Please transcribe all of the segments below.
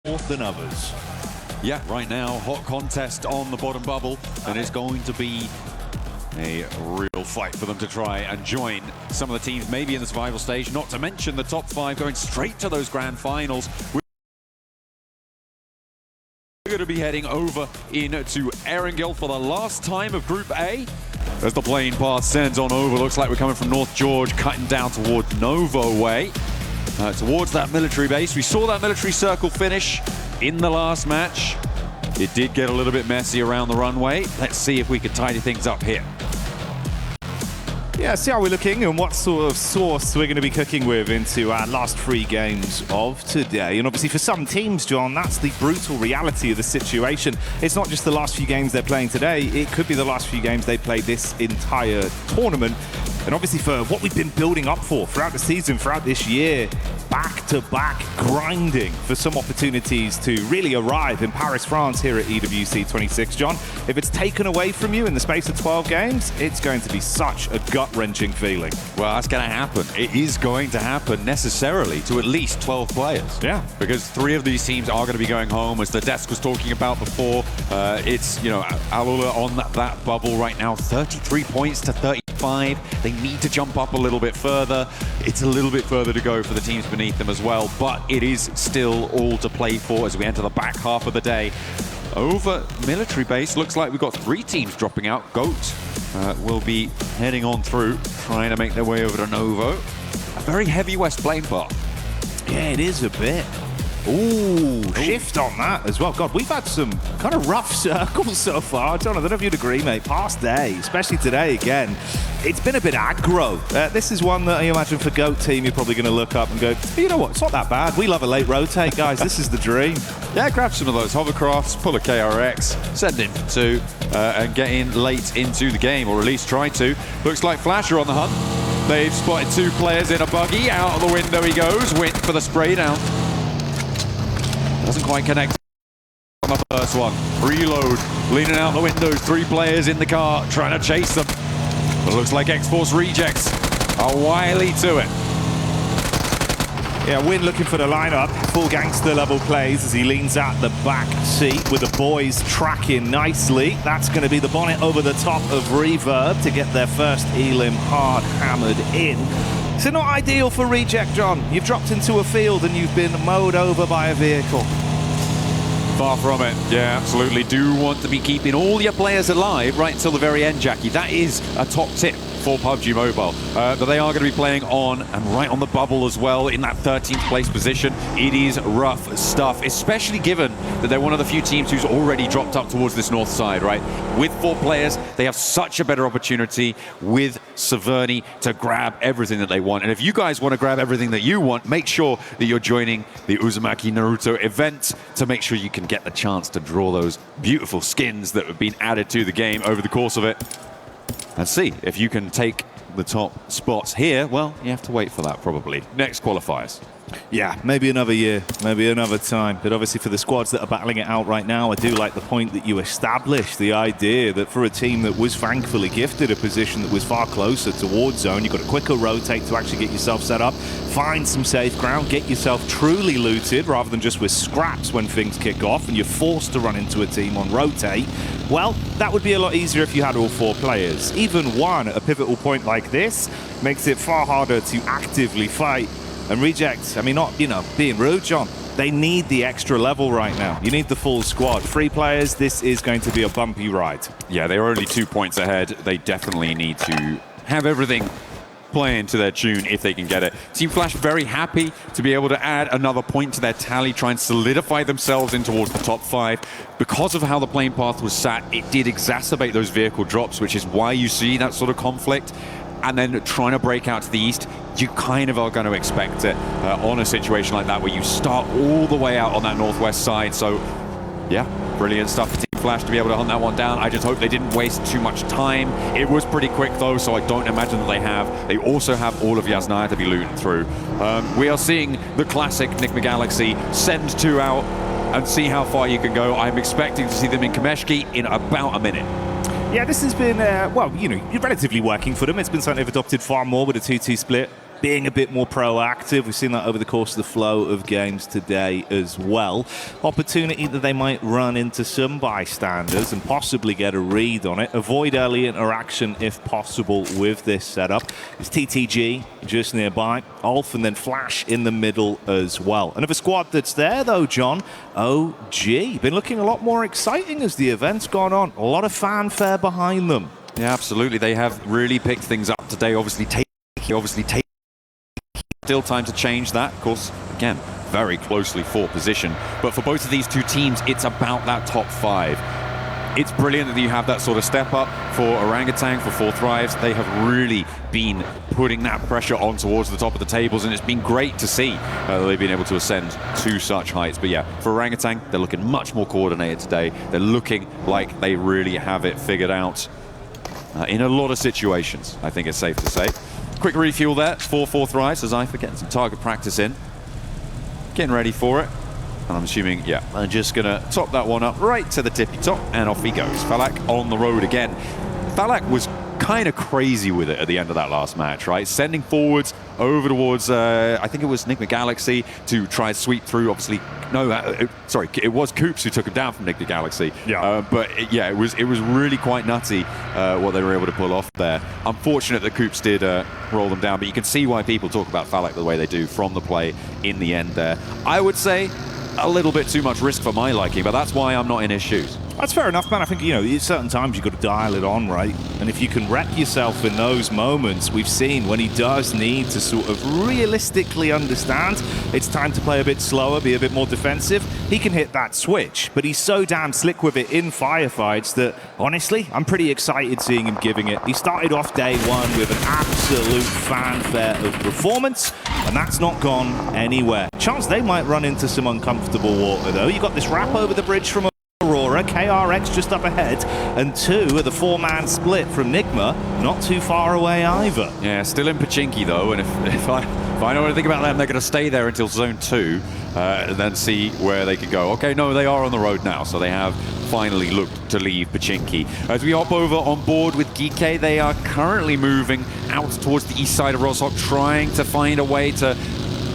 more than others. Yeah, right now, hot contest on the bottom bubble, and it's going to be a real fight for them to try and join some of the teams maybe in the survival stage, not to mention the top 5 going straight to those grand finals. We're going to be heading over into Erangel for the last time of Group A. As the plane path sends on over, looks like we're coming from North George, cutting down towards Novo way, towards that military base. We saw that military circle finish in the last match. It did get a little bit messy around the runway. Let's see if we can tidy things up here. Yeah, see how we're looking and what sort of sauce we're going to be cooking with into our last 3 games of today. And obviously for some teams, John, that's the brutal reality of the situation. It's not just the last few games they're playing today, it could be the last few games they played this entire tournament. And obviously for what we've been building up for throughout the season, throughout this year, back-to-back grinding for some opportunities to really arrive in Paris, France here at EWC 26, John. If it's taken away from you in the space of 12 games, it's going to be such a gut-wrenching feeling. Well, that's going to happen. It is going to happen necessarily to at least 12 players. Yeah. Because 3 of these teams are going to be going home, as the desk was talking about before. It's, you know, Alula on that bubble right now, 33 points to 35. They need to jump up a little bit further. It's a little bit further to go for the teams beneath them as well, but it is still all to play for as we enter the back half of the day. Over military base, looks like we've got 3 teams dropping out. GOAT will be heading on through, trying to make their way over to Novo. A very heavy west plane path. Yeah, it is a bit. Ooh, shift on that as well. God, we've had some kind of rough circles so far. John, I don't know if you'd agree, mate. Past day, especially today again, it's been a bit aggro. This is one that I imagine for GOAT team, you're probably going to look up and go, you know what, it's not that bad. We love a late rotate, guys. This is the dream. Yeah, grab some of those hovercrafts, pull a KRX, send in for 2, and get in late into the game, or at least try to. Looks like Flasher on the hunt. They've spotted 2 players in a buggy. Out of the window he goes. Win for the spray down. Doesn't quite connect on the first one. Reload, leaning out the windows, 3 players in the car, trying to chase them. But it looks like X-Force rejects are wily to it. Yeah, Win looking for the lineup. Full gangster level plays as he leans out the back seat with the boys tracking nicely. That's going to be the bonnet over the top of Reverb to get their first Elim hard hammered in. So not ideal for reject, John. You've dropped into a field and you've been mowed over by a vehicle. Far from it. Yeah, absolutely. Do want to be keeping all your players alive right until the very end, Jackie. That is a top tip for Pubg Mobile. But they are going to be playing on and right on the bubble as well in that 13th place position. It is rough stuff, especially given that they're one of the few teams who's already dropped up towards this north side, right? With 4 players, they have such a better opportunity with Severny to grab everything that they want. And if you guys want to grab everything that you want, make sure that you're joining the Uzumaki Naruto event to make sure you can get the chance to draw those beautiful skins that have been added to the game over the course of it. And see if you can take the top spots here. Well, you have to wait for that probably. Next qualifiers. Yeah, maybe another year, maybe another time. But obviously for the squads that are battling it out right now, I do like the point that you established, the idea that for a team that was thankfully gifted a position that was far closer towards zone, you've got a quicker rotate to actually get yourself set up, find some safe ground, get yourself truly looted rather than just with scraps when things kick off and you're forced to run into a team on rotate. Well, that would be a lot easier if you had all 4 players. Even one at a pivotal point like this makes it far harder to actively fight. And reject, I mean, not, you know, being rude, John, they need the extra level right now. You need the full squad. 3 players, this is going to be a bumpy ride. Yeah, they are only 2 points ahead. They definitely need to have everything playing to their tune if they can get it. Team Flash very happy to be able to add another point to their tally, try and solidify themselves in towards the top 5. Because of how the plane path was sat, it did exacerbate those vehicle drops, which is why you see that sort of conflict. And then trying to break out to the east, you kind of are going to expect it on a situation like that where you start all the way out on that northwest side. So, yeah, brilliant stuff for Team Flash to be able to hunt that one down. I just hope they didn't waste too much time. It was pretty quick, though, so I don't imagine that they have. They also have all of Yasnaya to be looting through. We are seeing the classic Nick McGalaxy send 2 out and see how far you can go. I'm expecting to see them in Kameshki in about a minute. Yeah, this has been, well, you know, relatively working for them. It's been something they've adopted far more with a 2-2 split. being a bit more proactive. We've seen that over the course of the flow of games today as well. Opportunity that they might run into some bystanders and possibly get a read on it. Avoid early interaction if possible with this setup. It's TTG just nearby, Ulf, and then Flash in the middle as well. Another squad that's there though, John, OG. Been looking a lot more exciting as the event's gone on. A lot of fanfare behind them. Yeah, absolutely. They have really picked things up today. Obviously, still time to change that. Of course, again, very closely for position. But for both of these two teams, it's about that top 5. It's brilliant that you have that sort of step up for Orangutan, for Four Thrives. They have really been putting that pressure on towards the top of the tables, and it's been great to see that they've been able to ascend to such heights. But yeah, for Orangutan, they're looking much more coordinated today. They're looking like they really have it figured out in a lot of situations, I think it's safe to say. Quick refuel there for Four Thrives as I forget some target practice in. Getting ready for it. And I'm assuming, yeah, I'm just going to top that one up right to the tippy top, and off he goes. Falak on the road again. Falak was kind of crazy with it at the end of that last match, right? Sending forwards over towards, I think it was Nick the Galaxy to try and sweep through. Obviously, no, sorry, it was Coops who took him down from Nick the Galaxy. Yeah. Yeah, it was really quite nutty what they were able to pull off there. Unfortunate that Coops did roll them down, but you can see why people talk about Falak the way they do from the play in the end there. I would say a little bit too much risk for my liking, but that's why I'm not in his shoes. That's fair enough, man. I think, at certain times you've got to dial it on, right? And if you can wreck yourself in those moments, we've seen when he does need to sort of realistically understand it's time to play a bit slower, be a bit more defensive, he can hit that switch. But he's so damn slick with it in firefights that, honestly, I'm pretty excited seeing him giving it. He started off day one with an absolute fanfare of performance, and that's not gone anywhere. Chance they might run into some uncomfortable water, though. You got this wrap over the bridge from Aurora, KRX just up ahead, and 2 of the 4-man split from Nigma, not too far away either. Yeah, still in Pachinki though, and if I know anything about them, they're going to stay there until Zone 2, and then see where they could go. Okay, no, they are on the road now, so they have finally looked to leave Pachinki. As we hop over on board with Geeke, they are currently moving out towards the east side of Roshok, trying to find a way to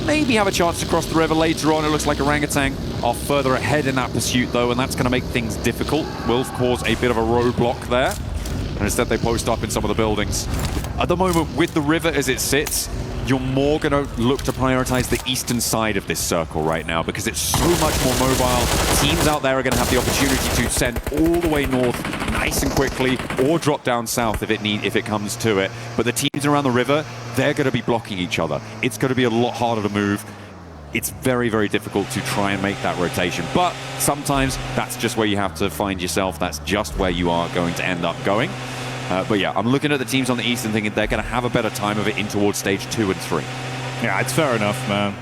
maybe have a chance to cross the river later on. It looks like Orangutan are further ahead in that pursuit though, and that's going to make things difficult. Will cause a bit of a roadblock there, and instead they post up in some of the buildings. At the moment, with the river as it sits, you're more going to look to prioritize the eastern side of this circle right now because it's so much more mobile. Teams out there are going to have the opportunity to send all the way north nice and quickly, or drop down south if it comes to it. But the teams around the river, they're going to be blocking each other. It's going to be a lot harder to move. It's very, very difficult to try and make that rotation. But sometimes that's just where you have to find yourself. That's just where you are going to end up going. But yeah, I'm looking at the teams on the east and thinking they're going to have a better time of it in towards stage 2 and 3. Yeah, it's fair enough, man.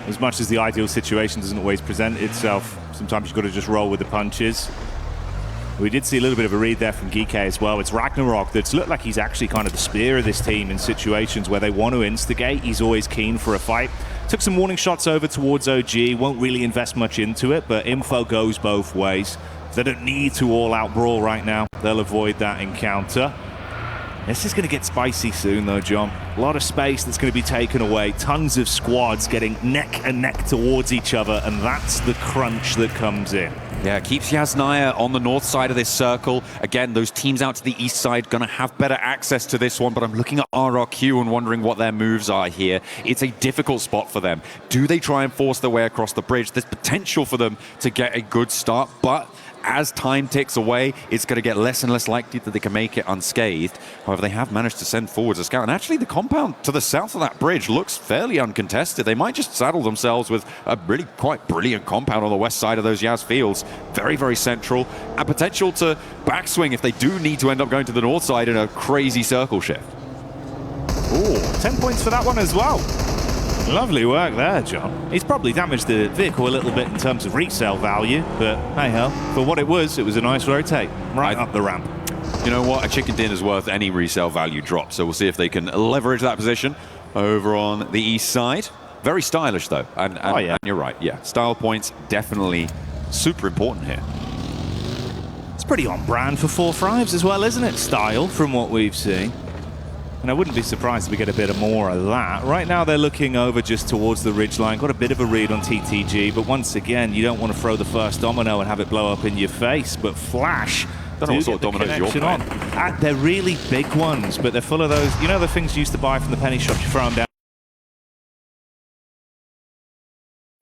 As much as the ideal situation doesn't always present itself, sometimes you've got to just roll with the punches. We did see a little bit of a read there from Geeke as well. It's Ragnarok that's looked like he's actually kind of the spear of this team in situations where they want to instigate. He's always keen for a fight. Took some warning shots over towards OG. Won't really invest much into it, but info goes both ways. They don't need to all-out brawl right now. They'll avoid that encounter. This is going to get spicy soon, though, John. A lot of space that's going to be taken away. Tons of squads getting neck and neck towards each other, and that's the crunch that comes in. Yeah, keeps Yasnaya on the north side of this circle. Again, those teams out to the east side going to have better access to this one, but I'm looking at RRQ and wondering what their moves are here. It's a difficult spot for them. Do they try and force their way across the bridge? There's potential for them to get a good start, but as time ticks away, it's going to get less and less likely that they can make it unscathed. However, they have managed to send forwards a scout. And actually, the compound to the south of that bridge looks fairly uncontested. They might just saddle themselves with a really quite brilliant compound on the west side of those Yaz fields. Very, very central. And potential to backswing if they do need to end up going to the north side in a crazy circle shift. Ooh, 10 points for that one as well. Lovely work there, John. He's probably damaged the vehicle a little bit in terms of resale value, but hey-ho, for what it was a nice rotate right up the ramp. You know what? A chicken dinner's worth any resale value drop, so we'll see if they can leverage that position over on the east side. Very stylish, though, and you're right, yeah. Style points definitely super important here. It's pretty on brand for Four Thrives as well, isn't it? Style, from what we've seen. And I wouldn't be surprised if we get a bit of more of that. Right now they're looking over just towards the ridgeline. Got a bit of a read on TTG, but once again, you don't want to throw the first domino and have it blow up in your face. But Flash, don't know what sort of dominoes you're playing. They're really big ones, but they're full of those, you know, the things you used to buy from the penny shop, you throw them down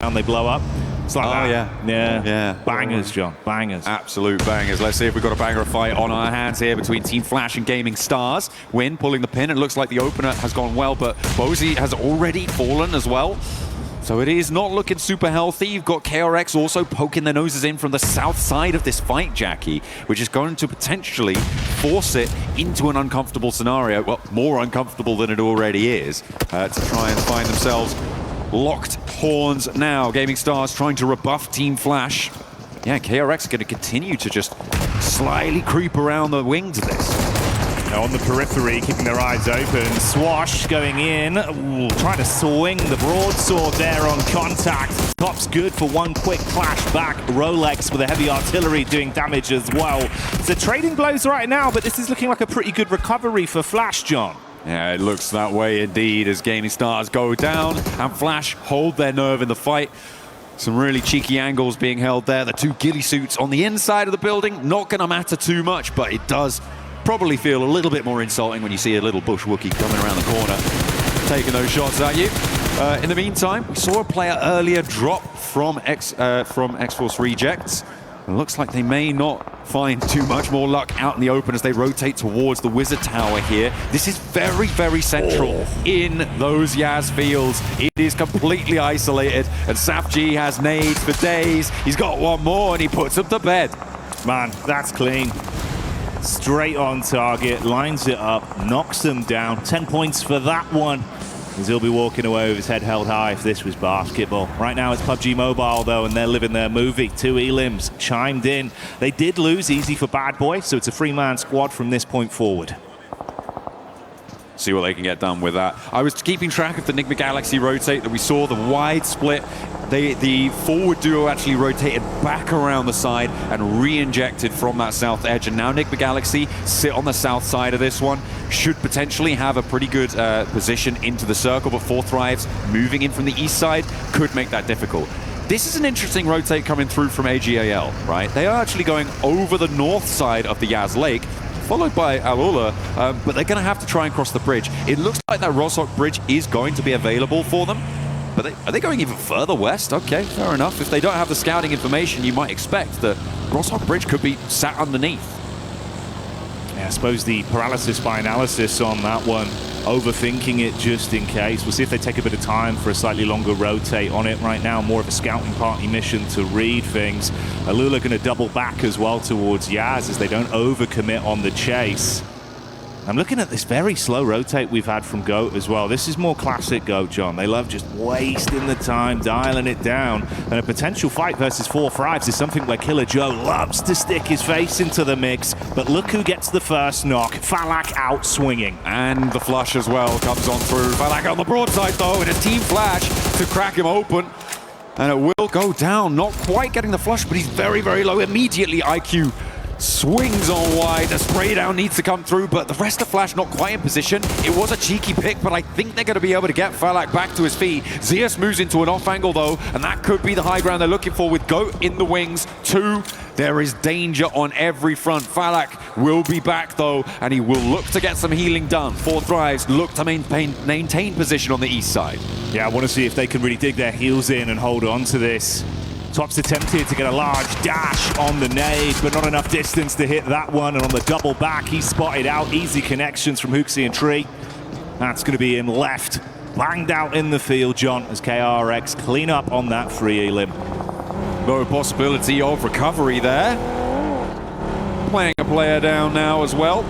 and they blow up. It's like that. Yeah. Bangers, John. Bangers. Absolute bangers. Let's see if we've got a banger fight on our hands here between Team Flash and Gaming Stars. Win pulling the pin. It looks like the opener has gone well, but Bozy has already fallen as well. So it is not looking super healthy. You've got KRX also poking their noses in from the south side of this fight, Jackie, which is going to potentially force it into an uncomfortable scenario. Well, more uncomfortable than it already is, to try and find themselves locked horns now. Gaming Stars trying to rebuff Team Flash. Yeah, KRX going to continue to just slyly creep around the wings of this. Now on the periphery, keeping their eyes open. Swash going in. Ooh, trying to swing the broadsword there on contact. Top's good for one quick flash back. Rolex with the heavy artillery doing damage as well. So trading blows right now, but this is looking like a pretty good recovery for Flash, John. Yeah, it looks that way indeed as Gaming Stars go down and Flash hold their nerve in the fight. Some really cheeky angles being held there. The two ghillie suits on the inside of the building, not going to matter too much, but it does probably feel a little bit more insulting when you see a little bush Wookiee coming around the corner, taking those shots at you. In the meantime, we saw a player earlier drop from X-Force Rejects. It looks like they may not find too much more luck out in the open as they rotate towards the Wizard Tower here. This is very, very central in those Yaz fields. It is completely isolated, and SafG has nades for days. He's got one more, and he puts them to bed. Man, that's clean. Straight on target, lines it up, knocks them down. 10 points for that one. As he'll be walking away with his head held high if this was basketball. Right now it's Pubg Mobile though, and they're living their movie. Two Elims chimed in. They did lose easy for Bad Boy, so it's a three-man squad from this point forward. See what they can get done with that. I was keeping track of the Enigma Galaxy rotate that we saw, the wide split. The forward duo actually rotated back around the side and re-injected from that south edge. And now Enigma Galaxy sit on the south side of this one. Should potentially have a pretty good position into the circle, but Four Thrives moving in from the east side could make that difficult. This is an interesting rotate coming through from AGAL, right? They are actually going over the north side of the Yaz Lake, followed by Alula, but they're going to have to try and cross the bridge. It looks like that Roshok bridge is going to be available for them. But are they going even further west? Okay, fair enough. If they don't have the scouting information, you might expect that Roshok Bridge could be sat underneath. Yeah, I suppose the paralysis by analysis on that one, overthinking it just in case. We'll see if they take a bit of time for a slightly longer rotate on it. Right now, more of a scouting party mission to read things. Alula going to double back as well towards Yaz as they don't overcommit on the chase. I'm looking at this very slow rotate we've had from GOAT as well. This is more classic GOAT, John. They love just wasting the time, dialing it down. And a potential fight versus Four Thrives is something where Killer Joe loves to stick his face into the mix. But look who gets the first knock. Falak out swinging. And the flush as well comes on through. Falak on the broadside though, and a Team Flash to crack him open. And it will go down. Not quite getting the flush, but he's very, very low. Immediately IQ swings on wide. The spray down needs to come through, but the rest of Flash not quite in position. It was a cheeky pick, but I think they're going to be able to get Falak back to his feet. Zeus moves into an off angle though, and that could be the high ground they're looking for with GOAT in the wings. Two, there is danger on every front. Falak will be back though, and he will look to get some healing done. Four Thrives look to maintain position on the east side. Yeah, I want to see if they can really dig their heels in and hold on to this. Top's attempted to get a large dash on the nade, but not enough distance to hit that one. And on the double back, he's spotted out. Easy connections from Hooksy and Tree. That's going to be him left. Banged out in the field, John, as KRX clean up on that free Elim. No possibility of recovery there. Playing a player down now as well.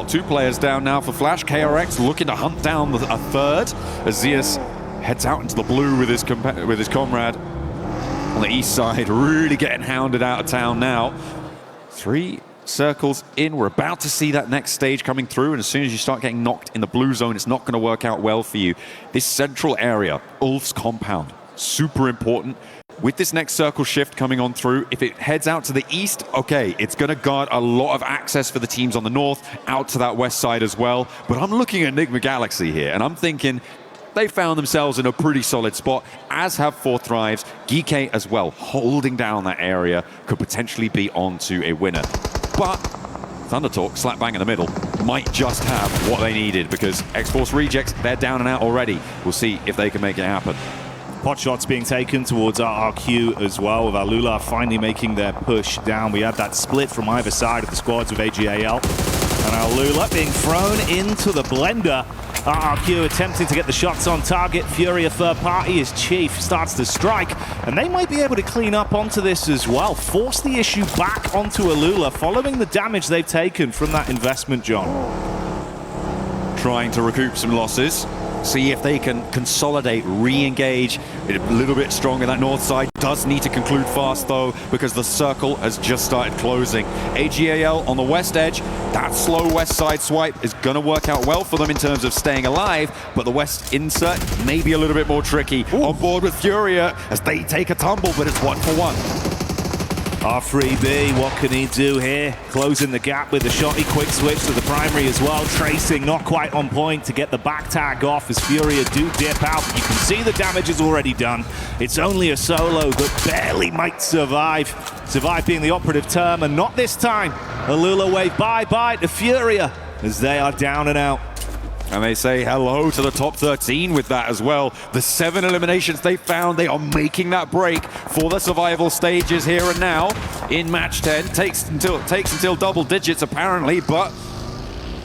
Two players down now for Flash. KRX looking to hunt down a third as Zeus heads out into the blue with his comrade. On the east side, really getting hounded out of town now. 3 circles in. We're about to see that next stage coming through, and as soon as you start getting knocked in the blue zone, it's not going to work out well for you. This central area, Ulf's compound, super important. with this next circle shift coming on through, if it heads out to the east, okay, it's going to guard a lot of access for the teams on the north, out to that west side as well. But I'm looking at Enigma Galaxy here, and I'm thinking they found themselves in a pretty solid spot, as have 4 Thrives. Geek as well, holding down that area, could potentially be on to a winner. But Thundertalk, slap bang in the middle, might just have what they needed, because X-Force Rejects, they're down and out already. We'll see if they can make it happen. Pot shots being taken towards RRQ as well, with Alula finally making their push down. We had that split from either side of the squads with AGAL. And Alula being thrown into the blender. RRQ attempting to get the shots on target. Furia third party as Chief starts to strike. And they might be able to clean up onto this as well. Force the issue back onto Alula following the damage they've taken from that investment, John. Trying to recoup some losses. See if they can consolidate, re-engage a little bit stronger. That north side does need to conclude fast though, because the circle has just started closing. AGAL on the west edge, that slow west side swipe is going to work out well for them in terms of staying alive, but the west insert may be a little bit more tricky. Ooh. On board with Furia as they take a tumble, but it's 1-for-1. R3B, what can he do here? Closing the gap with the shotty, quick switch to the primary as well. Tracing not quite on point to get the back tag off as Furia do dip out. You can see the damage is already done. It's only a solo that barely might survive. Survive being the operative term, and not this time. Alula wave bye-bye to Furia as they are down and out. And they say hello to the top 13 with that as well. The 7 eliminations they found, they are making that break for the survival stages here and now. In match 10, takes until double digits apparently, but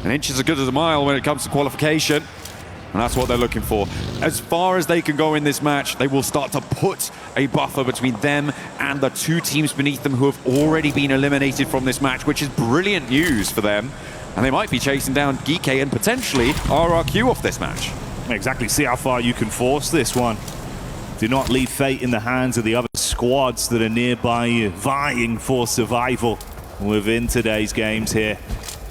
an inch is as good as a mile when it comes to qualification. And that's what they're looking for. As far as they can go in this match, they will start to put a buffer between them and the 2 teams beneath them who have already been eliminated from this match, which is brilliant news for them. And they might be chasing down Geek and potentially RRQ off this match. Exactly, see how far you can force this one. Do not leave fate in the hands of the other squads that are nearby you, vying for survival within today's games here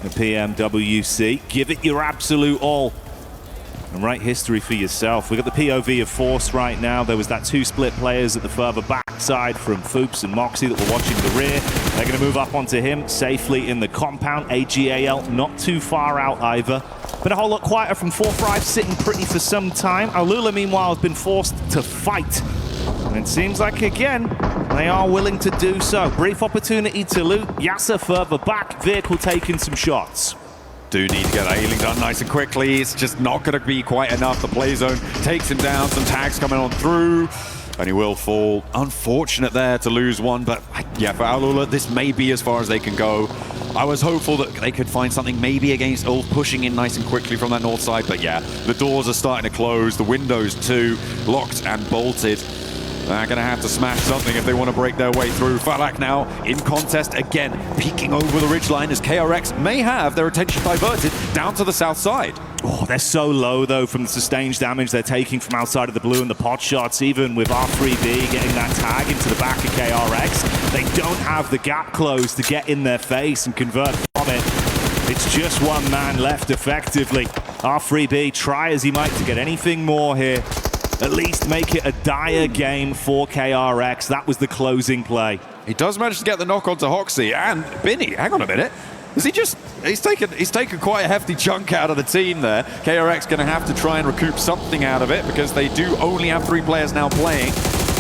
at PMWC. Give it your absolute all and write history for yourself. We've got the POV of Force right now. There was that 2 split players at the further backside from Foops and Moxie that were watching the rear. They're going to move up onto him safely in the compound. AGAL not too far out either. Been a whole lot quieter from 4 Thrives, sitting pretty for some time. Alula, meanwhile, has been forced to fight. And it seems like, again, they are willing to do so. Brief opportunity to loot. Yasser further back, vehicle taking some shots. Do need to get that healing done nice and quickly. It's just not going to be quite enough. The play zone takes him down. Some tags coming on through. And he will fall. Unfortunate there to lose one. But yeah, for Alula, this may be as far as they can go. I was hopeful that they could find something maybe against Ulf pushing in nice and quickly from that north side. But yeah, the doors are starting to close. The windows too, locked and bolted. They're going to have to smash something if they want to break their way through. Falak now in contest again, peeking over the ridgeline as KRX may have their attention diverted down to the south side. Oh, they're so low, though, from the sustained damage they're taking from outside of the blue and the pot shots, even with R3B getting that tag into the back of KRX. They don't have the gap closed to get in their face and convert from it. It's just one man left, effectively. R3B, try as he might to get anything more here. At least make it a dire game for KRX. That was the closing play. He does manage to get the knock onto Hoxie, and Binny, hang on a minute. Is he just, he's taken quite a hefty chunk out of the team there. KRX going to have to try and recoup something out of it because they do only have 3 players now playing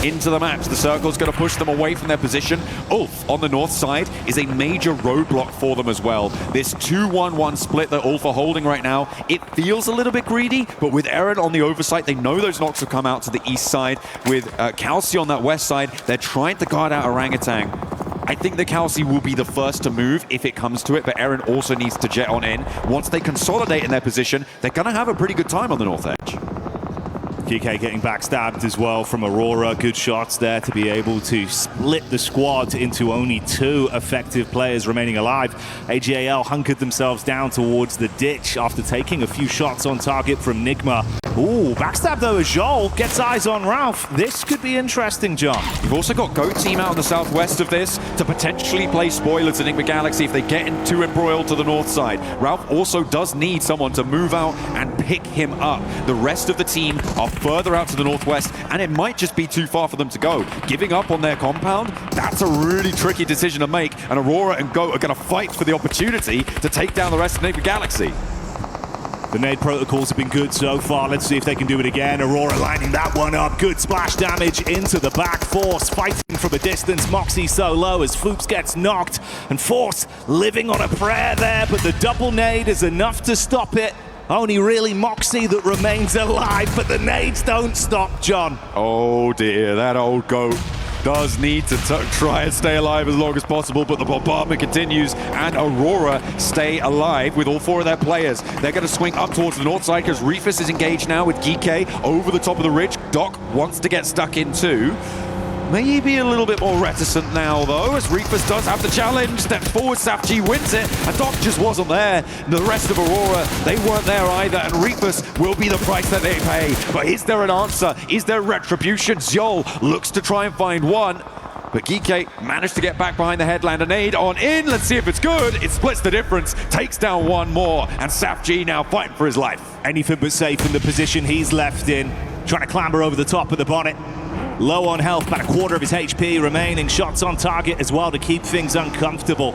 into the match. The circle's going to push them away from their position. Ulf on the north side is a major roadblock for them as well. This 2-1-1 split that Ulf are holding right now, it feels a little bit greedy, but with Eren on the oversight, they know those knocks will come out to the east side. With Kalsi on that west side, they're trying to guard out Orangutan. I think the Kalsi will be the first to move if it comes to it, but Eren also needs to jet on in. Once they consolidate in their position, they're going to have a pretty good time on the north edge. GK getting backstabbed as well from Aurora. Good shots there to be able to split the squad into only 2 effective players remaining alive. AGAL hunkered themselves down towards the ditch after taking a few shots on target from Nigma. Ooh, backstab though as Joel gets eyes on Ralph. This could be interesting, John. You've also got Goat Team out in the southwest of this to potentially play spoilers to Enigma Galaxy if they get too embroiled to the north side. Ralph also does need someone to move out and pick him up. The rest of the team are further out to the northwest, and it might just be too far for them to go. Giving up on their compound, that's a really tricky decision to make, and Aurora and GOAT are going to fight for the opportunity to take down the rest of Nigma Galaxy. The nade protocols have been good so far. Let's see if they can do it again. Aurora lining that one up. Good splash damage into the back. Force fighting from a distance. Moxie so low as Foops gets knocked. And Force living on a prayer there, but the double nade is enough to stop it. Only really Moxie that remains alive, but the nades don't stop, John. Oh dear, that old GOAT does need to try and stay alive as long as possible, but the bombardment continues, and Aurora stay alive with all 4 of their players. They're going to swing up towards the north side because Reefus is engaged now with Geeke over the top of the ridge. Doc wants to get stuck in too. Maybe a little bit more reticent now, though, as Reefus does have the challenge. Steps forward, SafG wins it, and Doc just wasn't there. The rest of Aurora, they weren't there either, and Reefus will be the price that they pay. But is there an answer? Is there retribution? Zjol looks to try and find one, but Geeke managed to get back behind the headland. A nade on in. Let's see if it's good. It splits the difference, takes down one more, and SafG now fighting for his life. Anything but safe in the position he's left in. Trying to clamber over the top of the bonnet. Low on health, about a quarter of his HP remaining. Shots on target as well to keep things uncomfortable.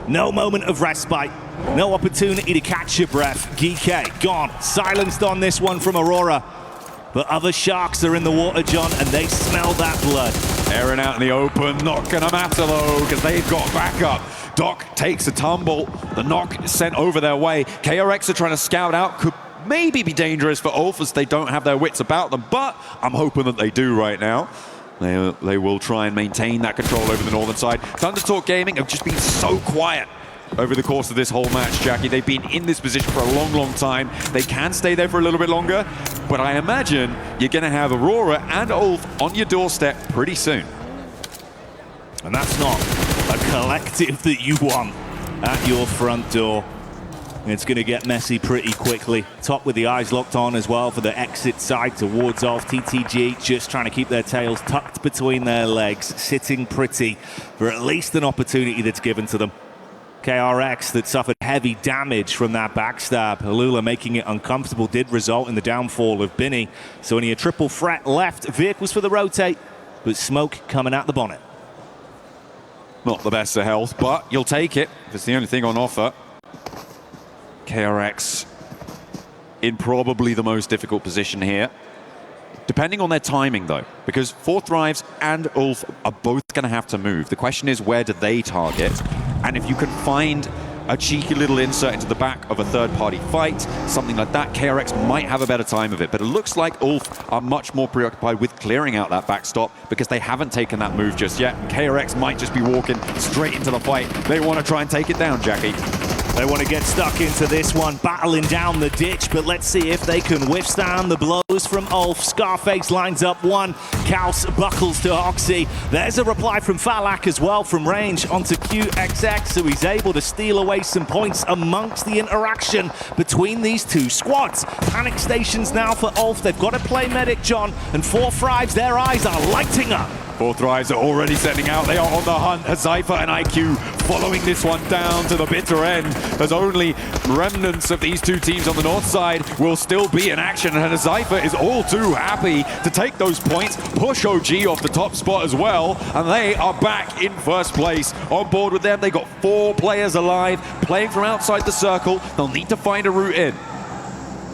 No moment of respite. No opportunity to catch your breath. Geeke gone. Silenced on this one from Aurora. But other sharks are in the water, John, and they smell that blood. Aaron out in the open. Not going to matter, though, because they've got backup. Doc takes a tumble. The knock is sent over their way. KRX are trying to scout out. Could maybe be dangerous for Ulf as they don't have their wits about them, but I'm hoping that they do right now. They will try and maintain that control over the northern side. Thunder Talk Gaming have just been so quiet over the course of this whole match, Jackie. They've been in this position for a long, long time. They can stay there for a little bit longer, but I imagine you're going to have Aurora and Ulf on your doorstep pretty soon. And that's not a collective that you want at your front door. It's going to get messy pretty quickly. Top with the eyes locked on as well for the exit side towards Ulf. TTG just trying to keep their tails tucked between their legs, sitting pretty for at least an opportunity that's given to them. KRX that suffered heavy damage from that backstab. Alula making it uncomfortable did result in the downfall of Binny. So only a triple threat left. Vehicles for the rotate, but smoke coming out the bonnet. Not the best of health, but you'll take it if it's the only thing on offer. KRX in probably the most difficult position here. Depending on their timing, though, because Four Thrives and Ulf are both going to have to move. The question is, where do they target? And if you can find a cheeky little insert into the back of a third-party fight, something like that, KRX might have a better time of it. But it looks like Ulf are much more preoccupied with clearing out that backstop because they haven't taken that move just yet. KRX might just be walking straight into the fight. They want to try and take it down, Jackie. They want to get stuck into this one, battling down the ditch, but let's see if they can withstand the blows from Ulf. Scarface lines up one, Kaus buckles to Oxy. There's a reply from Falak as well from range onto QXX, so he's able to steal away some points amongst the interaction between these two squads. Panic stations now for Ulf. They've got to play medic, John, and Four Thrives, their eyes are lighting up. Four Thrives are already setting out. They are on the hunt. Hazaifa and IQ following this one down to the bitter end, as only remnants of these two teams on the north side will still be in action. And Hazaifa is all too happy to take those points, push OG off the top spot as well, and they are back in first place. On board with them, they got 4 players alive, playing from outside the circle. They'll need to find a route in.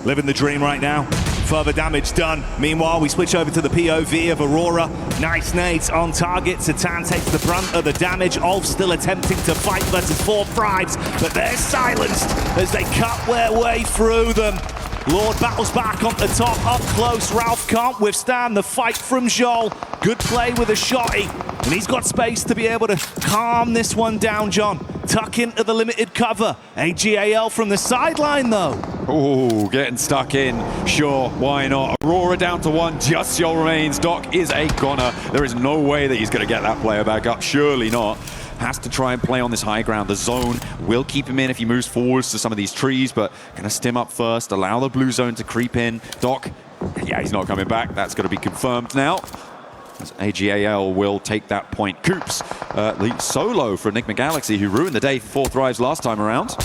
Living the dream right now. Further damage done. Meanwhile, we switch over to the POV of Aurora. Nice nades on target. Satan takes the brunt of the damage. Ulf still attempting to fight versus Four Thrives, but they're silenced as they cut their way through them. Lord battles back on the top, up close. Ralph can't withstand the fight from Joel. Good play with a shotty, and he's got space to be able to calm this one down, John. Tuck into the limited cover. AGAL from the sideline, though. Oh, getting stuck in. Sure, why not? Aurora down to 1, just Joel remains. Doc is a goner. There is no way that he's going to get that player back up. Surely not. Has to try and play on this high ground. The zone will keep him in if he moves forwards to some of these trees, but going to stim up first, allow the blue zone to creep in. Doc, yeah, he's not coming back. That's going to be confirmed now. As AGAL will take that point. Coops, the solo for Nigma Galaxy, who ruined the day for Four Thrives last time around.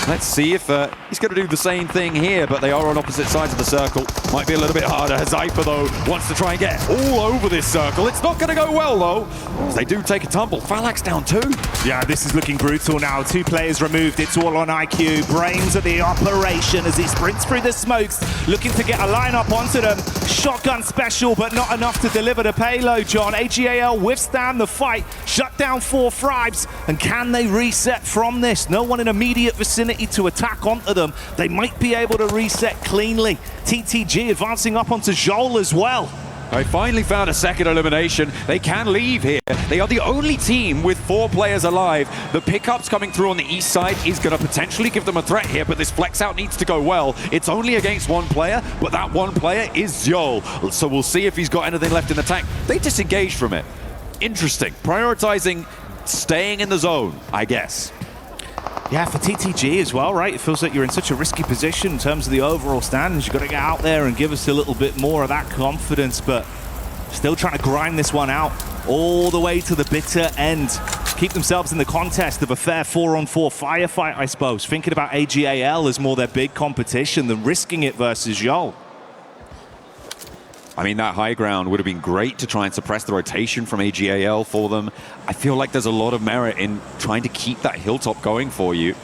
Let's see if he's going to do the same thing here, but they are on opposite sides of the circle. Might be a little bit harder. Zypher, though, wants to try and get all over this circle. It's not going to go well, though, as they do take a tumble. Phalanx down 2. Yeah, this is looking brutal now. 2 players removed. It's all on IQ. Brains at the operation as he sprints through the smokes, looking to get a lineup onto them. Shotgun special, but not enough to deliver the payload, John. AGAL withstand the fight, shut down 4 Fribes, and can they reset from this? No one in immediate vicinity to attack onto them. They might be able to reset cleanly. TTG advancing up onto Joel as well. They finally found a second elimination. They can leave here. They are the only team with 4 players alive. The pickups coming through on the east side is going to potentially give them a threat here, but this flex out needs to go well. It's only against 1 player, but that 1 player is Zhol. So we'll see if he's got anything left in the tank. They disengaged from it. Interesting. Prioritizing staying in the zone, I guess. Yeah, for TTG as well, right? It feels like you're in such a risky position in terms of the overall standings. You've got to get out there and give us a little bit more of that confidence, but still trying to grind this one out all the way to the bitter end. Keep themselves in the contest of a fair 4-on-4 firefight, I suppose. Thinking about AGAL as more their big competition than risking it versus Joel. I mean, that high ground would have been great to try and suppress the rotation from AGAL for them. I feel like there's a lot of merit in trying to keep that hilltop going for you.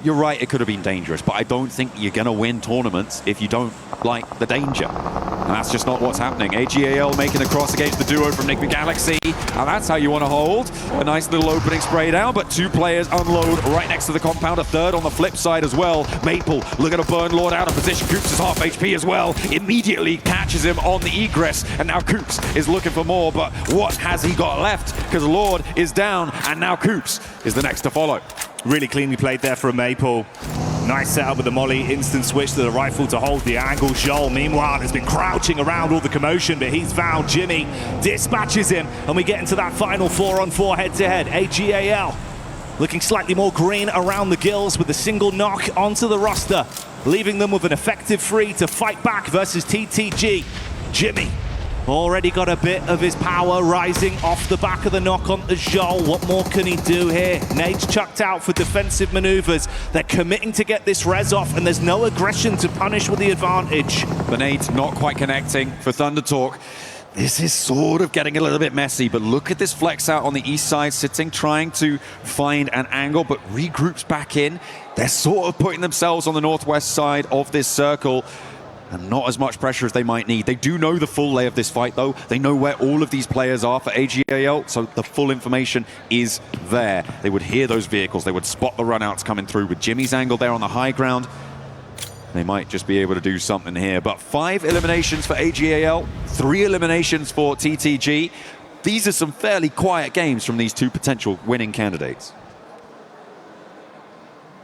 You're right, it could have been dangerous, but I don't think you're going to win tournaments if you don't like the danger. And that's just not what's happening. AGAL making the cross against the duo from Nick the Galaxy, and that's how you want to hold. A nice little opening spray down, but 2 players unload right next to the compound. A third on the flip side as well. Maple looking to burn Lord out of position. Coops is half HP as well. Immediately catches him on the egress, and now Coops is looking for more, but what has he got left? Because Lord is down, and now Coops is the next to follow. Really cleanly played there from Maple. Nice setup with the molly, instant switch to the rifle to hold the angle. Joel, meanwhile, has been crouching around all the commotion, but he's found Jimmy, dispatches him, and we get into that final 4-on-4 head-to-head. AGAL looking slightly more green around the gills with a single knock onto the roster, leaving them with an effective 3 to fight back versus TTG. Jimmy already got a bit of his power rising off the back of the knock onto Joel. What more can he do here? Nades chucked out for defensive maneuvers. They're committing to get this res off, and there's no aggression to punish with the advantage. The nades not quite connecting for Thunder Talk. This is sort of getting a little bit messy, but look at this flex out on the east side, sitting, trying to find an angle, but regroups back in. They're sort of putting themselves on the northwest side of this circle, and not as much pressure as they might need. They do know the full lay of this fight, though. They know where all of these players are for AGAL, so the full information is there. They would hear those vehicles. They would spot the runouts coming through. With Jimmy's angle there on the high ground, they might just be able to do something here. But 5 eliminations for AGAL, 3 eliminations for TTG. These are some fairly quiet games from these 2 potential winning candidates.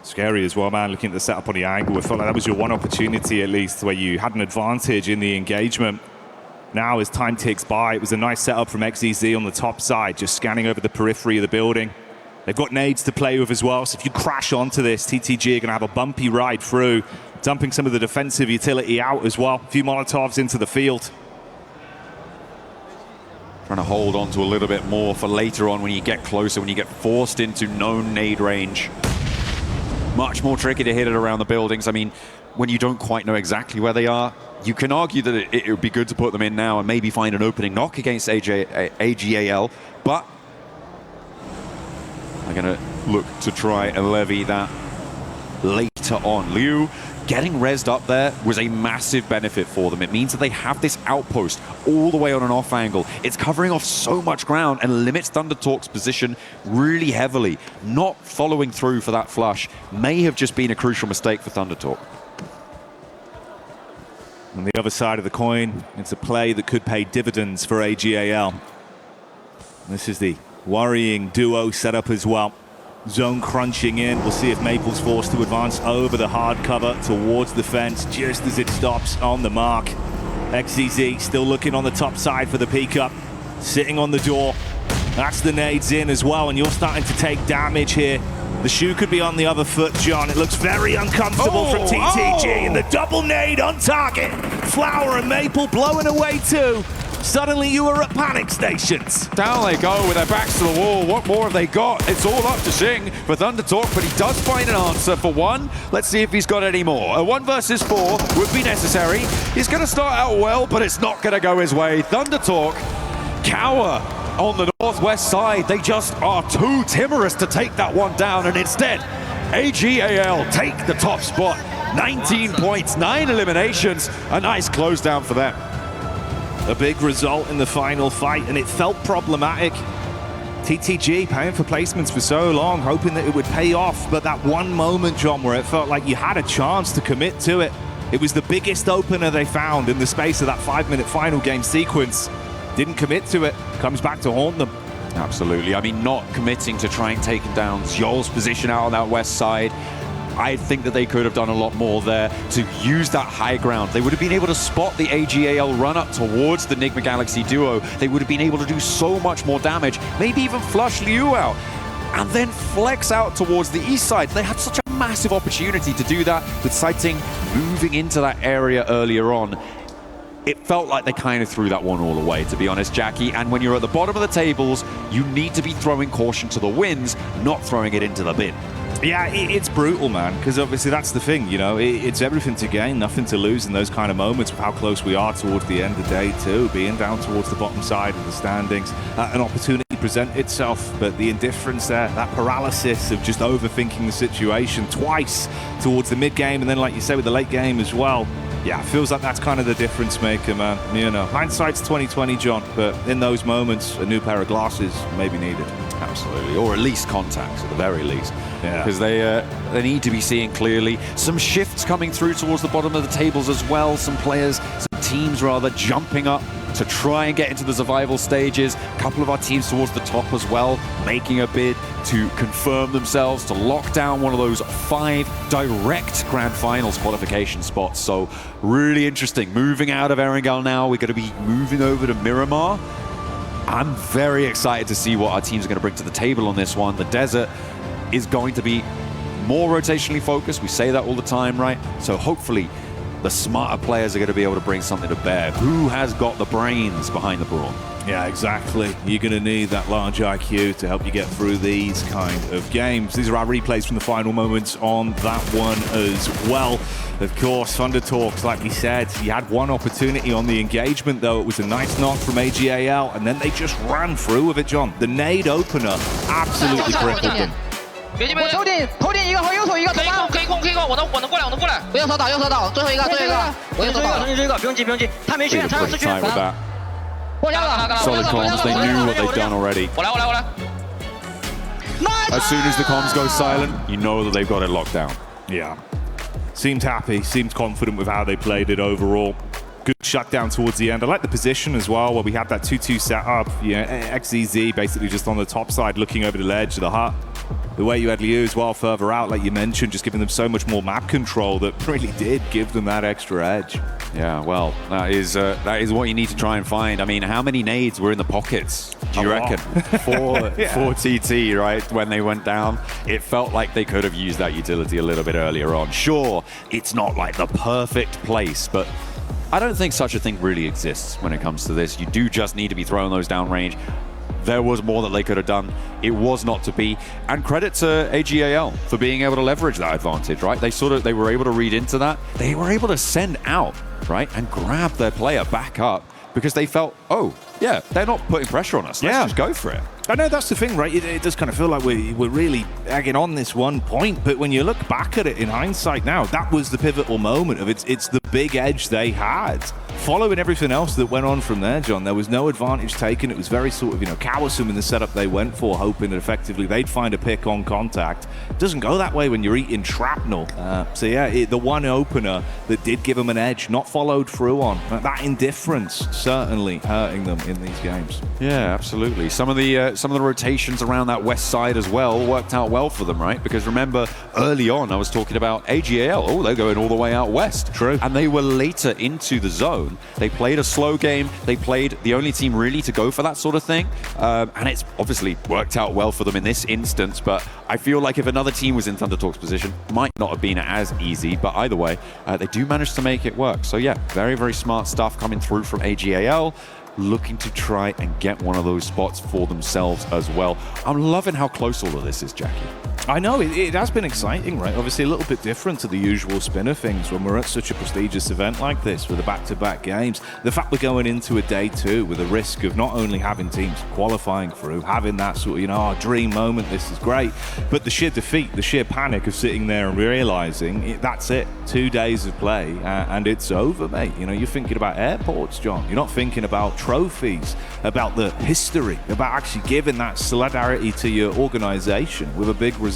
Scary as well, man, looking at the setup on the angle. It felt like that was your one opportunity, at least, where you had an advantage in the engagement. Now, as time ticks by, it was a nice setup from XEZ on the top side, just scanning over the periphery of the building. They've got nades to play with as well, so if you crash onto this, TTG are going to have a bumpy ride through, dumping some of the defensive utility out as well. A few Molotovs into the field. Trying to hold on to a little bit more for later on when you get closer, when you get forced into known nade range. Much more tricky to hit it around the buildings. I mean, when you don't quite know exactly where they are, you can argue that it would be good to put them in now and maybe find an opening knock against AGAL, but they're going to look to try and levy that later on. Liu getting rezzed up there was a massive benefit for them. It means that they have this outpost all the way on an off angle. It's covering off so much ground and limits Thunder Talk's position really heavily. Not following through for that flush may have just been a crucial mistake for Thunder Talk. On the other side of the coin, it's a play that could pay dividends for AGAL. This is the worrying duo setup as well. Zone crunching in. We'll see if Maple's forced to advance over the hard cover towards the fence just as it stops on the mark. XZZ still looking on the top side for the peek up. Sitting on the door. That's the nades in as well, and you're starting to take damage here. The shoe could be on the other foot, John. It looks very uncomfortable from TTG, and the double nade on target. Flower and Maple blowing away too. Suddenly you were at panic stations. Down they go with their backs to the wall. What more have they got? It's all up to Xing for ThunderTalk, but he does find an answer for one. Let's see if he's got any more. A 1 versus 4 would be necessary. He's going to start out well, but it's not going to go his way. ThunderTalk cower on the northwest side. They just are too timorous to take that one down, and instead, AGAL take the top spot. 19 points, 9 eliminations. A nice close down for them. A big result in the final fight, and it felt problematic. TTG paying for placements for so long, hoping that it would pay off, but that one moment, John, where it felt like you had a chance to commit to it. It was the biggest opener they found in the space of that 5-minute final game sequence. Didn't commit to it, comes back to haunt them. Absolutely. I mean, not committing to try and take down Zjol's position out on that west side. I think that they could have done a lot more there to use that high ground. They would have been able to spot the AGAL run up towards the Nigma Galaxy duo. They would have been able to do so much more damage, maybe even flush Liu out, and then flex out towards the east side. They had such a massive opportunity to do that with Sighting moving into that area earlier on. It felt like they kind of threw that one all away, to be honest, Jackie. And when you're at the bottom of the tables, you need to be throwing caution to the winds, not throwing it into the bin. Yeah, it's brutal, man, because obviously that's the thing, you know, it's everything to gain, nothing to lose in those kind of moments with how close we are towards the end of day two, being down towards the bottom side of the standings. An opportunity present itself, but the indifference there, that paralysis of just overthinking the situation twice towards the mid-game, and then, like you say, with the late game as well. Yeah, it feels like that's kind of the difference maker, man. You know, hindsight's 20/20, John, but in those moments, a new pair of glasses may be needed. Absolutely, or at least contacts at the very least. Yeah. Because they need to be seeing clearly. Some shifts coming through towards the bottom of the tables as well. Some players, some teams rather, jumping up to try and get into the survival stages. A couple of our teams towards the top as well, making a bid to confirm themselves, to lock down one of those 5 direct Grand Finals qualification spots. So really interesting. Moving out of Erangel now, we're going to be moving over to Miramar. I'm very excited to see what our teams are going to bring to the table on this one. The desert is going to be more rotationally focused. We say that all the time, right? So hopefully the smarter players are going to be able to bring something to bear. Who has got the brains behind the brawn? Yeah, exactly. You're going to need that large IQ to help you get through these kind of games. These are our replays from the final moments on that one as well. Of course, ThunderTalk, like we said, you had one opportunity on the engagement, though. It was a nice knock from AGAL, and then they just ran through with it, John. The nade opener absolutely crippled them. 我头顶一个和右手一个，可以控，我能过来。不用手倒，右手倒，最后一个，我右手倒，重新追一个，不用急，他没血，他要失血。过下了 Solid comms, they knew what they'd done already. 我来。 As soon as the comms go silent, you know that they've got it locked down. Yeah. Seemed happy, seemed confident with how they played it overall. Good shutdown towards the end. I like the position as well, where we have that 2-2 setup. You know, XZZ basically just on the top side, looking over the ledge of the hut. The way you had Liu as well further out, like you mentioned, just giving them so much more map control that really did give them that extra edge. Yeah, well, that is what you need to try and find. I mean, how many nades were in the pockets, do you reckon? For TT, right, when they went down? It felt like they could have used that utility a little bit earlier on. Sure, it's not like the perfect place, but I don't think such a thing really exists when it comes to this. You do just need to be throwing those downrange. There was more that they could have done. It was not to be. And credit to AGAL for being able to leverage that advantage, right? They were able to read into that. They were able to send out, right, and grab their player back up because they felt, oh, yeah, they're not putting pressure on us. Let's just go for it. I know that's the thing, right? It does kind of feel like we're really egging on this one point, but when you look back at it in hindsight now, that was the pivotal moment of it's the big edge they had. Following everything else that went on from there, John, there was no advantage taken. It was very sort of, you know, cowsome in the setup they went for, hoping that effectively they'd find a pick on contact. It doesn't go that way when you're eating shrapnel. So yeah, the one opener that did give them an edge, not followed through on. That indifference certainly hurting them in these games. Yeah, absolutely. Some of the rotations around that west side as well worked out well for them, right? Because remember, early on, I was talking about AGAL. Oh, they're going all the way out west. True. And they were later into the zone. They played a slow game. They played the only team really to go for that sort of thing. And it's obviously worked out well for them in this instance. But I feel like if another team was in ThunderTalk's position, might not have been as easy. But either way, they do manage to make it work. So yeah, very, very smart stuff coming through from AGAL. looking to try and get one of those spots for themselves as well. I'm loving how close all of this is, Jackie. I know, it has been exciting, right? Obviously a little bit different to the usual spin of things when we're at such a prestigious event like this with the back-to-back games. The fact we're going into a day two with a risk of not only having teams qualifying through, having that sort of, our dream moment, this is great, but the sheer defeat, the sheer panic of sitting there and realising that's it, 2 days of play and it's over, mate. You're thinking about airports, John. You're not thinking about trophies, about the history, about actually giving that solidarity to your organisation with a big result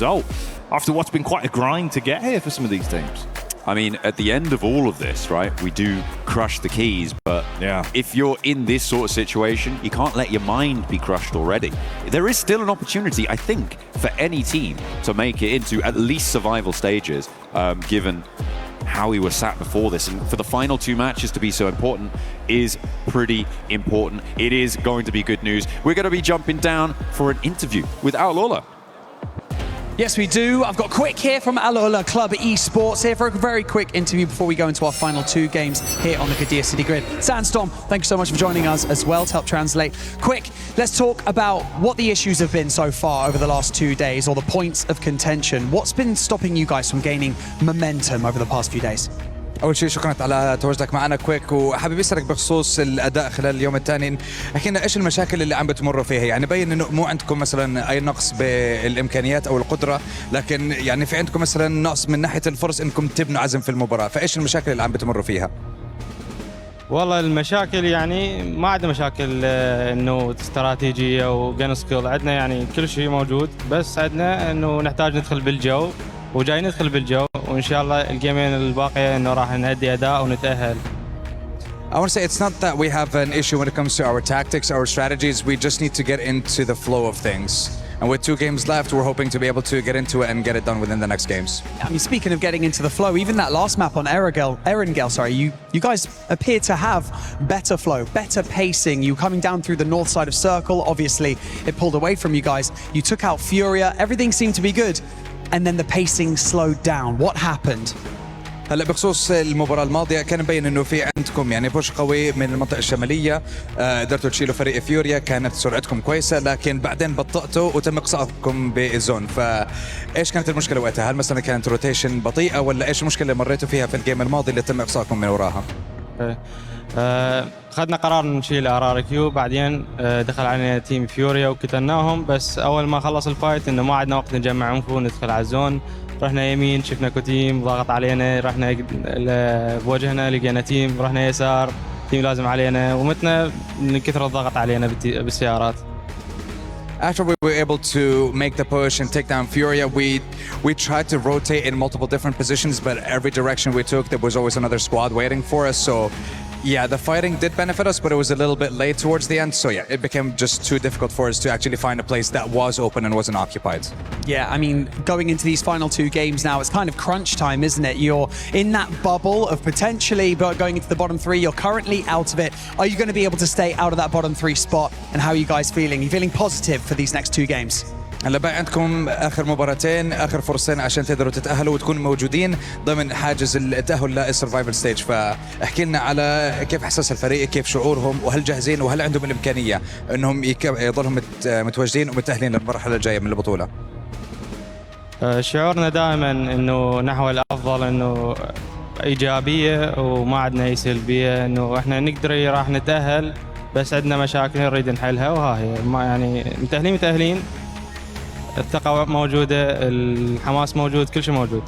after what's been quite a grind to get here for some of these teams. I mean, at the end of all of this, right, we do crush the keys, but if you're in this sort of situation, you can't let your mind be crushed already. There is still an opportunity, I think, for any team to make it into at least survival stages, given how we were sat before this. And for the final 2 matches to be so important is pretty important. It is going to be good news. We're going to be jumping down for an interview with Alola. Yes, we do. I've got Quick here from Alola Club Esports here for a very quick interview before we go into our final 2 games here on the Qadir City Grid. Sandstorm, thank you so much for joining us as well to help translate. Quick, let's talk about what the issues have been so far over the last 2 days, or the points of contention. What's been stopping you guys from gaining momentum over the past few days? اول شيء شكرا على تواجدك معنا كويك، وحابب اسالك بخصوص الاداء خلال اليوم الثاني. احكي لنا ايش المشاكل اللي عم بتمروا فيها؟ يعني بين انه مو عندكم مثلا اي نقص بالامكانيات او القدره، لكن يعني في عندكم مثلا نقص من ناحيه الفرص انكم تبنوا عزم في المباراه، فايش المشاكل اللي عم بتمروا فيها؟ والله المشاكل يعني ما عندنا مشاكل انه استراتيجيه وجن سكيل، عندنا يعني كل شيء موجود، بس عندنا انه نحتاج ندخل بالجو، وجاي ندخل بالجو، وان شاء الله الجيمين الباقيه انه راح نهدي اداء ونتاهل. I want to say it's not that we have an issue when it comes to our tactics, our strategies. We just need to get into the flow of things. And with 2 games left, we're hoping to be able to get into it and get it done within the next games. I mean, speaking of getting into the flow, even that last map on Erangel, you guys appear to have better flow, better pacing. You coming down through the north side of Circle, obviously it pulled away from you guys. You took out Furia, everything seemed to be good. And then the pacing slowed down. What happened? هلا بخصوص المباراة الماضية كان مبين انه في عندكم يعني بوش قوي من المنطقة الشمالية، قدرتوا تشيلوا فريق فيوريا، كانت سرعتكم كويسة، لكن بعدين بطأتوا وتم اقصائكم بالزون. فايش كانت المشكلة وقتها؟ هل مثلا كانت روتيشن بطيئة، ولا ايش المشكلة اللي مريتوا فيها في الجيم الماضي اللي تم اقصائكم من وراها؟ اخذنا قرار نشيل ار كيو، بعدين دخل علينا تيم فيوريا وقتلناهم، بس اول ما خلص الفايت انه ما عندنا وقت نجمع انفو ندخل على الزون. رحنا يمين شفنا كوتيم ضاغط علينا، رحنا بوجهنا لقينا تيم، رحنا يسار تيم لازم علينا، ومتنا من كثر الضغط علينا بالسيارات. After we were able to make the push and take down Furia, we tried to rotate in multiple different positions, but every direction we took, there was always another squad waiting for us. So yeah, the fighting did benefit us, but it was a little bit late towards the end. So yeah, it became just too difficult for us to actually find a place that was open and wasn't occupied. Yeah, I mean, going into these final 2 games now, it's kind of crunch time, isn't it? You're in that bubble of potentially going into the bottom 3. You're currently out of it. Are you going to be able to stay out of that bottom 3 spot? And how are you guys feeling? Are you feeling positive for these next 2 games? هلا بقى عندكم اخر مباراتين، اخر فرصتين عشان تقدروا تتاهلوا وتكونوا موجودين ضمن حاجز التاهل للسرفايفل ستيج. فاحكي لنا على كيف احساس الفريق، كيف شعورهم، وهل جاهزين، وهل عندهم الامكانيه انهم يضلهم متواجدين ومتاهلين للمرحله الجايه من البطوله؟ شعورنا دائما انه نحو الافضل، انه ايجابيه وما عندنا اي سلبيه، انه احنا نقدر راح نتاهل، بس عندنا مشاكل نريد نحلها، وها هي ما يعني متاهلين. الثقة موجودة، الحماس موجود، كل شيء موجود.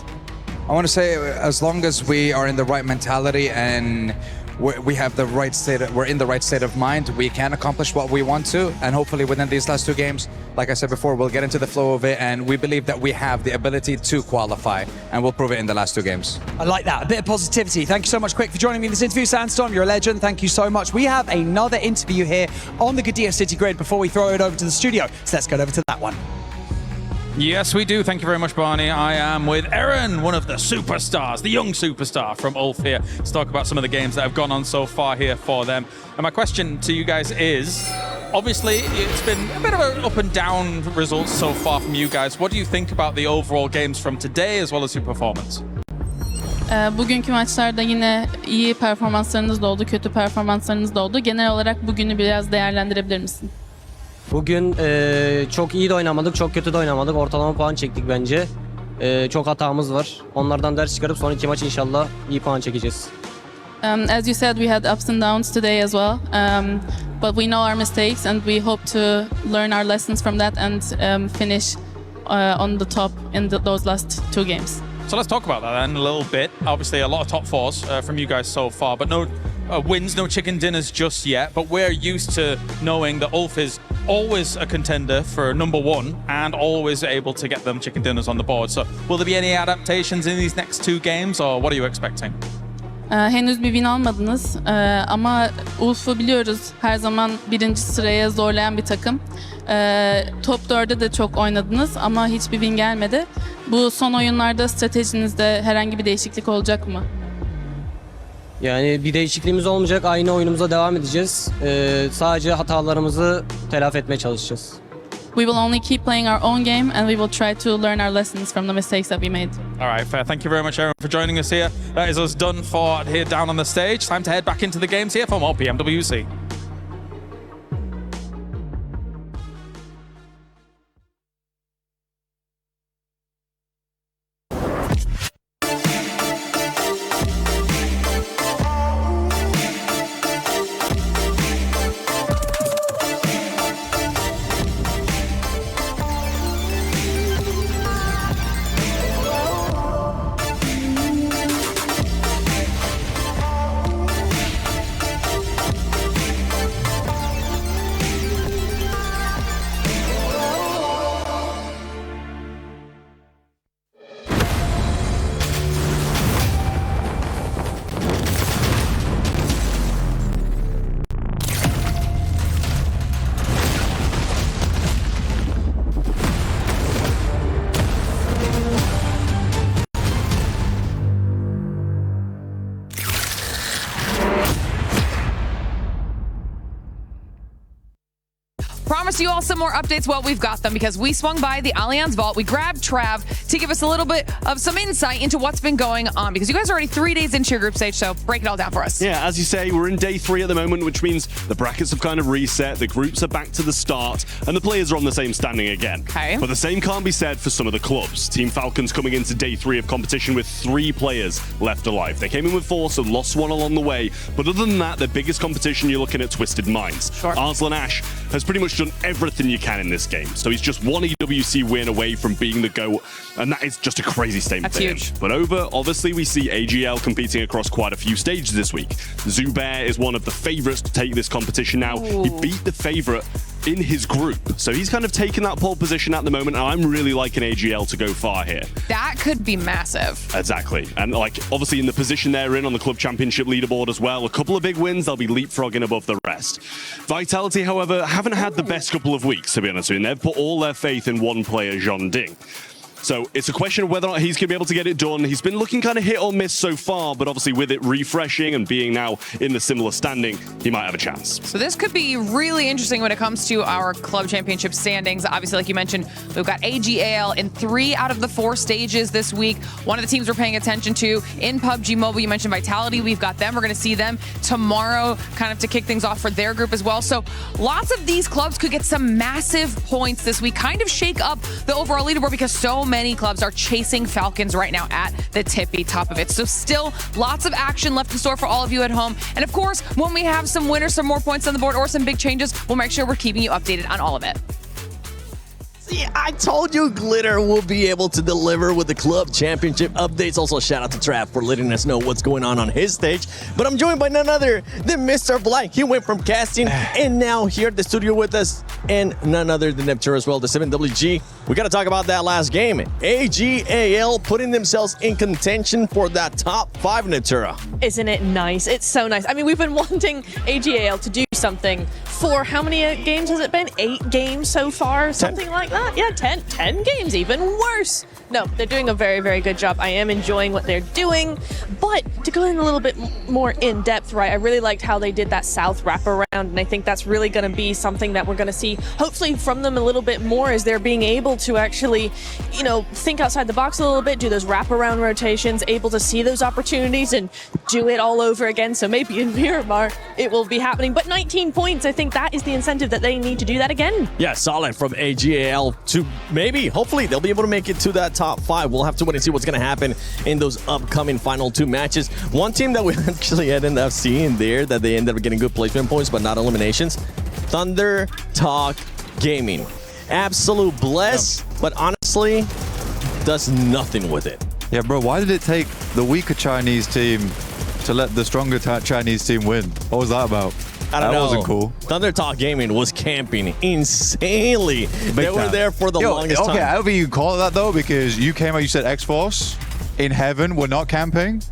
I want to say as long as we are in the right mentality and we have the right state, we're in the right state of mind, we can accomplish what we want to, and hopefully within these last 2 games, like I said before, we'll get into the flow of it, and we believe that we have the ability to qualify, and we'll prove it in the last 2 games. I like that, a bit of positivity. Thank you so much, Quick, for joining me in this interview. Sandstorm, you're a legend. Thank you so much. We have another interview here on the Qadir City Grid before we throw it over to the studio, so let's go over to that one. Yes, we do. Thank you very much, Barney. I am with Eren, one of the superstars, the young superstar from Ulf here, to talk about some of the games that have gone on so far here for them. And my question to you guys is, obviously, it's been a bit of an up and down results so far from you guys. What do you think about the overall games from today as well as your performance? Bugünkü maçlarda yine iyi performanslarınız da oldu, kötü performanslarınız da oldu. Genel olarak bugünü biraz değerlendirebilir misin? Bugün çok iyi de oynamadık, çok kötü de oynamadık. Ortalama puan çektik bence. Çok hatamız var. Onlardan ders çıkarıp son 2 maç inşallah iyi puan çekeceğiz. As you said, we had ups and downs today as well. But we know our mistakes and we hope to learn our lessons from that and finish on the top in those last 2 games. So let's talk about that then a little bit. Obviously, a lot of top fours from you guys so far, but no wins, no chicken dinners just yet. But we're used to knowing that Ulf is always a contender for #1 and always able to get them chicken dinners on the board. So will there be any adaptations in these next 2 games, or what are you expecting? Henüz bir win almadınız ama Ulf'u biliyoruz, her zaman 1. sıraya zorlayan bir takım. Top 4'de de çok oynadınız ama hiçbir win gelmedi. Bu son oyunlarda stratejinizde herhangi bir değişiklik olacak mı? Yani bir değişikliğimiz olmayacak. Aynı oyunumuza devam edeceğiz. Sadece hatalarımızı telafi etmeye çalışacağız. We will only keep playing our own game and we will try to learn our lessons from the mistakes that we made. All right, fair. Thank you very much, Aaron, for joining us here. That is us done for here down on the stage. Time to head back into the games here for more PMWC. Promise you all some more updates. Well, we've got them because we swung by the Allianz Vault. We grabbed Trav to give us a little bit of some insight into what's been going on because you guys are already 3 days into your group stage, so break it all down for us. Yeah, as you say, we're in day 3 at the moment, which means the brackets have kind of reset, the groups are back to the start, and the players are on the same standing again. Okay. But the same can't be said for some of the clubs. Team Falcons coming into day 3 of competition with 3 players left alive. They came in with 4, so lost 1 along the way. But other than that, the biggest competition, you're looking at Twisted Minds. Sure. Arslan Ash has pretty much done everything you can in this game. So he's just 1 EWC win away from being the GOAT, and that is just a crazy statement. That's for him. huge. But over, obviously, we see AGL competing across quite a few stages this week. Zubair is one of the favourites to take this competition now. Ooh. He beat the favourite in his group. So he's kind of taken that pole position at the moment, and I'm really liking AGL to go far here. That could be massive. Exactly. And like obviously in the position they're in on the club championship leaderboard as well, a couple of big wins, they'll be leapfrogging above the rest. Vitality, however, haven't had the best couple of weeks, to be honest with you. They've put all their faith in one player, Jean Ding. So it's a question of whether or not he's going to be able to get it done. He's been looking kind of hit or miss so far, but obviously with it refreshing and being now in the similar standing, he might have a chance. So this could be really interesting when it comes to our club championship standings. Obviously, like you mentioned, we've got AGAL in 3 out of the 4 stages this week. One of the teams we're paying attention to in PUBG Mobile, you mentioned Vitality. We've got them. We're going to see them tomorrow kind of to kick things off for their group as well. So lots of these clubs could get some massive points this week, kind of shake up the overall leaderboard because so many clubs are chasing Falcons right now at the tippy top of it. So still lots of action left in store for all of you at home. And of course, when we have some winners, some more points on the board, or some big changes, we'll make sure we're keeping you updated on all of it. See, I told you Glitter will be able to deliver with the club championship updates. Also, shout out to Trav for letting us know what's going on his stage. But I'm joined by none other than Mr. Blank. He went from casting and now here at the studio with us. And none other than Neptune as well, the 7WG. We got to talk about that last game. AGAL putting themselves in contention for that top 5, Natura. Isn't it nice? It's so nice. I mean, we've been wanting AGAL to do something for how many games has it been? 8 games so far? Something like that? Yeah, 10 games, even worse. No, they're doing a very, very good job. I am enjoying what they're doing, but to go in a little bit more in depth, right, I really liked how they did that South wraparound, and I think that's really going to be something that we're going to see hopefully from them a little bit more, as they're being able to actually, you know, think outside the box a little bit, do those wraparound rotations, able to see those opportunities and do it all over again. So maybe in Miramar it will be happening, but 19 points, I think that is the incentive that they need to do that again. Yeah, solid from AGAL to maybe, hopefully they'll be able to make it to that top 5. We'll have to wait and see what's going to happen in those upcoming final 2 matches. One team that we actually ended up seeing there that they ended up getting good placement points but not eliminations, Thunder Talk Gaming. Absolute bless, but honestly does nothing with it. Yeah, bro, why did it take the weaker Chinese team to let the stronger Chinese team win? What was that about? I don't know. That wasn't cool. Thunder Talk Gaming was camping insanely. They were there for the longest time. Okay, I don't think you can call it that though, because you came out, you said X-Force in heaven, we're not camping.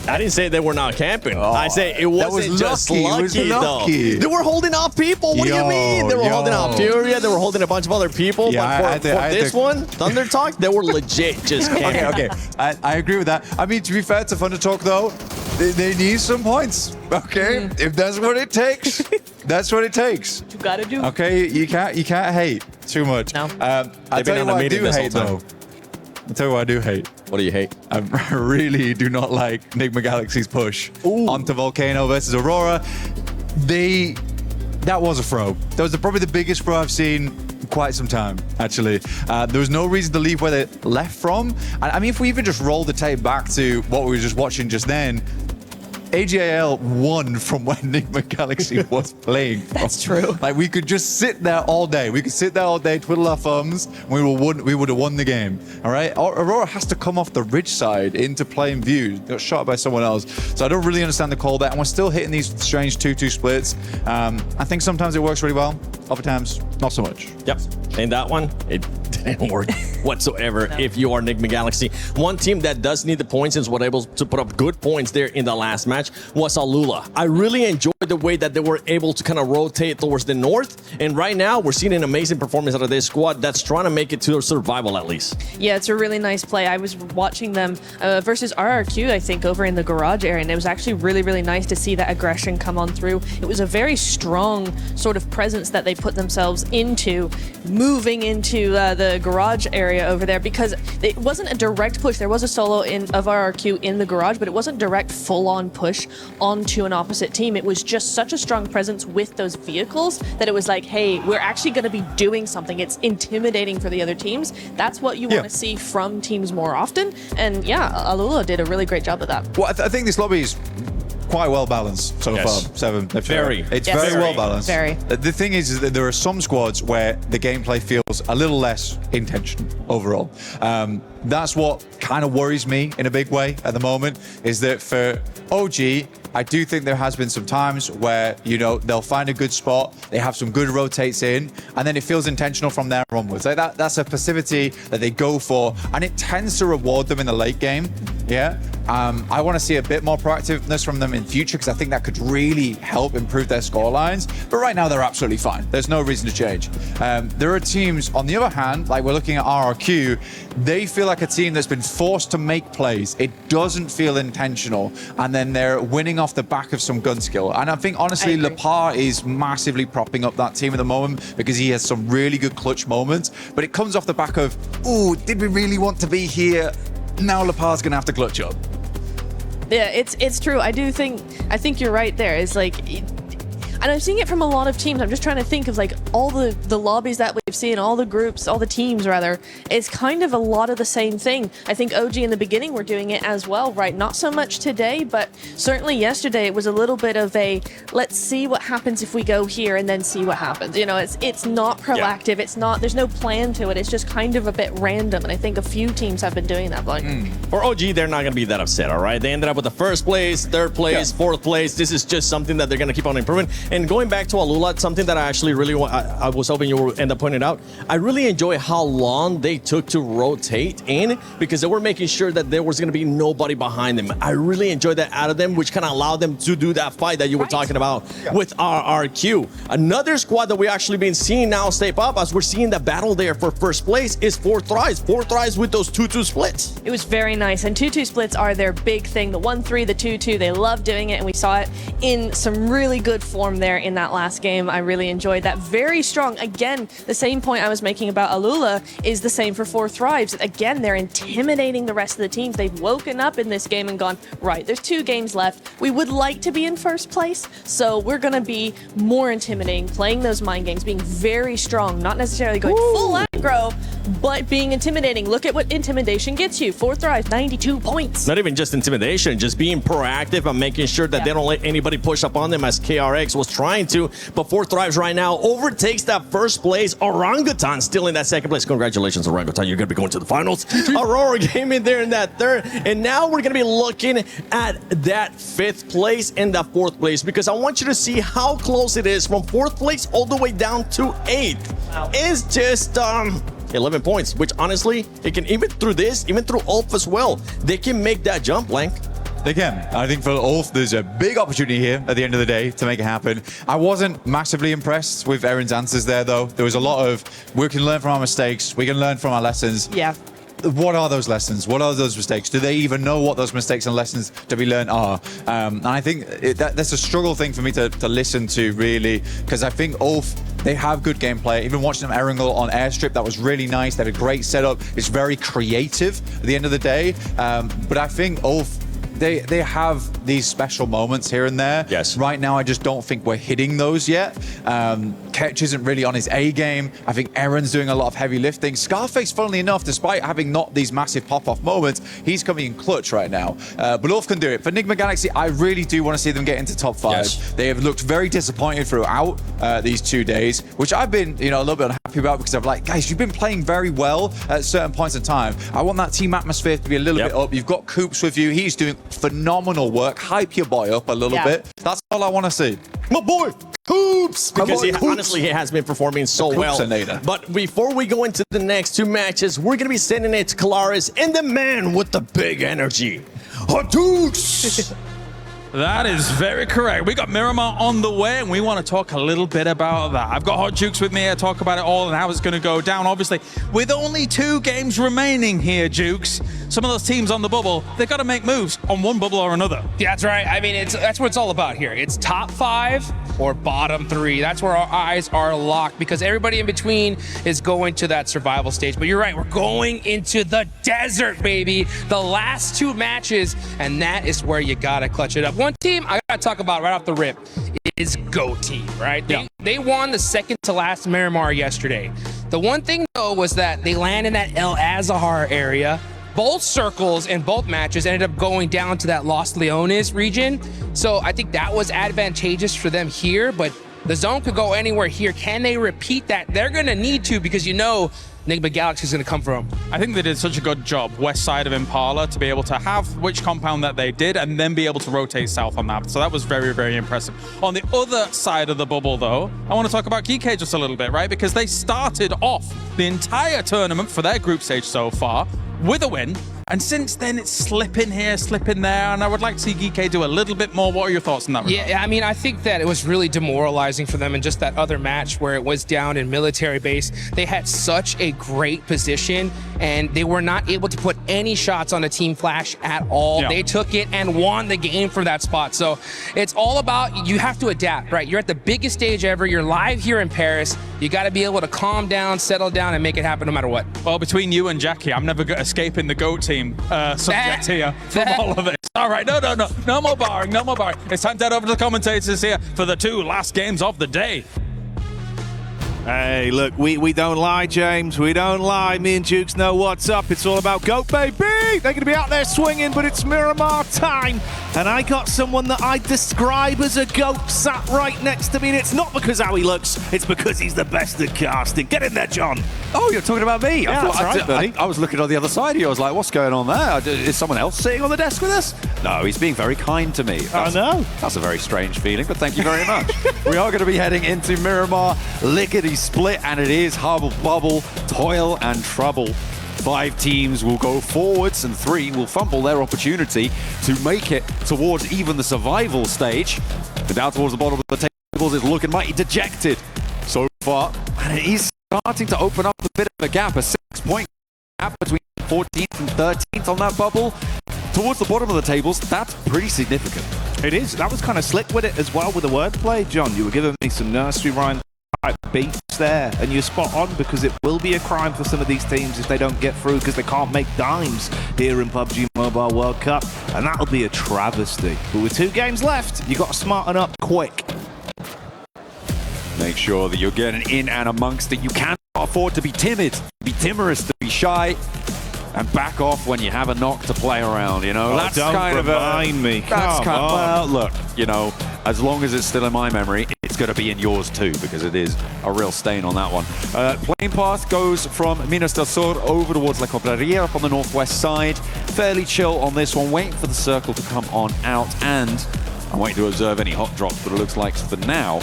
I didn't say they were not camping. I say it wasn't just lucky, though. They were holding off people. What do you mean? They were holding off Furia. They were holding a bunch of other people. Yeah, but for this one, Thunder Talk, they were legit just camping. Okay. I agree with that. I mean, to be fair to Thunder Talk, though, they need some points. Okay, if that's what it takes, that's what it takes. You gotta do. Okay, you can't hate too much. No. I tell you what I do hate, though. I'll tell you what I do hate. What do you hate? I really do not like Nigma Galaxy's push onto Volcano versus Aurora. That was a throw. That was probably the biggest throw I've seen in quite some time, actually. There was no reason to leave where they left from. I mean, if we even just roll the tape back to what we were just watching just then, AGAL won from when Nigma Galaxy was playing. That's true. Like, we could just sit there all day. We could sit there all day, twiddle our thumbs, and we would have won the game. All right? Aurora has to come off the ridge side into plain view. Got shot by someone else. So I don't really understand the call there. And we're still hitting these strange 2-2 splits. I think sometimes it works really well. Other times, not so much. Yep. And that one, it didn't work whatsoever if you are Nigma Galaxy. One team that does need the points and was able to put up good points there in the last match was Alula. I really enjoyed the way that they were able to kind of rotate towards the north. And right now, we're seeing an amazing performance out of this squad that's trying to make it to a survival at least. Yeah, it's a really nice play. I was watching them versus RRQ, I think, over in the garage area, and it was actually really, really nice to see that aggression come on through. It was a very strong sort of presence that they put themselves into, moving into the garage area over there, because it wasn't a direct push. There was a solo of RRQ in the garage, but it wasn't direct full-on push onto an opposite team. It was just such a strong presence with those vehicles that it was like, hey, we're actually going to be doing something. It's intimidating for the other teams. That's what you want to see from teams more often. And yeah, Alula did a really great job of that. Well, I think this lobby is quite well balanced so far. 7. Very. It's very well balanced. Very. The thing is that there are some squads where the gameplay feels a little less intentional overall. That's what kind of worries me in a big way at the moment, is that for OG, I do think there has been some times where, you know, they'll find a good spot, they have some good rotates in, and then it feels intentional from there onwards. Like that's a passivity that they go for, and it tends to reward them in the late game. Yeah. I want to see a bit more proactiveness from them in future, because I think that could really help improve their score lines. But right now, they're absolutely fine. There's no reason to change. There are teams, on the other hand, like we're looking at RRQ, they feel like a team that's been forced to make plays. It doesn't feel intentional, and then they're winning off the back of some gun skill. And I think, honestly, Lepar is massively propping up that team at the moment, because he has some really good clutch moments. But it comes off the back of, ooh, did we really want to be here? Now Lepar's going to have to clutch up. Yeah, it's true. I think you're right there. It's like, and I'm seeing it from a lot of teams. I'm just trying to think of like all the lobbies that we've seen, all the groups, all the teams rather. It's kind of a lot of the same thing. I think OG in the beginning were doing it as well, right? Not so much today, but certainly yesterday it was a little bit of a, let's see what happens if we go here and then see what happens. You know, it's not proactive. Yeah. It's not, there's no plan to it. It's just kind of a bit random. And I think a few teams have been doing that. Like, For OG, they're not going to be that upset, all right? They ended up with the first place, third place, fourth place. This is just something that they're going to keep on improving. And going back to Alula, something that I actually really want, I was hoping you would end up pointing out, I really enjoy how long they took to rotate in because they were making sure that there was going to be nobody behind them. I really enjoyed that out of them, which kind of allowed them to do that fight that you were talking about with RRQ. Another squad that we actually been seeing now step up as we're seeing the battle there for first place is 4Thrives. 4Thrives with those 2-2 splits. It was very nice, and 2-2 splits are their big thing. The 1-3, the 2-2, they love doing it, and we saw it in some really good form there in that last game. I really enjoyed that. Very strong. Again, the same point I was making about Alula is the same for 4Thrives. Again, they're intimidating the rest of the teams. They've woken up in this game and gone, right, there's 2 games left. We would like to be in first place, so we're going to be more intimidating, playing those mind games, being very strong, not necessarily going full aggro, but being intimidating. Look at what intimidation gets you. 4Thrives, 92 points. Not even just intimidation, just being proactive and making sure that they don't let anybody push up on them as KRX was trying to. But 4Thrives right now overtakes that first place. Orangutan still in that second place. Congratulations, Orangutan. You're going to be going to the finals. Aurora came in there in that third. And now we're going to be looking at that 5th place and that 4th place because I want you to see how close it is from 4th place all the way down to 8th. It's just 11 points, which honestly, it can even through this, even through Ulf as well, they can make that jump, Blank. They can. I think for Ulf, there's a big opportunity here at the end of the day to make it happen. I wasn't massively impressed with Erin's answers there, though. There was a lot of, we can learn from our mistakes, we can learn from our lessons. Yeah. What are those lessons? What are those mistakes? Do they even know what those mistakes and lessons to be learned are? And I think that's a struggle thing for me to listen to, really, because I think Ulf, they have good gameplay. Even watching them Erangel on Airstrip, that was really nice. They had a great setup. It's very creative at the end of the day. But I think Ulf, they have these special moments here and there. Yes. Right now, I just don't think we're hitting those yet. Ketch isn't really on his A game. I think Erin's doing a lot of heavy lifting. Scarface, funnily enough, despite having not these massive pop-off moments, he's coming in clutch right now. But Ulf can do it. For Nigma Galaxy, I really do want to see them get into top 5. Yes. They have looked very disappointed throughout these 2 days, which I've been, a little bit unhappy about because I'm like, guys, you've been playing very well at certain points in time. I want that team atmosphere to be a little bit up. You've got Coops with you. He's doing phenomenal work. Hype your boy up a little bit. That's all I want to see. My boy, Coops! Because honestly, he has been performing so well. But before we go into the next 2 matches, we're going to be sending it to Kalaris and the man with the big energy, Hadouks! That is very correct. We got Miramar on the way, and we want to talk a little bit about that. I've got Hot Jukes with me to talk about it all and how it's going to go down. Obviously, with only 2 games remaining here, Jukes, some of those teams on the bubble, they've got to make moves on one bubble or another. Yeah, that's right. I mean, that's what it's all about here. It's top 5 or bottom 3. That's where our eyes are locked because everybody in between is going to that survival stage. But you're right, we're going into the desert, baby. The last 2 matches, and that is where you got to clutch it up. One team I got to talk about right off the rip is Go Team, right? They won the second to last Miramar yesterday. The one thing, though, was that they landed in that El Azahar area. Both circles in both matches ended up going down to that Los Leones region. So I think that was advantageous for them here, but the zone could go anywhere here. Can they repeat that? They're going to need to because Nigma Galaxy is going to come from. I think they did such a good job, west side of Impala, to be able to have which compound that they did and then be able to rotate south on that. So that was very, very impressive. On the other side of the bubble, though, I want to talk about Geeky just a little bit, right? Because they started off the entire tournament for their group stage so far with a win. And since then, it's slipping here, slipping there, and I would like to see Geeky do a little bit more. What are your thoughts on that regard? Yeah, I mean, I think that it was really demoralizing for them in just that other match where it was down in military base. They had such a great position, and they were not able to put any shots on a team flash at all. Yeah. They took it and won the game from that spot. So it's all about, you have to adapt, right? You're at the biggest stage ever. You're live here in Paris. You got to be able to calm down, settle down, and make it happen no matter what. Well, between you and Jackie, I'm never escaping the GOAT team subject here from all of it. All right, no more barring, no more barring. It's time to head over to the commentators here for the 2 last games of the day. Hey, look, we don't lie, James. We don't lie. Me and Jukes know what's up. It's all about GOAT, baby. They're going to be out there swinging, but it's Miramar time. And I got someone that I describe as a GOAT sat right next to me. And it's not because how he looks. It's because he's the best at casting. Get in there, John. Oh, you're talking about me? Yeah, that's right, buddy. I was looking on the other side of you. I was like, what's going on there? Is someone else sitting on the desk with us? No, he's being very kind to me. I know. That's a very strange feeling, but thank you very much. We are going to be heading into Miramar Lickety Split, and it is Hubble Bubble, Toil and Trouble. 5 teams will go forwards and 3 will fumble their opportunity to make it towards even the survival stage. And down towards the bottom of the tables is looking mighty dejected so far, and it is starting to open up a bit of a gap, a 6-point gap between 14th and 13th on that bubble. Towards the bottom of the tables, that's pretty significant. It is. That was kind of slick with it as well with the wordplay, John. You were giving me some nursery rhyme type beats there, and you're spot on, because it will be a crime for some of these teams if they don't get through, because they can't make dimes here in Pubg Mobile World Cup, and that'll be a travesty. But with 2 games left, you got to smarten up quick. Make sure that you're getting in and amongst it. You can't afford to be timid, to be timorous, to be shy, and back off when you have a knock to play around, you know? Oh, that's don't kind remind of me. That's Come kind of, on. well, look, you know, as long as it's still in my memory, it's going to be in yours too, because it is a real stain on that one. Plane path goes from Minas del Sur over towards La Cobreria up on the northwest side. Fairly chill on this one, waiting for the circle to come on out, and I'm waiting to observe any hot drops, but it looks like for now,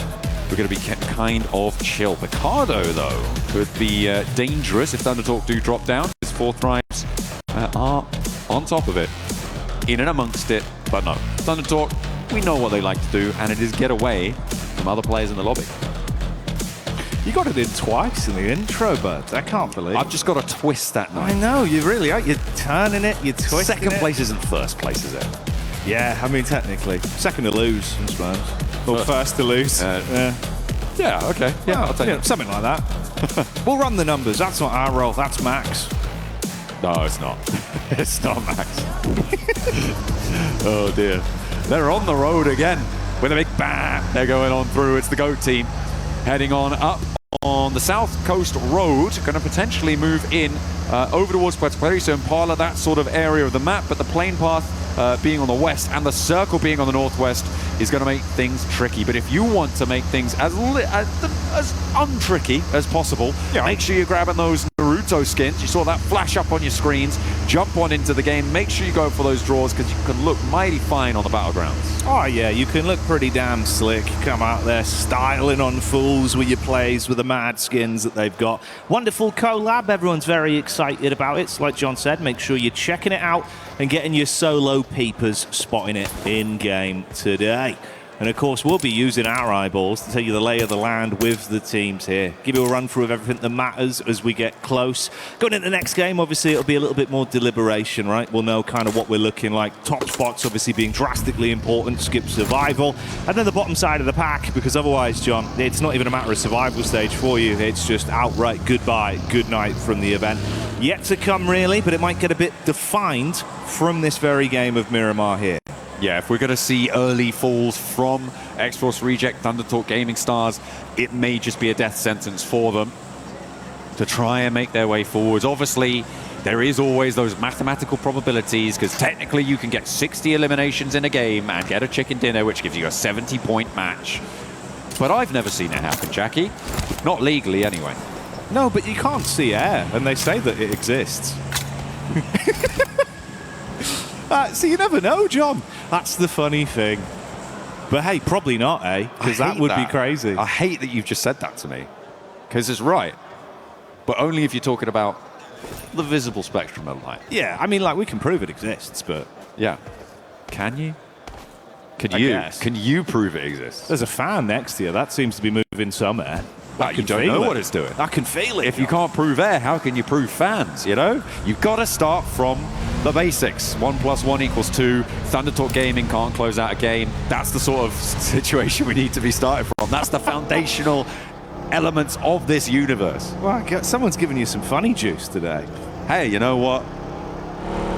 we're going to be kept kind of chill. Picardo, though, could be dangerous if Thundertalk do drop down. His 4 tribes are on top of it, in and amongst it, but no. Thundertalk, we know what they like to do, and it is get away from other players in the lobby. You got it in twice in the intro, but I can't believe. I've just got to twist that now. I know, you really are. You're turning it, you're twisting Second it. place isn't first place, is it? Yeah, I mean, technically. Second to lose, I suppose. Or first to lose. Yeah, okay. Yeah, I'll take it. Something like that. We'll run the numbers. That's not our role. That's Max. No, it's not. It's not Max. Oh, dear. They're on the road again with a big bam. They're going on through. It's the GOAT team heading on up on the South Coast Road. Going to potentially move in over towards Puerto Perico and Impala, that sort of area of the map. But the plane path being on the west and the circle being on the northwest is going to make things tricky. But if you want to make things as untricky as possible, make sure you're grabbing those Naruto skins. You saw that flash up on your screens. Jump on into the game. Make sure you go for those draws, because you can look mighty fine on the battlegrounds. Oh, yeah, you can look pretty damn slick. Come out there styling on fools with your plays with the mad skins that they've got. Wonderful collab. Everyone's very excited about it. So like John said, make sure you're checking it out and getting your solo peepers, spotting it in-game today. And of course, we'll be using our eyeballs to tell you the lay of the land with the teams here. Give you a run through of everything that matters as we get close. Going into the next game, obviously, it'll be a little bit more deliberation, right? We'll know kind of what we're looking like. Top spots, obviously, being drastically important. Skip survival. And then the bottom side of the pack, because otherwise, John, it's not even a matter of survival stage for you. It's just outright goodbye, good night from the event. Yet to come, really, but it might get a bit defined from this very game of Miramar here. Yeah, if we're going to see early falls from X-Force Reject, Thundertalk Gaming Stars, it may just be a death sentence for them to try and make their way forwards. Obviously, there is always those mathematical probabilities, because technically you can get 60 eliminations in a game and get a chicken dinner, which gives you a 70-point match. But I've never seen it happen, Jackie. Not legally, anyway. No, but you can't see air, and they say that it exists. So you never know, John. That's the funny thing. But hey, probably not, eh? Because that would be crazy. I hate that you've just said that to me, because it's right. But only if you're talking about the visible spectrum of light. Yeah, I mean, like, we can prove it exists, but... Yeah. Can you? I guess. Can you prove it exists? There's a fan next to you. That seems to be moving somewhere. Well, you don't know what it's doing. I can feel it. If you can't prove air, how can you prove fans, you know? You've got to start from the basics. 1 + 1 = 2. Thundertalk Gaming can't close out a game. That's the sort of situation we need to be starting from. That's the foundational elements of this universe. Well, someone's giving you some funny juice today. Hey, you know what?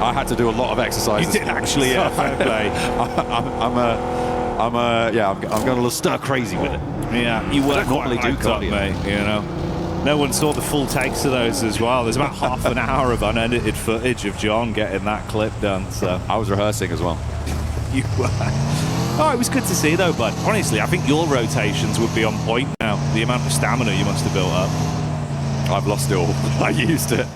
I had to do a lot of exercises. You did actually, yeah, fair play. I'm going a little stir crazy with it. Yeah, you weren't normally do up, mate, you know. No one saw the full takes of those as well. There's about half an hour of unedited footage of John getting that clip done. So I was rehearsing as well. You were. Oh, it was good to see though, bud. Honestly, I think your rotations would be on point now. The amount of stamina you must have built up. I've lost it all. I used it.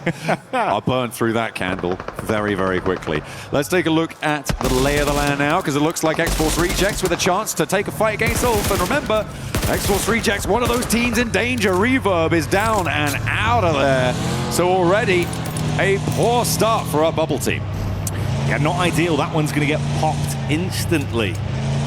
I burned through that candle very, very quickly. Let's take a look at the lay of the land now, because it looks like X-Force Rejects with a chance to take a fight against Ulf. And remember, X-Force Rejects, one of those teams in danger. Reverb is down and out of there. So already a poor start for our bubble team. Yeah, not ideal. That one's going to get popped instantly.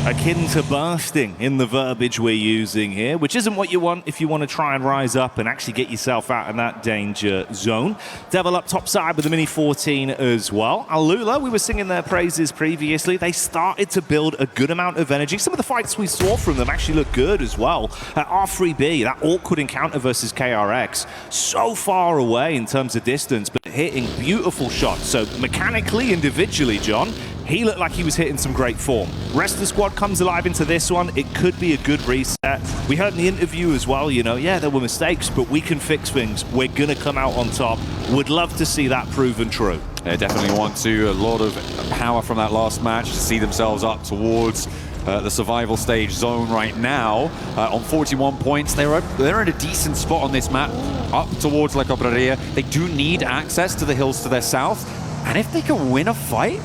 Akin to bursting in the verbiage we're using here, which isn't what you want if you want to try and rise up and actually get yourself out in that danger zone. Devil up top side with the Mini 14 as well. Alula, we were singing their praises previously. They started to build a good amount of energy. Some of the fights we saw from them actually look good as well. R3B, that awkward encounter versus KRX, so far away in terms of distance, but hitting beautiful shots. So mechanically, individually, John, he looked like he was hitting some great form. Rest of the squad comes alive into this one. It could be a good reset. We heard in the interview as well, you know, yeah, there were mistakes, but we can fix things. We're going to come out on top. Would love to see that proven true. They definitely want to. A lot of power from that last match to see themselves up towards the survival stage zone right now. On 41 points, they're in a decent spot on this map, up towards La Cobreria. They do need access to the hills to their south, and if they can win a fight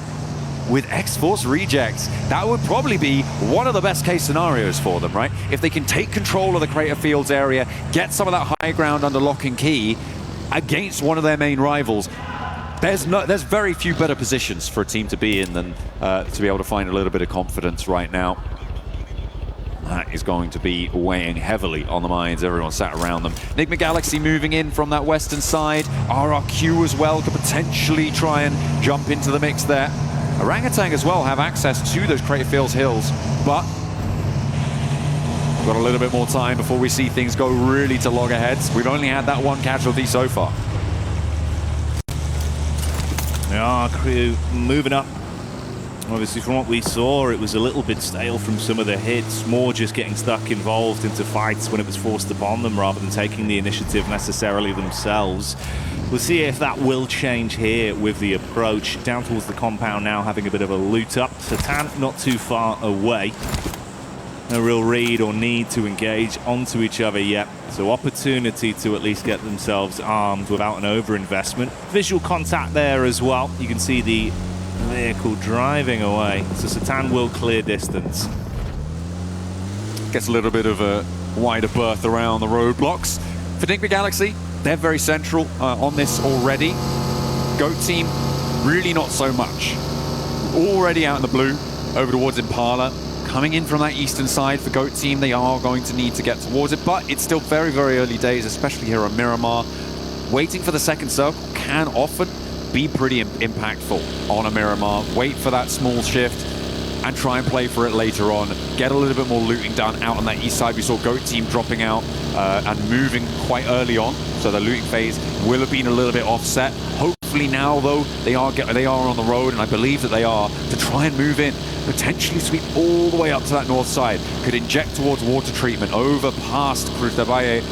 with X-Force Rejects, that would probably be one of the best case scenarios for them, right? If they can take control of the Crater Fields area, get some of that high ground under lock and key against one of their main rivals, there's very few better positions for a team to be in than to be able to find a little bit of confidence right now. That is going to be weighing heavily on the minds. Everyone sat around them. Enigma Galaxy moving in from that western side. RRQ as well could potentially try and jump into the mix there. Orangutan as well have access to those Crater Fields hills, but we've got a little bit more time before we see things go really to loggerheads. We've only had that one casualty so far. Yeah, crew moving up. Obviously, from what we saw, it was a little bit stale from some of the hits, more just getting stuck involved into fights when it was forced upon them rather than taking the initiative necessarily themselves. We'll see if that will change here with the approach. Down towards the compound now, having a bit of a loot up. Satan not too far away. No real read or need to engage onto each other yet. So opportunity to at least get themselves armed without an overinvestment. Visual contact there as well. You can see the vehicle driving away. So Satan will clear distance. Gets a little bit of a wider berth around the roadblocks. For Enigma Galaxy, they're very central on this already. Goat team, really not so much. Already out in the blue, over towards Impala. Coming in from that eastern side for Goat team, they are going to need to get towards it, but it's still very, very early days, especially here on Miramar. Waiting for the second circle can often be pretty impactful on a Miramar. Wait for that small shift and try and play for it later on. Get a little bit more looting done out on that east side. We saw Goat team dropping out and moving quite early on, so the looting phase will have been a little bit offset. Hopefully now, though, they are on the road, and I believe that they are, to try and move in, potentially sweep all the way up to that north side. Could inject towards water treatment, over past Cruz de Valle.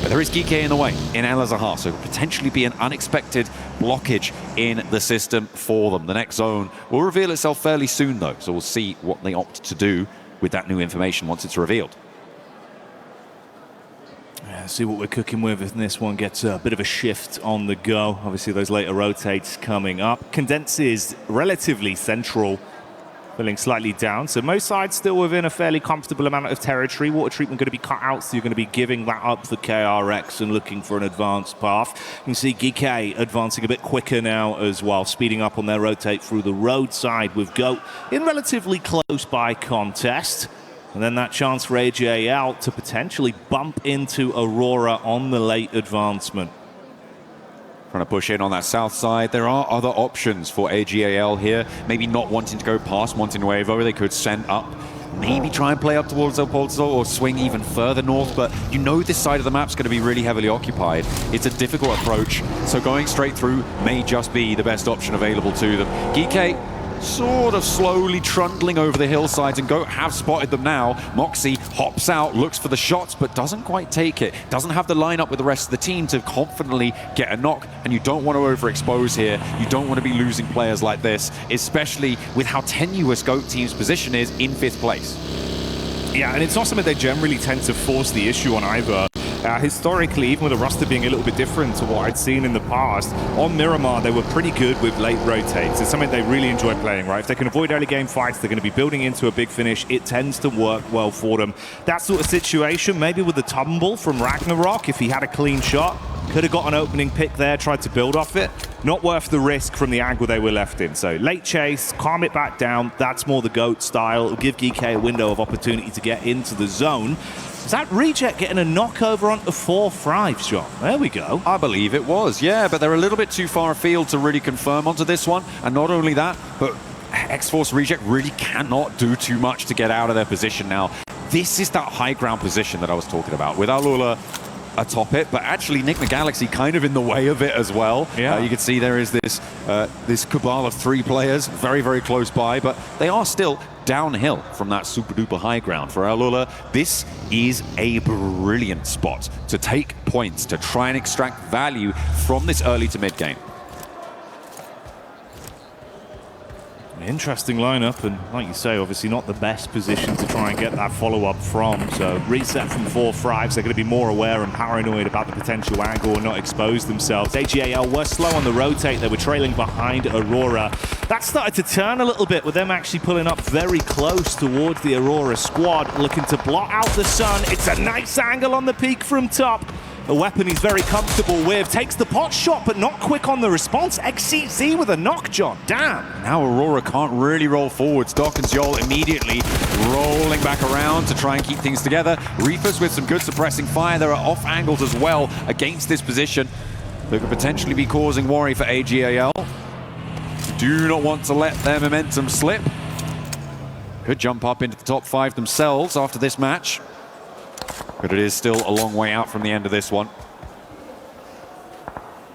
But there is Geek in the way in El Azahar, so it could potentially be an unexpected blockage in the system for them. The next zone will reveal itself fairly soon, though, so we'll see what they opt to do with that new information once it's revealed. Yeah, see what we're cooking with, and this one gets a bit of a shift on the go. Obviously, those later rotates coming up. Condense is relatively central, filling slightly down. So most sides still within a fairly comfortable amount of territory. Water treatment going to be cut out, so you're going to be giving that up for KRX and looking for an advanced path. You can see Geek advancing a bit quicker now as well, speeding up on their rotate through the roadside with Goat in relatively close by contest. And then that chance for AJL to potentially bump into Aurora on the late advancement. Trying to push in on that south side. There are other options for AGAL here. Maybe not wanting to go past Montenuevo. They could send up, maybe try and play up towards El Pozo or swing even further north. But you know this side of the map's going to be really heavily occupied. It's a difficult approach. So going straight through may just be the best option available to them. Geek sort of slowly trundling over the hillsides, and Goat have spotted them now. Moxie hops out, looks for the shots, but doesn't quite take it. Doesn't have the lineup with the rest of the team to confidently get a knock, and you don't want to overexpose here. You don't want to be losing players like this, especially with how tenuous Goat team's position is in 5th place. Yeah, and it's not something they generally tend to force the issue on either. Historically, even with the roster being a little bit different to what I'd seen in the past, on Miramar, they were pretty good with late rotates. It's something they really enjoy playing, right? If they can avoid early game fights, they're going to be building into a big finish. It tends to work well for them. That sort of situation, maybe with the tumble from Ragnarok, if he had a clean shot, could have got an opening pick there, tried to build off it. Not worth the risk from the angle they were left in. So late chase, calm it back down. That's more the GOAT style. It'll give GK a window of opportunity to get into the zone. Is that Reject getting a knockover onto 4-5, John? There we go. I believe it was, yeah, but they're a little bit too far afield to really confirm onto this one. And not only that, but X-Force Reject really cannot do too much to get out of their position now. This is that high ground position that I was talking about, with Alula atop it, but actually Nick the Galaxy kind of in the way of it as well. Yeah. You can see there is this cabal of 3 players very, very close by, but they are still downhill from that super duper high ground. For Alula, this is a brilliant spot to take points, to try and extract value from this early to mid game. Interesting lineup, and like you say, obviously not the best position to try and get that follow-up from. So reset from 4-5s, they're going to be more aware and paranoid about the potential angle and not expose themselves. AGAL were slow on the rotate. They were trailing behind Aurora. That started to turn a little bit with them actually pulling up very close towards the Aurora squad, looking to blot out the sun. It's a nice angle on the peak from top. A weapon he's very comfortable with. Takes the pot shot, but not quick on the response. XCZ with a knock, John. Damn. Now Aurora can't really roll forwards. Doc and Joel immediately rolling back around to try and keep things together. Reefers with some good suppressing fire. There are off angles as well against this position that could potentially be causing worry for AGAL. Do not want to let their momentum slip. Could jump up into the top 5 themselves after this match. But it is still a long way out from the end of this one,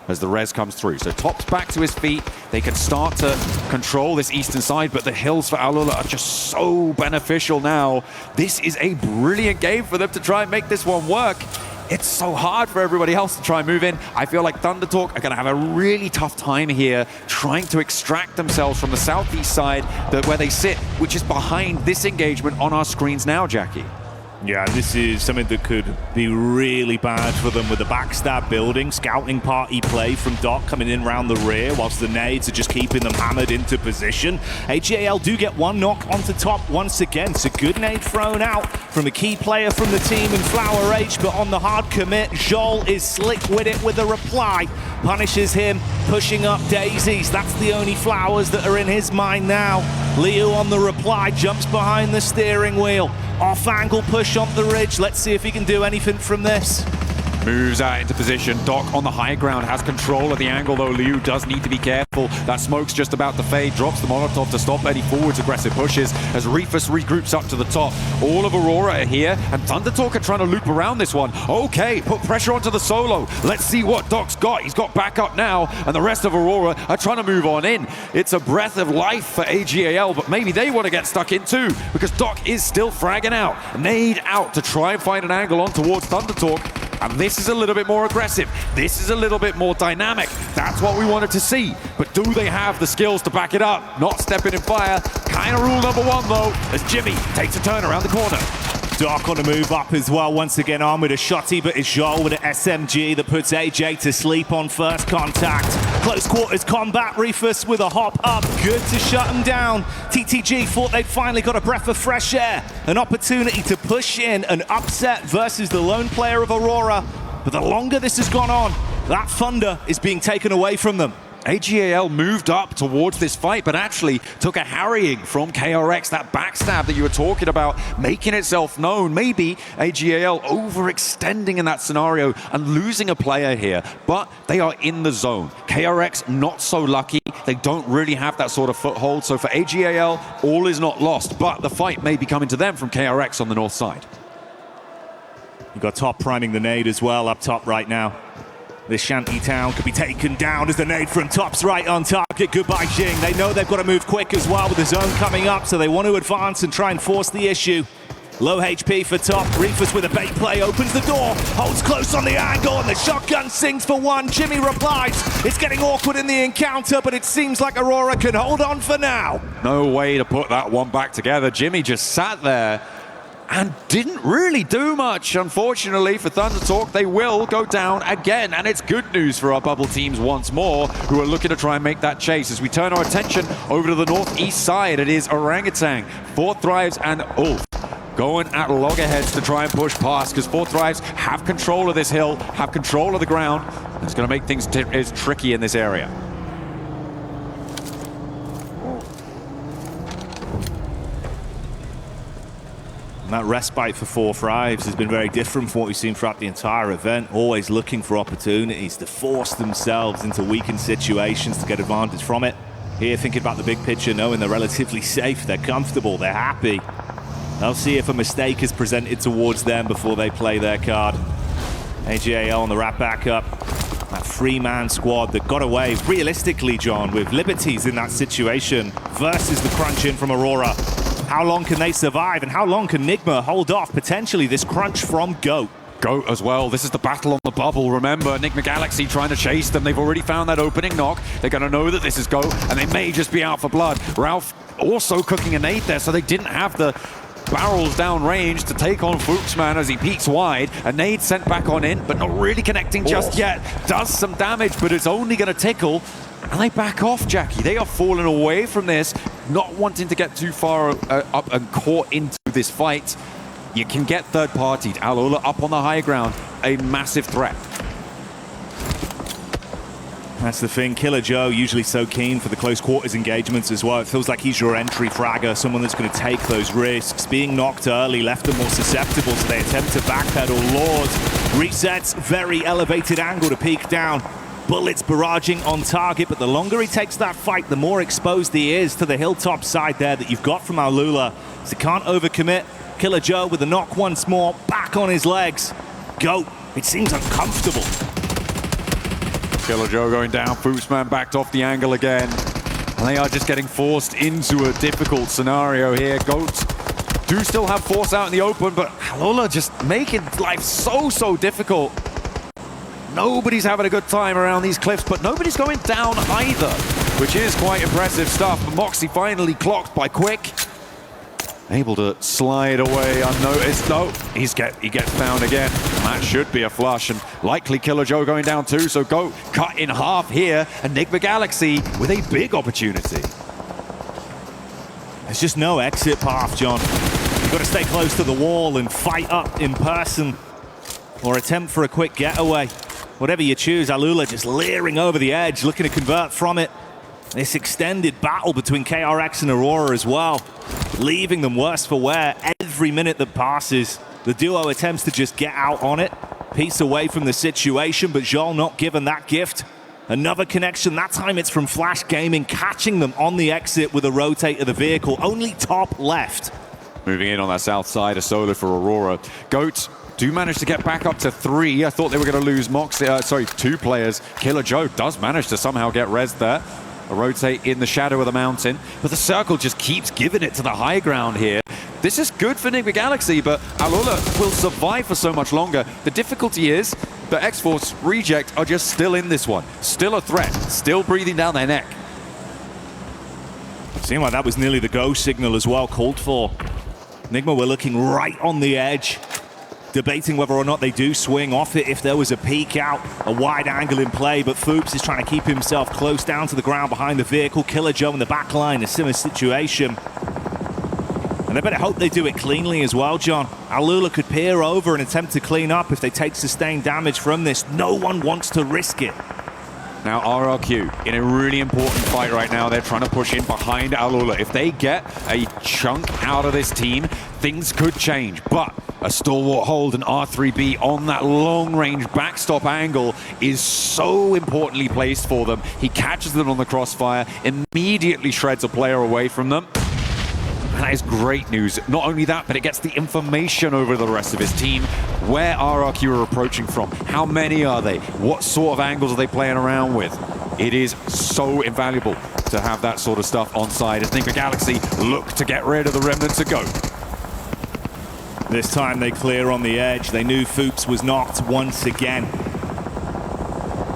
as the res comes through. So Top's back to his feet. They can start to control this eastern side, but the hills for Alula are just so beneficial now. This is a brilliant game for them to try and make this one work. It's so hard for everybody else to try and move in. I feel like Thunder Talk are going to have a really tough time here trying to extract themselves from the southeast side where they sit, which is behind this engagement on our screens now, Jackie. Yeah, this is something that could be really bad for them with the backstab building. Scouting party play from Doc coming in round the rear whilst the nades are just keeping them hammered into position. AGAL do get one knock onto top once again. It's a good nade thrown out from a key player from the team in Flower H, but on the hard commit, Joel is slick with it with a reply. Punishes him, pushing up daisies. That's the only flowers that are in his mind now. Liu on the reply, jumps behind the steering wheel. Off-angle push on the ridge. Let's see if he can do anything from this. Moves out into position. Doc on the high ground has control of the angle, though Liu does need to be careful. That smoke's just about to fade. Drops the Molotov to stop any forwards aggressive pushes as Reefus regroups up to the top. All of Aurora are here, and Thunder Talk are trying to loop around this one. Okay, put pressure onto the solo. Let's see what Doc's got. He's got backup now, and the rest of Aurora are trying to move on in. It's a breath of life for AGAL, but maybe they want to get stuck in too, because Doc is still fragging out. Nade out to try and find an angle on towards Thunder Talk. And this is a little bit more aggressive. This is a little bit more dynamic. That's what we wanted to see. But do they have the skills to back it up? Not stepping in fire. Kind of rule number 1, though, as Jimmy takes a turn around the corner. Doc on the move up as well, once again armed with a shotty, but it's Joel with an SMG that puts AJ to sleep on first contact. Close quarters combat, Reefus with a hop up, good to shut him down. TTG thought they'd finally got a breath of fresh air, an opportunity to push in an upset versus the lone player of Aurora. But the longer this has gone on, that thunder is being taken away from them. AGAL moved up towards this fight, but actually took a harrying from KRX, that backstab that you were talking about, making itself known. Maybe AGAL overextending in that scenario and losing a player here, but they are in the zone. KRX not so lucky. They don't really have that sort of foothold, so for AGAL, all is not lost, but the fight may be coming to them from KRX on the north side. You've got Top priming the nade as well up top right now. This shanty town could be taken down as the nade from top's right on target. Goodbye, Jing. They know they've got to move quick as well with the zone coming up, so they want to advance and try and force the issue. Low HP for top. Reefus with a bait play, opens the door, holds close on the angle, and the shotgun sings for one. Jimmy replies. It's getting awkward in the encounter, but it seems like Aurora can hold on for now. No way to put that one back together. Jimmy just sat there and didn't really do much. Unfortunately for Thunder Talk, they will go down again, and it's good news for our bubble teams once more, who are looking to try and make that chase. As we turn our attention over to the northeast side, it is Orangutan, Four Thrives, and Ulf going at loggerheads to try and push past, because Four Thrives have control of this hill, have control of the ground. It's going to make things tricky in this area. And that respite for Four Thrives has been very different from what we've seen throughout the entire event, always looking for opportunities to force themselves into weakened situations to get advantage from it. Here, thinking about the big picture, knowing they're relatively safe, they're comfortable, they're happy. They'll see if a mistake is presented towards them before they play their card. AGAL on the wrap back up. That three-man squad that got away, realistically, John, with Liberties in that situation versus the crunch in from Aurora. How long can they survive, and how long can Nigma hold off potentially this crunch from GOAT? GOAT as well. This is the battle on the bubble. Remember, Enigma Galaxy trying to chase them. They've already found that opening knock. They're going to know that this is GOAT, and they may just be out for blood. Ralph also cooking a nade there, so they didn't have the barrels down range to take on Fuchsman as he peeks wide. A nade sent back on in, but not really connecting just yet. Does some damage, but it's only going to tickle. And they back off, Jackie. They are falling away from this, not wanting to get too far up and caught into this fight. You can get third-partied. Alola up on the high ground, a massive threat. That's the thing. Killer Joe, usually so keen for the close quarters engagements as well. It feels like he's your entry fragger, someone that's going to take those risks. Being knocked early left them more susceptible, so they attempt to backpedal. Lord resets, very elevated angle to peek down. Bullets barraging on target, but the longer he takes that fight, the more exposed he is to the hilltop side there that you've got from Alula. So can't overcommit. Killer Joe with a knock once more, back on his legs. GOAT, it seems uncomfortable. Killer Joe going down, Fuchsman backed off the angle again. And they are just getting forced into a difficult scenario here. GOAT do still have force out in the open, but Alola just making life so difficult. Nobody's having a good time around these cliffs, but nobody's going down either, which is quite impressive stuff. But Moxie finally clocked by Quick. Able to slide away unnoticed. No, he gets found again. That should be a flush, and likely Killer Joe going down too, so GOAT cut in half here. Enigma Galaxy with a big opportunity. There's just no exit path, John. You've got to stay close to the wall and fight up in person, or attempt for a quick getaway. Whatever you choose, Alula just leering over the edge, looking to convert from it. This extended battle between KRX and Aurora as well, leaving them worse for wear every minute that passes. The duo attempts to just get out on it, piece away from the situation, but Joel not given that gift. Another connection, that time it's from Flash Gaming, catching them on the exit with a rotate of the vehicle, only top left. Moving in on that south side, a solo for Aurora. GOAT do manage to get back up to 3. I thought they were going to lose Moxie, 2 players. Killer Joe does manage to somehow get rezzed there. A rotate in the shadow of the mountain, but the circle just keeps giving it to the high ground here. This is good for Enigma Galaxy, but Alola will survive for so much longer. The difficulty is that X-Force Reject are just still in this one. Still a threat, still breathing down their neck. Seemed like that was nearly the go signal as well, called for. Enigma were looking right on the edge, debating whether or not they do swing off it if there was a peek out, a wide angle in play, but Foops is trying to keep himself close down to the ground behind the vehicle. Killer Joe in the back line, a similar situation. And they better hope they do it cleanly as well, John. Alula could peer over and attempt to clean up if they take sustained damage from this. No one wants to risk it. Now RRQ in a really important fight right now. They're trying to push in behind Alula. If they get a chunk out of this team, things could change. But a stalwart hold and R3B on that long-range backstop angle is so importantly placed for them. He catches them on the crossfire, immediately shreds a player away from them. And that is great news. Not only that, but it gets the information over to the rest of his team. Where RRQ are approaching from? How many are they? What sort of angles are they playing around with? It is so invaluable to have that sort of stuff on side as Enigma Galaxy look to get rid of the remnants of GOAT. This time they clear on the edge. They knew Fuchs was knocked once again.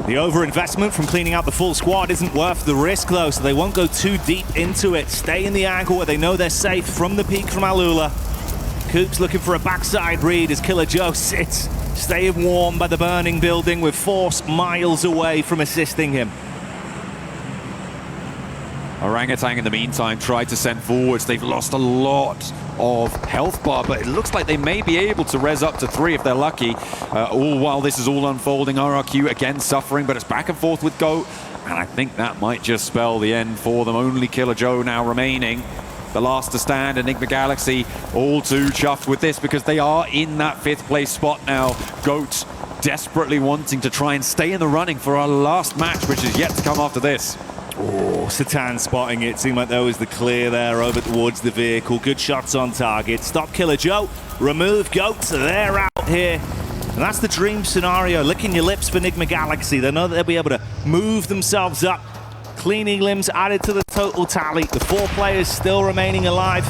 The overinvestment from cleaning out the full squad isn't worth the risk, though, so they won't go too deep into it. Stay in the angle where they know they're safe from the peak from Alula. Coops looking for a backside read as Killer Joe sits, staying warm by the burning building with Force miles away from assisting him. Orangutan, in the meantime, tried to send forwards. They've lost a lot of health bar, but it looks like they may be able to res up to 3 if they're lucky. All while this is all unfolding, RRQ again suffering, but it's back and forth with GOAT, and I think that might just spell the end for them. Only Killer Joe now remaining. The last to stand, Enigma Galaxy, all too chuffed with this because they are in that 5th place spot now. GOAT desperately wanting to try and stay in the running for our last match, which is yet to come after this. Oh, Satan spotting it. Seemed like there was the clear there over towards the vehicle. Good shots on target. Stop Killer Joe. Remove GOAT. So they're out here. And that's the dream scenario. Licking your lips for Enigma Galaxy. They know that they'll be able to move themselves up. Cleaning limbs added to the total tally. The 4 players still remaining alive.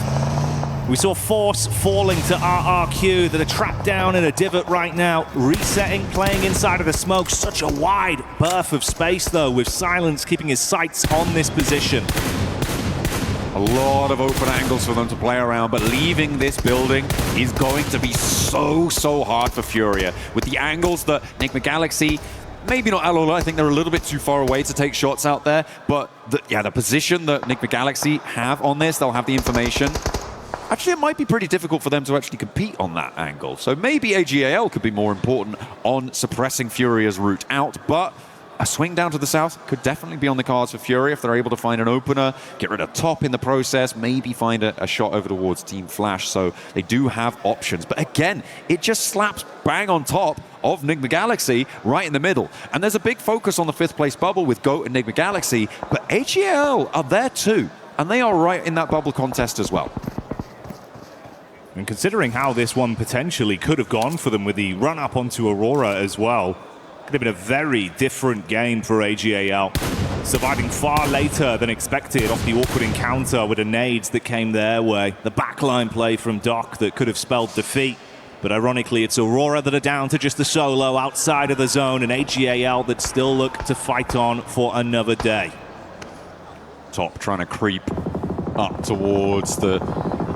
We saw Force falling to RRQ that are trapped down in a divot right now. Resetting, playing inside of the smoke. Such a wide berth of space, though, with Silence keeping his sights on this position. A lot of open angles for them to play around, but leaving this building is going to be so hard for Furia. With the angles that Enigma Galaxy, maybe not Alola, I think they're a little bit too far away to take shots out there, but the position that Enigma Galaxy have on this, they'll have the information. Actually, it might be pretty difficult for them to actually compete on that angle. So maybe AGAL could be more important on suppressing Furia's route out, but a swing down to the south could definitely be on the cards for Furia if they're able to find an opener, get rid of top in the process, maybe find a shot over towards Team Flash. So they do have options. But again, it just slaps bang on top of Enigma Galaxy right in the middle. And there's a big focus on the 5th place bubble with GOAT and Enigma Galaxy, but AGAL are there too. And they are right in that bubble contest as well. And considering how this one potentially could have gone for them with the run-up onto Aurora as well, could have been a very different game for AGAL. Surviving far later than expected off the awkward encounter with the nades that came their way. The backline play from Doc that could have spelled defeat. But ironically, it's Aurora that are down to just the solo outside of the zone, and AGAL that still look to fight on for another day. Top trying to creep up towards the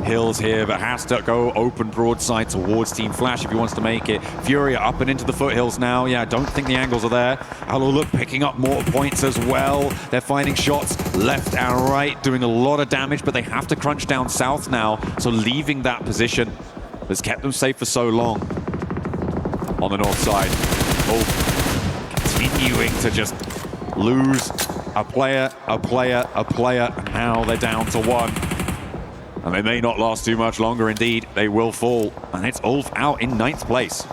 hills here, but has to go open broadside towards Team Flash if he wants to make it. Furia up and into the foothills now. Yeah, I don't think the angles are there. Alula picking up more points as well. They're finding shots left and right, doing a lot of damage, but they have to crunch down south now. So leaving that position has kept them safe for so long. On the north side, continuing to just lose a player, and now they're down to 1. And they may not last too much longer. Indeed, they will fall. And it's Ulf out in 9th place.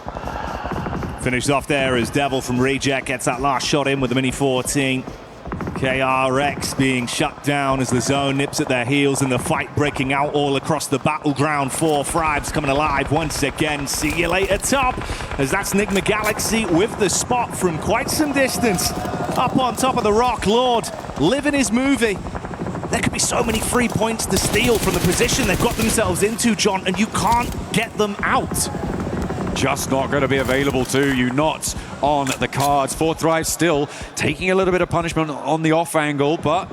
Finished off there as Devil from Reject gets that last shot in with the Mini 14. KRX being shut down as the zone nips at their heels and the fight breaking out all across the battleground. 4 Fribes coming alive once again. See you later, Top, as that's Enigma Galaxy with the spot from quite some distance. Up on top of the rock, Lord, living his movie. There could be so many free points to steal from the position they've got themselves into, John, and you can't get them out. Just not going to be available to you, not on the cards. 4th Drive still taking a little bit of punishment on the off angle, but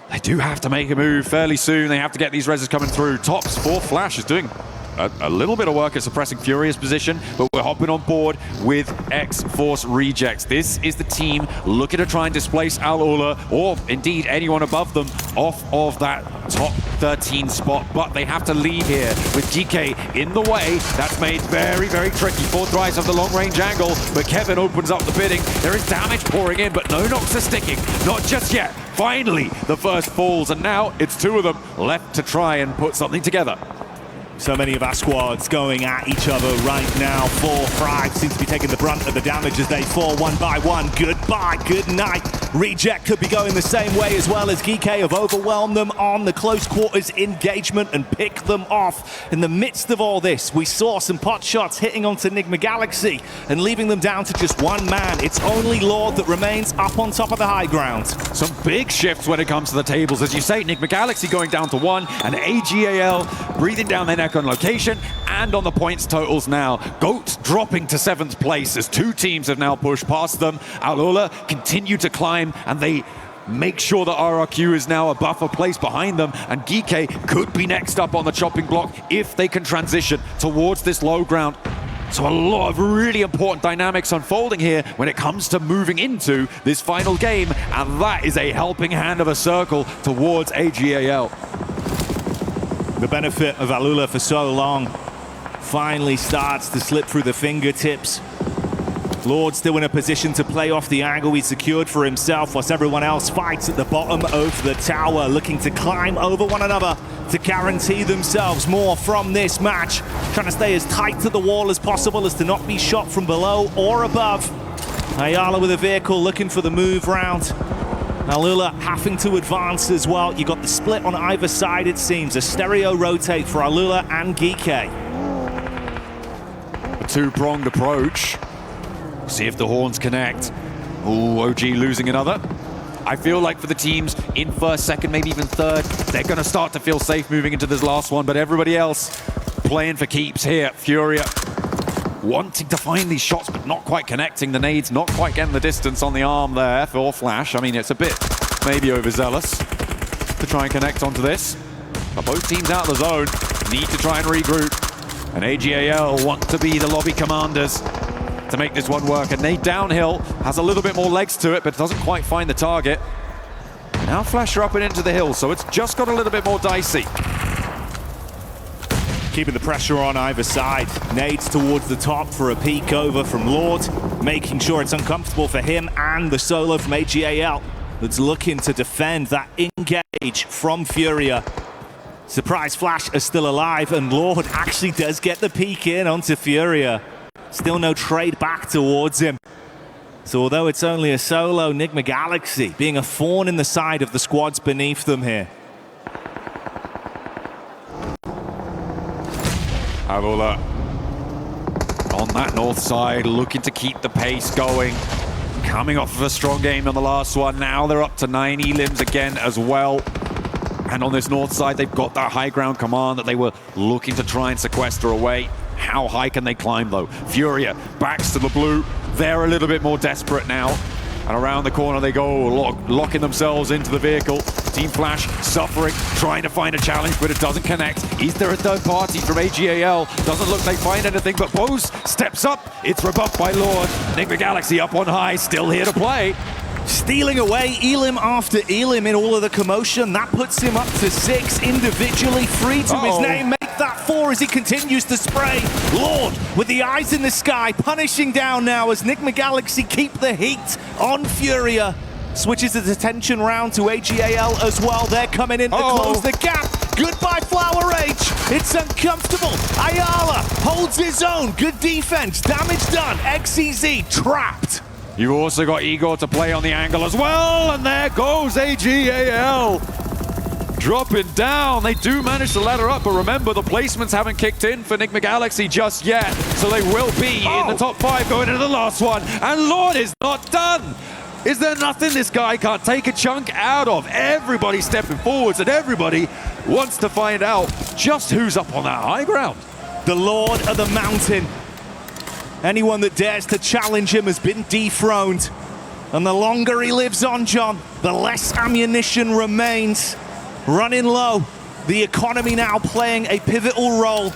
they do have to make a move fairly soon. They have to get these reses coming through. Tops 4 Flash is doing a little bit of work at suppressing Furia's position, but we're hopping on board with X-Force Rejects. This is the team looking to try and displace Alula, or indeed anyone above them, off of that top 13 spot, but they have to leave here with GK in the way. That's made very tricky. 4th Drives of the long-range angle, but Kevin opens up the bidding. There is damage pouring in, but no knocks are sticking. Not just yet. Finally, the first falls, and now it's 2 of them left to try and put something together. So many of our squads going at each other right now. 4-5 seems to be taking the brunt of the damage as they fall one by one. Goodbye, good night. Reject could be going the same way as well as Geeky have overwhelmed them on the close quarters engagement and picked them off. In the midst of all this, we saw some pot shots hitting onto Enigma Galaxy and leaving them down to just one man. It's only Lord that remains up on top of the high ground. Some big shifts when it comes to the tables. As you say, Enigma Galaxy going down to 1 and AGAL breathing down their neck on location and on the points totals now. Goat dropping to 7th place as 2 teams have now pushed past them. Alola continue to climb and they make sure that RRQ is now a buffer place behind them, and Geeky could be next up on the chopping block if they can transition towards this low ground. So a lot of really important dynamics unfolding here when it comes to moving into this final game, and that is a helping hand of a circle towards AGAL. The benefit of Alula for so long finally starts to slip through the fingertips. Lord still in a position to play off the angle he secured for himself, whilst everyone else fights at the bottom of the tower, looking to climb over one another to guarantee themselves more from this match. Trying to stay as tight to the wall as possible as to not be shot from below or above. Ayala with a vehicle looking for the move round. Alula having to advance as well. You got the split on either side, it seems. A stereo rotate for Alula and Geeky. A two-pronged approach. See if the horns connect. Ooh, OG losing another. I feel like for the teams in first, second, maybe even third, they're going to start to feel safe moving into this last one, but everybody else playing for keeps here. Furia wanting to find these shots, but not quite connecting. The nades not quite getting the distance on the arm there for Flash. I mean, it's a bit maybe overzealous to try and connect onto this. But both teams out of the zone need to try and regroup. And AGAL want to be the lobby commanders to make this one work. And Nade downhill has a little bit more legs to it, but doesn't quite find the target. Now Flash are up and into the hill, so it's just got a little bit more dicey. Keeping the pressure on either side. Nades towards the top for a peek over from Lord, making sure it's uncomfortable for him and the solo from AGAL that's looking to defend that engage from Furia. Surprise Flash is still alive, and Lord actually does get the peek in onto Furia. Still no trade back towards him. So although it's only a solo, Enigma Galaxy being a thorn in the side of the squads beneath them here. Avola on that north side, looking to keep the pace going. Coming off of a strong game on the last one. Now they're up to 9 elims again as well. And on this north side, they've got that high ground command that they were looking to try and sequester away. How high can they climb, though? Furia backs to the blue. They're a little bit more desperate now. And around the corner they go, locking themselves into the vehicle. Team Flash suffering, trying to find a challenge, but it doesn't connect. Is there a third party from AGAL? Doesn't look they find anything, but Bose steps up. It's rebuffed by Lord. Enigma Galaxy up on high, still here to play. Stealing away Elim after Elim in all of the commotion. That puts him up to 6 individually. 3 to his name. Make that 4 as he continues to spray. Lord with the eyes in the sky, punishing down now as Enigma Galaxy keep the heat on Furia. Switches his attention round to AGAL as well. They're coming in to close the gap. Goodbye, Flower Rage. It's uncomfortable. Ayala holds his own. Good defense. Damage done. XEZ trapped. You've also got Igor to play on the angle as well, and there goes AGAL. Dropping down. They do manage to ladder up, but remember, the placements haven't kicked in for Enigma Galaxy just yet, so they will be in the top 5 going into the last one, and Lord is not done. Is there nothing this guy can't take a chunk out of? Everybody stepping forwards, and everybody wants to find out just who's up on that high ground. The Lord of the Mountain. Anyone that dares to challenge him has been dethroned. And the longer he lives on, John, the less ammunition remains. Running low. The economy now playing a pivotal role.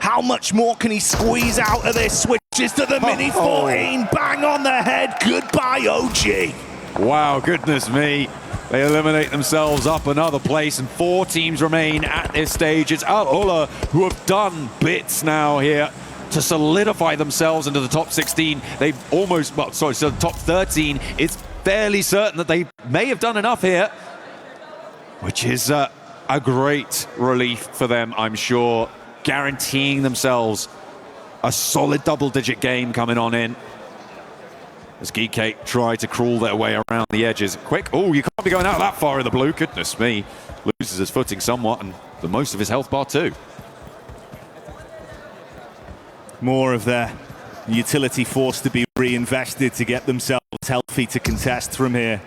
How much more can he squeeze out of this? Switches to the Mini 14. Bang on the head. Goodbye, OG. Wow, goodness me. They eliminate themselves up another place, and 4 teams remain at this stage. It's Alola who have done bits now here to solidify themselves into the top 16. They've almost, so the top 13. It's fairly certain that they may have done enough here, which is a great relief for them, I'm sure. guaranteeing themselves a solid double-digit game coming on in. As Geekcake try to crawl their way around the edges. Quick, oh, you can't be going out that far in the blue. Goodness me. Loses his footing somewhat and the most of his health bar too. More of their utility force to be reinvested to get themselves healthy to contest from here.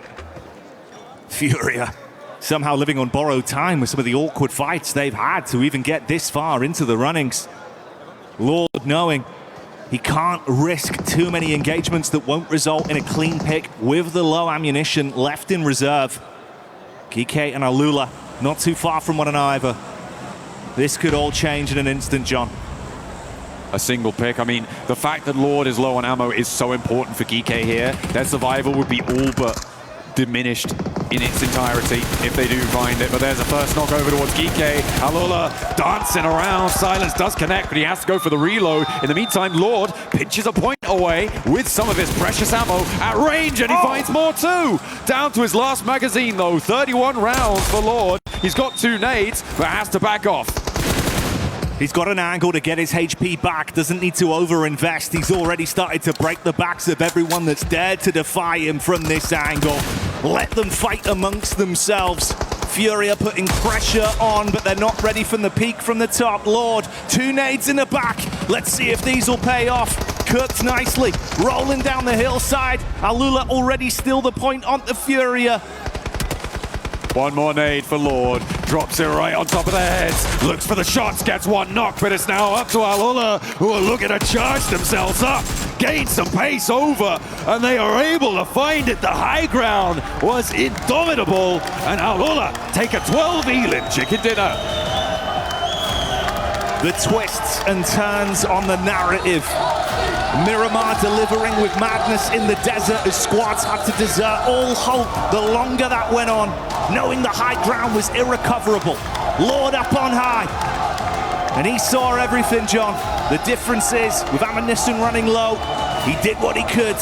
Furia somehow living on borrowed time with some of the awkward fights they've had to even get this far into the runnings. Lord knowing he can't risk too many engagements that won't result in a clean pick with the low ammunition left in reserve. Geekcake and Alula not too far from one another. This could all change in an instant, John. A single pick. I mean, the fact that Lord is low on ammo is so important for Geekcake here. Their survival would be all but diminished in its entirety if they do find it. But there's a first knock over towards Geekcake. Alula dancing around. Silence does connect, but he has to go for the reload. In the meantime, Lord pinches a point away with some of his precious ammo at range, and he finds more too. Down to his last magazine though. 31 rounds for Lord. He's got 2 nades, but has to back off. He's got an angle to get his HP back, doesn't need to over-invest. He's already started to break the backs of everyone that's dared to defy him from this angle. Let them fight amongst themselves. Furia putting pressure on, but they're not ready from the peak from the top. Lord, 2 nades in the back. Let's see if these will pay off. Cooked nicely, rolling down the hillside. Alula already still the point on the Furia. One more nade for Lord. Drops it right on top of their heads. Looks for the shots, gets 1 knock, but it's now up to Alula, who are looking to charge themselves up. Gain some pace over, and they are able to find it. The high ground was indomitable, and Alula take a 12 Elim chicken dinner. The twists and turns on the narrative. Miramar delivering with madness in the desert as squads had to desert all hope the longer that went on, knowing the high ground was irrecoverable. Lord up on high. And he saw everything, John. The difference is, with ammunition running low, he did what he could,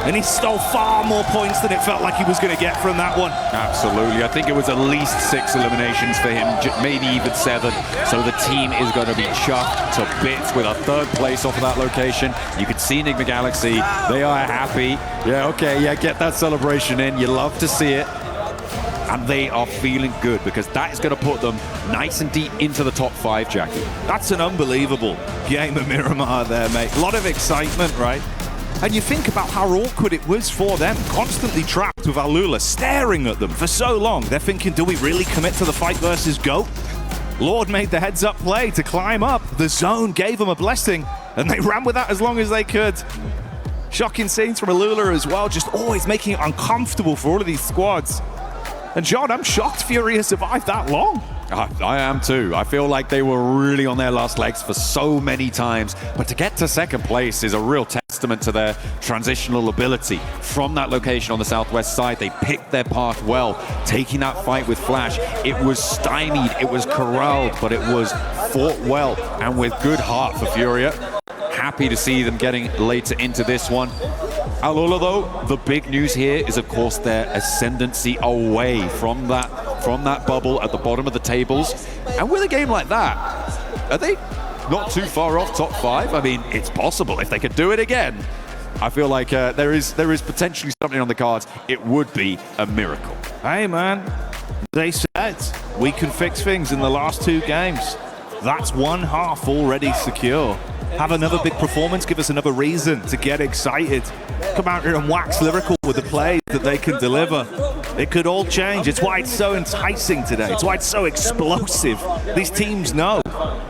and he stole far more points than it felt like he was going to get from that one. Absolutely. I think it was at least 6 eliminations for him, maybe even 7. So the team is going to be chuffed to bits with a 3rd place off of that location. You can see Enigma Galaxy. They are happy. Yeah, okay, yeah, get that celebration in. You love to see it. And they are feeling good because that is going to put them nice and deep into the top 5, Jackie. That's an unbelievable game of Miramar there, mate. A lot of excitement, right? And you think about how awkward it was for them, constantly trapped with Alula staring at them for so long. They're thinking, do we really commit to the fight versus GOAT? Lord made the heads-up play to climb up. The zone gave them a blessing, and they ran with that as long as they could. Shocking scenes from Alula as well, just always making it uncomfortable for all of these squads. And John, I'm shocked Furia survived that long. I am too. I feel like they were really on their last legs for so many times. But to get to 2nd place is a real testament to their transitional ability. From that location on the southwest side, they picked their path well, taking that fight with Flash. It was stymied, it was corralled, but it was fought well and with good heart for Furia. Happy to see them getting later into this one. Alula, though, the big news here is, of course, their ascendancy away from that bubble at the bottom of the tables. And with a game like that, are they not too far off top 5? I mean, it's possible if they could do it again. I feel like there is potentially something on the cards. It would be a miracle. Hey, man, they said we can fix things in the last 2 games. That's 1/2 already secure. Have another big performance, give us another reason to get excited. Come out here and wax lyrical with the plays that they can deliver. It could all change. It's why it's so enticing today. It's why it's so explosive. These teams know.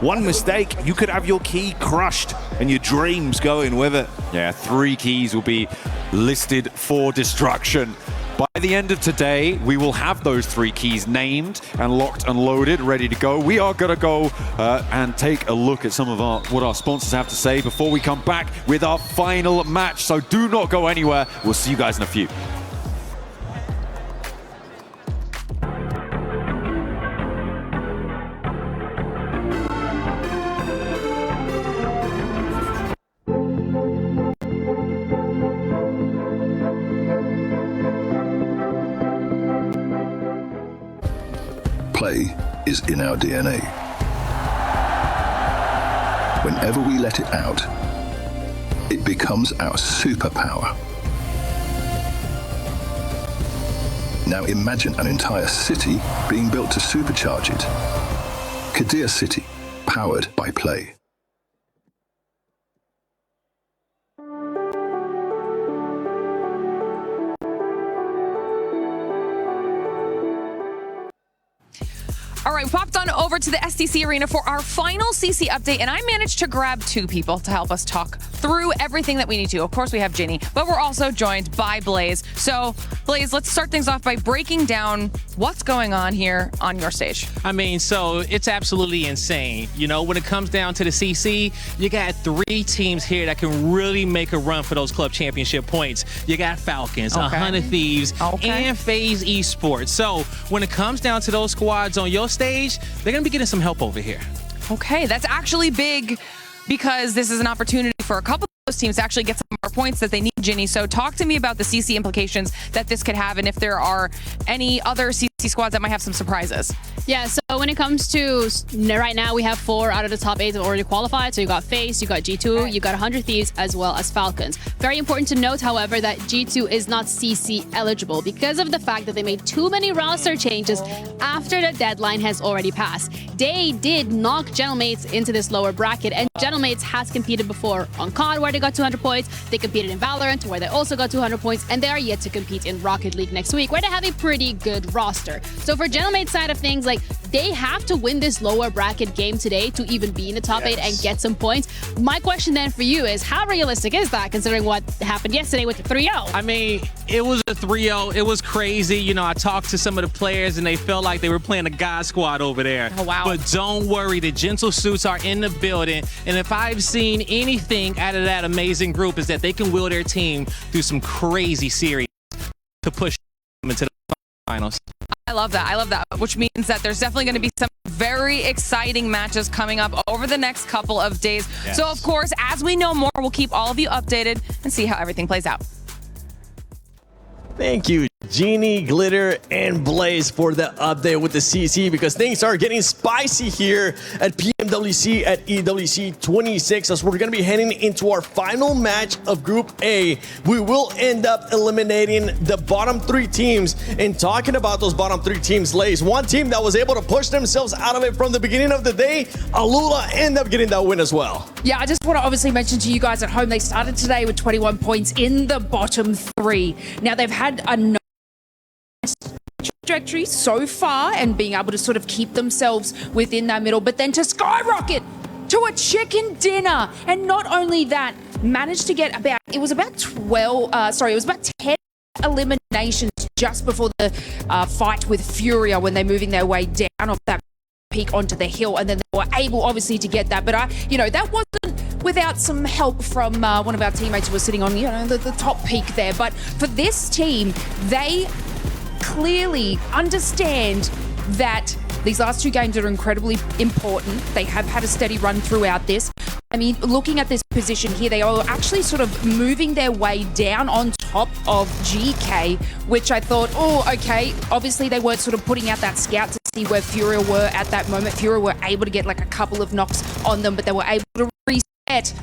One mistake, you could have your key crushed and your dreams going with it. Yeah, 3 keys will be listed for destruction. By the end of today, we will have those 3 keys named and locked and loaded, ready to go. We are going to go and take a look at some of what our sponsors have to say before we come back with our final match. So do not go anywhere. We'll see you guys in a few. Play is in our DNA. Whenever we let it out, it becomes our superpower. Now imagine an entire city being built to supercharge it. Kadir City, powered by play. All right, we popped on over to the SDC Arena for our final CC update, and I managed to grab two people to help us talk through everything that we need to. Of course, we have Ginny, but we're also joined by Blaze. So, Blaze, let's start things off by breaking down what's going on here on your stage. I mean, so it's absolutely insane. You know, when it comes down to the CC, you got 3 teams here that can really make a run for those club championship points. You got Falcons, 100 Thieves, and FaZe Esports. So when it comes down to those squads on your stage, they're going to be getting some help over here. Okay, that's actually big because this is an opportunity for a couple of those teams to actually get some more points that they need, Ginny. So talk to me about the CC implications that this could have and if there are any other CC squads that might have some surprises. Yeah, so when it comes to right now, we have 4 out of the top 8 that already qualified. So you got FaZe, you got G2, you got 100 Thieves, as well as Falcons. Very important to note, however, that G2 is not CC eligible because of the fact that they made too many roster changes after the deadline has already passed. They did knock Gentlemates into this lower bracket, and Gentlemates has competed before on COD, where they got 200 points. They competed in Valorant, where they also got 200 points, and they are yet to compete in Rocket League next week, where they have a pretty good roster. So for Gentlemates side of things, like, they have to win this lower bracket game today to even be in the top 8 and get some points. My question then for you is, how realistic is that, considering what happened yesterday with the 3-0? I mean, it was a 3-0. It was crazy. You know, I talked to some of the players, and they felt like they were playing a God squad over there. Oh, wow. But don't worry, the Gentle Suits are in the building. And if I've seen anything out of that amazing group, is that they can will their team through some crazy series to push them into the finals. I love that. I love that, which means that there's definitely going to be some very exciting matches coming up over the next couple of days. Yes. So, of course, as we know more, we'll keep all of you updated and see how everything plays out. Thank you, Genie, Glitter, and Blaze for the update with the CC, because things are getting spicy here at PMWC at EWC 26 as we're going to be heading into our final match of Group A. We will end up eliminating the bottom 3 teams. And talking about those bottom 3 teams, Lays, one team that was able to push themselves out of it from the beginning of the day, Alula ended up getting that win as well. Yeah, I just want to obviously mention to you guys at home, they started today with 21 points in the bottom 3. Now, they've had a nice trajectory so far and being able to sort of keep themselves within that middle, but then to skyrocket to a chicken dinner. And not only that, managed to get about 10 eliminations just before the fight with Furia when they're moving their way down off that peak onto the hill, and then they were able obviously to get that. But that wasn't without some help from one of our teammates who was sitting on the top peak there. But for this team, they clearly understand that these last 2 games are incredibly important. They have had a steady run throughout this. I mean, looking at this position here, they are actually sort of moving their way down on top of GK, which I thought, oh, okay. Obviously, they weren't sort of putting out that scout to see where Furia were at that moment. Furia were able to get like a couple of knocks on them, but they were able to reset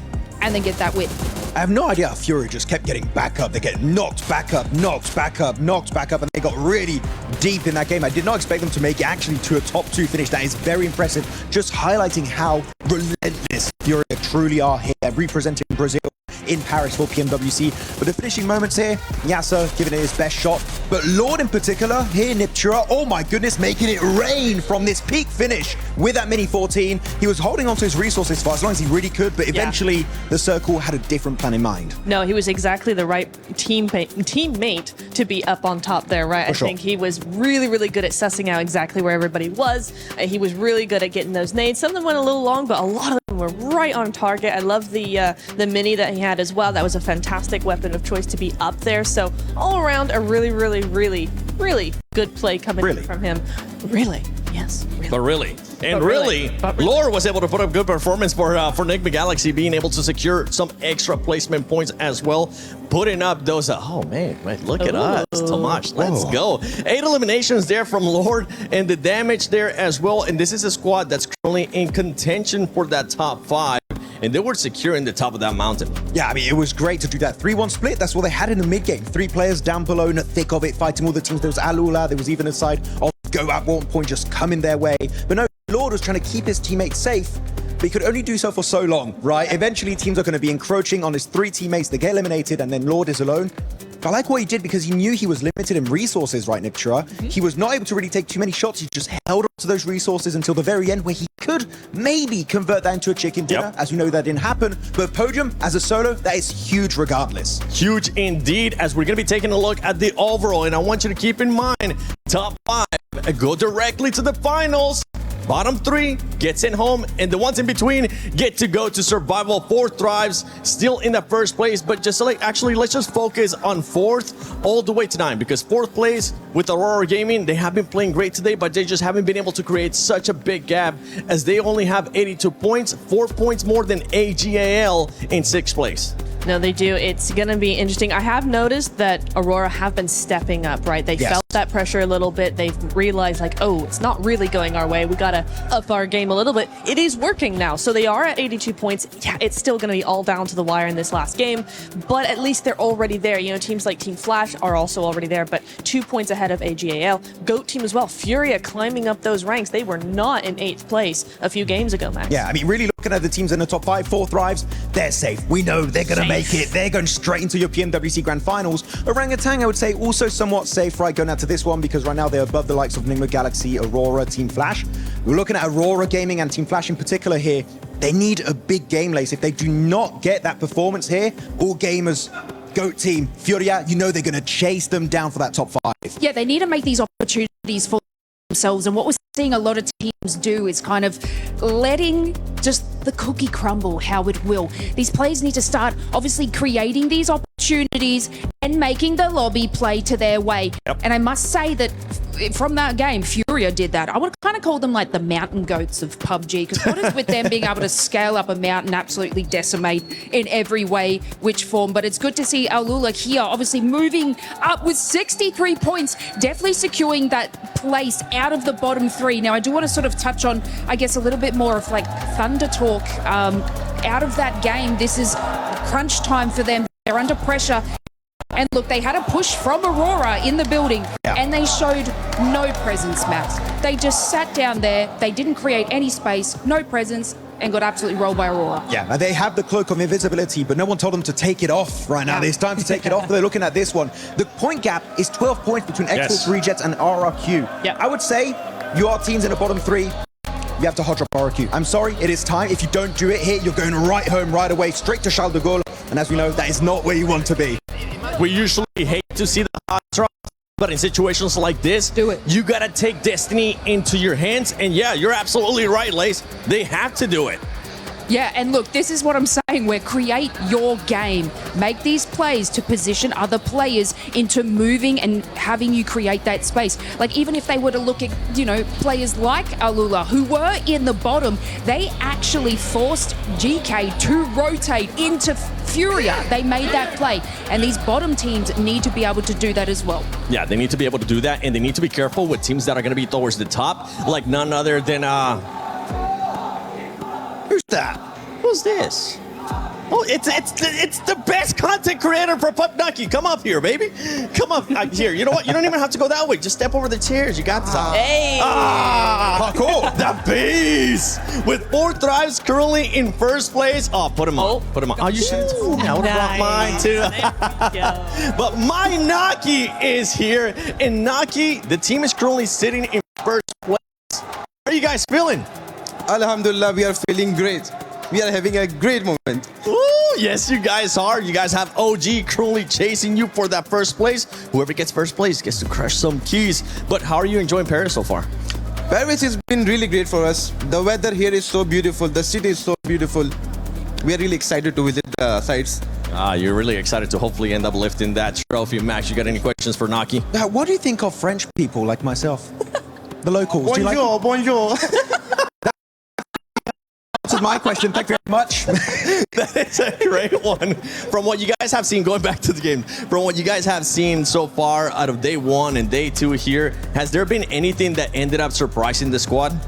and then get that win. I have no idea how Fury just kept getting back up. They get knocked back up, knocked back up, knocked back up, and they got really deep in that game. I did not expect them to make it actually to a top 2 finish. That is very impressive. Just highlighting how relentless Fury truly are here, representing Brazil in Paris for PMWC. But the finishing moments here, Yasa giving it his best shot. But Lord in particular, here Niptura, oh my goodness, making it rain from this peak finish with that mini 14. He was holding onto his resources for as long as he really could, but eventually the circle had a different plan in mind. No, he was exactly the right teammate to be up on top there, right? I think he was really, really good at sussing out exactly where everybody was. He was really good at getting those nades. Some of them went a little long, but a lot of them were right on target. I love the mini that he had as well. That was a fantastic weapon of choice to be up there. So all around, a really, really, really, really good play coming in from him. Really, yes. Really. But really. And really, Lore was able to put up good performance for Enigma Galaxy, being able to secure some extra placement points as well, putting up those, oh man, look at us, Tomash, let's go. 8 eliminations there from Lord, and the damage there as well, and this is a squad that's currently in contention for that top 5. and they were securing the top of that mountain. Yeah, I mean, it was great to do that 3-1 split. That's what they had in the mid game. 3 players down below in the thick of it, fighting all the teams. There was Alula, there was even a side of Go at one point just coming their way. But no, Lord was trying to keep his teammates safe, but he could only do so for so long, right? Eventually, teams are going to be encroaching on his 3 teammates. They get eliminated, and then Lord is alone. I like what he did because he knew he was limited in resources, right, Nipchira? He was not able to really take too many shots. He just held on to those resources until the very end, where he could maybe convert that into a chicken dinner. As you know, that didn't happen. But Podium, as a solo, that is huge regardless. Huge indeed, as we're going to be taking a look at the overall. And I want you to keep in mind, top 5 go directly to the finals. Bottom 3 gets in home, and the ones in between get to go to survival. 4th thrives, still in the first place, but just like actually, let's just focus on 4th all the way to 9, because 4th place with Aurora Gaming, they have been playing great today, but they just haven't been able to create such a big gap, as they only have 82 points, 4 points more than AGAL in 6th place. No, they do. It's going to be interesting. I have noticed that Aurora have been stepping up, right? They felt that pressure a little bit. They've realized, like, oh, it's not really going our way. We got to up our game a little bit. It is working now. So they are at 82 points. Yeah, it's still going to be all down to the wire in this last game, but at least they're already there. You know, teams like Team Flash are also already there, but 2 points ahead of AGAL. GOAT team as well. Furia climbing up those ranks. They were not in 8th place a few games ago, Max. Yeah, I mean, really looking at the teams in the top 5, 4 thrives, they're safe. We know they're going to make it. They're going straight into your PMWC Grand Finals. Orangutan, I would say, also somewhat safe, right, going out to this one, because right now they're above the likes of Nigma Galaxy, Aurora, Team Flash. We're looking at Aurora Gaming and Team Flash in particular here. They need a big game, Lace. If they do not get that performance here, all gamers, GOAT team, Furia, you know they're going to chase them down for that top 5. Yeah, they need to make these opportunities for themselves, and what we're seeing a lot of teams do is kind of letting just the cookie crumble how it will. These players need to start obviously creating these opportunities and making the lobby play to their way. And I must say that from that game, Furia did that. I would kind of call them like the mountain goats of PUBG, because what is with them being able to scale up a mountain, absolutely decimate in every way, which form. But it's good to see Alula here, obviously moving up with 63 points, definitely securing that place out of the bottom 3. Now, I do want to sort of touch on, I guess, a little bit more of like Thunder talk. Out of that game, this is crunch time for them. They're under pressure. And look, they had a push from Aurora in the building, and they showed no presence, Max. They just sat down there. They didn't create any space, no presence, and got absolutely rolled by Aurora. Yeah, they have the cloak of invisibility, but no one told them to take it off right now. It's time to take it off. They're looking at this one. The point gap is 12 points between X-Force Rejets and RRQ. Yeah, I would say you are teams in the bottom 3. You have to hot drop RRQ. I'm sorry, it is time. If you don't do it here, you're going right home right away, straight to Charles de Gaulle. And as we know, that is not where you want to be. We usually hate to see the hot drop, but in situations like this, do it. You gotta take destiny into your hands. And yeah, you're absolutely right, Lace. They have to do it. Yeah, and look, this is what I'm saying, where create your game. Make these plays to position other players into moving and having you create that space. Like, even if they were to look at, you know, players like Alula, who were in the bottom, they actually forced GK to rotate into Furia. They made that play, and these bottom teams need to be able to do that as well. Yeah, they need to be able to do that, and they need to be careful with teams that are going to be towards the top, like none other than who's that? Who's this? Oh, it's the best content creator for Pubg. Come up here, baby. Come up here. You know what? You don't even have to go that way. Just step over the chairs. You got this. Hey. Cool. The beast with 4 thrives currently in first place. Oh, put him on. Put him on. Oh, you should. I would have brought mine too. But my Naki is here, and Naki, the team is currently sitting in first place. How are you guys feeling? Alhamdulillah, we are feeling great. We are having a great moment. Ooh, yes, you guys are. You guys have OG currently chasing you for that first place. Whoever gets first place gets to crush some keys. But how are you enjoying Paris so far? Paris has been really great for us. The weather here is so beautiful. The city is so beautiful. We are really excited to visit the sites. You're really excited to hopefully end up lifting that trophy. Max, you got any questions for Naki? What do you think of French people like myself? The locals. Bonjour, do you like bonjour. That's my question. Thank you very much. That is a great one. From what you guys have seen, going back to the game, from what you guys have seen so far out of day 1 and day 2 here, has there been anything that ended up surprising the squad?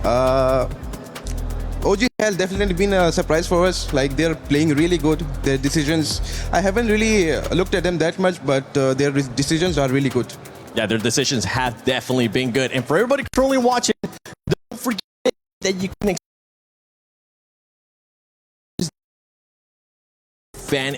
OG has definitely been a surprise for us. Like, they're playing really good. Their decisions, I haven't really looked at them that much, but their decisions are really good. Yeah, their decisions have definitely been good. And for everybody currently watching, don't forget that you can fan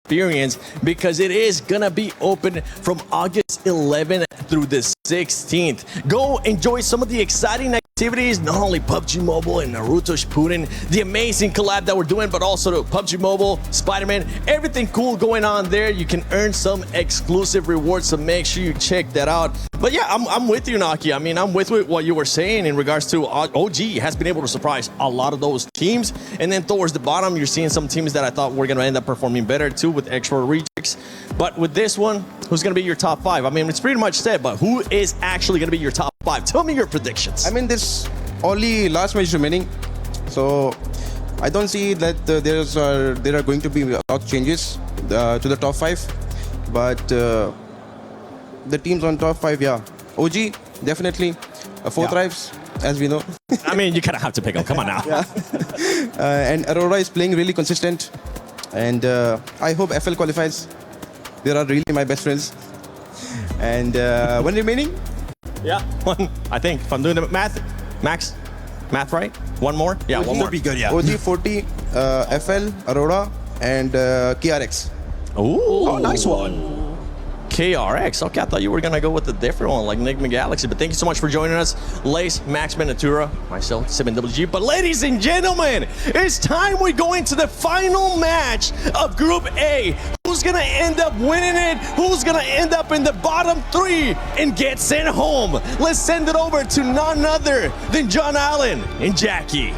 experience, because it is gonna be open from August 11th through the 16th. Go enjoy some of the exciting activities, not only Pubg Mobile and Naruto Shippuden, the amazing collab that we're doing, but also Pubg Mobile, Spider-Man, everything cool going on there. You can earn some exclusive rewards, so make sure you check that out. But yeah, I'm with you, Naki. I mean, I'm with what you were saying in regards to OG has been able to surprise a lot of those teams. And then towards the bottom, you're seeing some teams that I thought were going to end up performing better too with extra rejects. But with this one, who's going to be your top 5? I mean, it's pretty much said, but who is actually going to be your top 5? Tell me your predictions. I mean, there's only last match remaining, so I don't see that there are going to be a lot of changes to the top 5. But the teams on top 5, yeah. OG, definitely. Fourth Drives, as we know. I mean, you kind of have to pick them. Come on now. Yeah. And Aurora is playing really consistent. And I hope FL qualifies. They are really my best friends. And one remaining? Yeah, one. I think, if I'm doing the math, Max, math right? One more? Yeah, OG one more. Be good, yeah. OG 40, FL, Aurora, and KRX. Ooh, oh, nice one. KRX. Okay, I thought you were going to go with a different one like Enigma Galaxy, but thank you so much for joining us. Lace, Max Benatura, myself, 7WG. But ladies and gentlemen, it's time we go into the final match of Group A. Who's going to end up winning it? Who's going to end up in the bottom 3 and get sent home? Let's send it over to none other than John Allen and Jackie.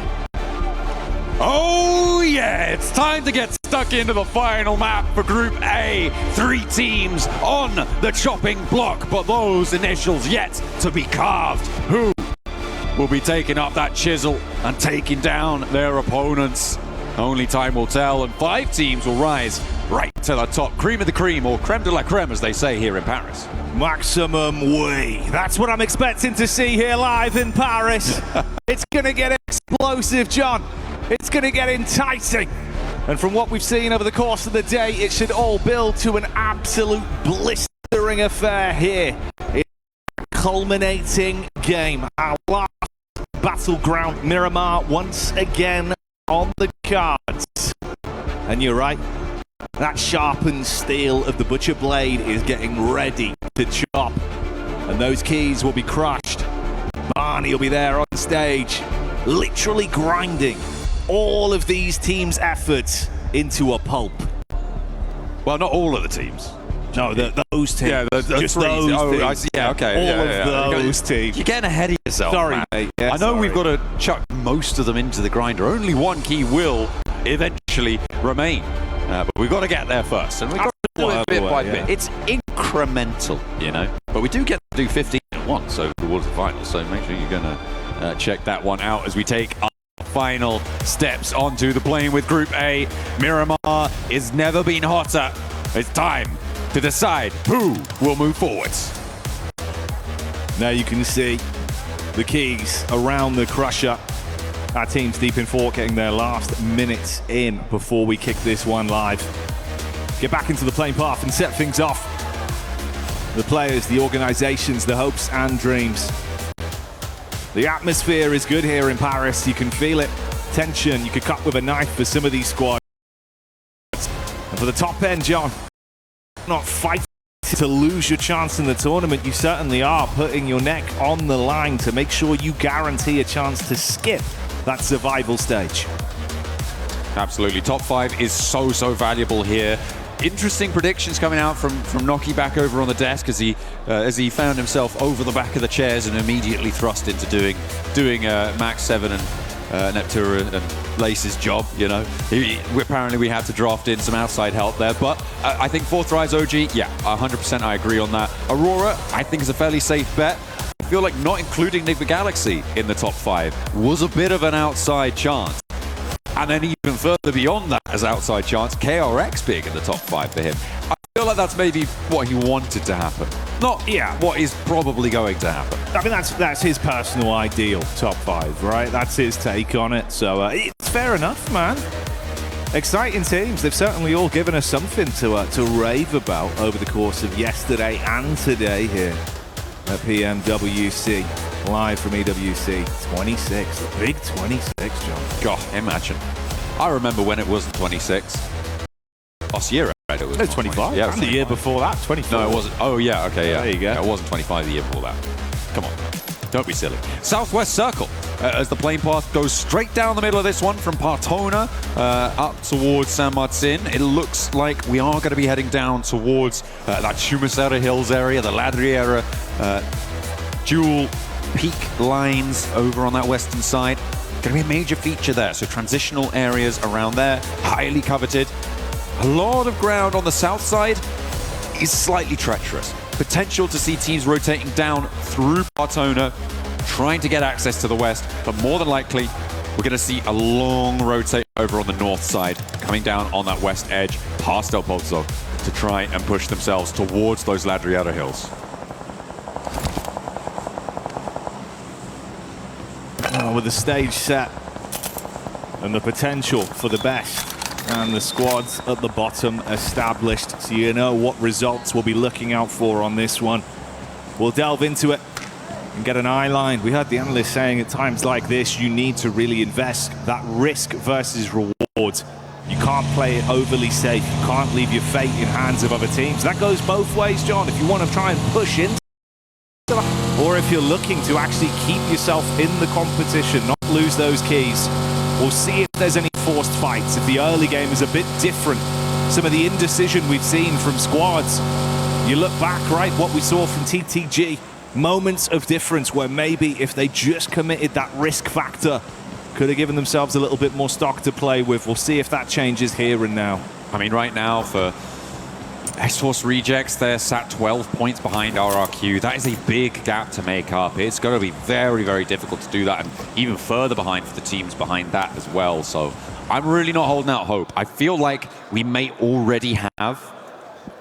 Oh yeah, it's time to get stuck into the final map for Group A. 3 teams on the chopping block, but those initials yet to be carved. Who will be taking up that chisel and taking down their opponents? Only time will tell, and 5 teams will rise right to the top. Cream of the cream, or creme de la creme, as they say here in Paris. Maximum way. That's what I'm expecting to see here live in Paris. It's going to get explosive, John. It's going to get enticing. And from what we've seen over the course of the day, it should all build to an absolute blistering affair here. It's a culminating game. Our last battleground, Miramar, once again on the cards. And you're right. That sharpened steel of the Butcher Blade is getting ready to chop. And those keys will be crushed. Barney will be there on stage, literally grinding all of these teams' efforts into a pulp. Well, not all of the teams. No, those teams. Yeah, just those teams. I see. Yeah, okay. All of those teams. You're getting ahead of yourself. Sorry, man. mate. Yeah, I know we've got to chuck most of them into the grinder. Only one key will eventually remain. But we've got to get there first. And we've got to do it bit by bit. It's incremental, you know. But we do get to do 15 at once over towards the final. So make sure you're going to check that one out as we take our final steps onto the plane with Group A. Miramar has never been hotter. It's time to decide who will move forwards. Now you can see the keys around the crusher. Our team's deep in fort, getting their last minutes in before we kick this one live. Get back into the playing path and set things off. The players, the organizations, the hopes and dreams. The atmosphere is good here in Paris. You can feel it. Tension, you could cut with a knife for some of these squads. And for the top end, John, not fighting to lose your chance in the tournament. You certainly are putting your neck on the line to make sure you guarantee a chance to skip that survival stage. Absolutely. Top 5 is so valuable here. Interesting predictions coming out from Noki back over on the desk as he found himself over the back of the chairs and immediately thrust into doing Max 7 and Neptura and Lace's job. You know, apparently we had to draft in some outside help there, but I think Fourth Rise OG, yeah, 100% I agree on that. Aurora, I think is a fairly safe bet. I feel like not including Enigma Galaxy in the top 5 was a bit of an outside chance. And then even further beyond that as outside chance, KRX being in the top 5 for him. I feel like that's maybe what he wanted to happen. Not what is probably going to happen. I mean, that's his personal ideal top 5, right? That's his take on it. So it's fair enough, man. Exciting teams. They've certainly all given us something to rave about over the course of yesterday and today here at PMWC. Live from EWC 26, the big 26, John. God, imagine. I remember when it wasn't 26. Last year, right? It was 25. Yeah, and the year before that, 24. No, it wasn't. Oh, yeah, okay, yeah. There you go. Yeah, it wasn't 25 the year before that. Come on. Don't be silly. Southwest Circle, as the plane path goes straight down the middle of this one from Partona up towards San Martin. It looks like we are going to be heading down towards that Chumasera Hills area, the Ladriera dual peak lines over on that western side. Going to be a major feature there. So transitional areas around there, highly coveted. A lot of ground on the south side is slightly treacherous. Potential to see teams rotating down through Partona, trying to get access to the west, but more than likely, we're going to see a long rotate over on the north side, coming down on that west edge, past El Pozo, to try and push themselves towards those Ladriera Hills. With the stage set and the potential for the best, and the squads at the bottom established, so you know what results we'll be looking out for on this one. We'll delve into it and get an eye line. We heard the analyst saying at times like this, you need to really invest that risk versus reward. You can't play it overly safe. You can't leave your fate in hands of other teams. That goes both ways, John. If you want to try and push in, or if you're looking to actually keep yourself in the competition, not lose those keys. We'll see if there's any forced fights, if the early game is a bit different. Some of the indecision we've seen from squads. You look back, right, what we saw from TTG. Moments of difference where maybe if they just committed that risk factor, could have given themselves a little bit more stock to play with. We'll see if that changes here and now. I mean, right now for X-Force Rejects, they're sat 12 points behind RRQ. That is a big gap to make up. It's going to be very, very difficult to do that, and even further behind for the teams behind that as well. So I'm really not holding out hope. I feel like we may already have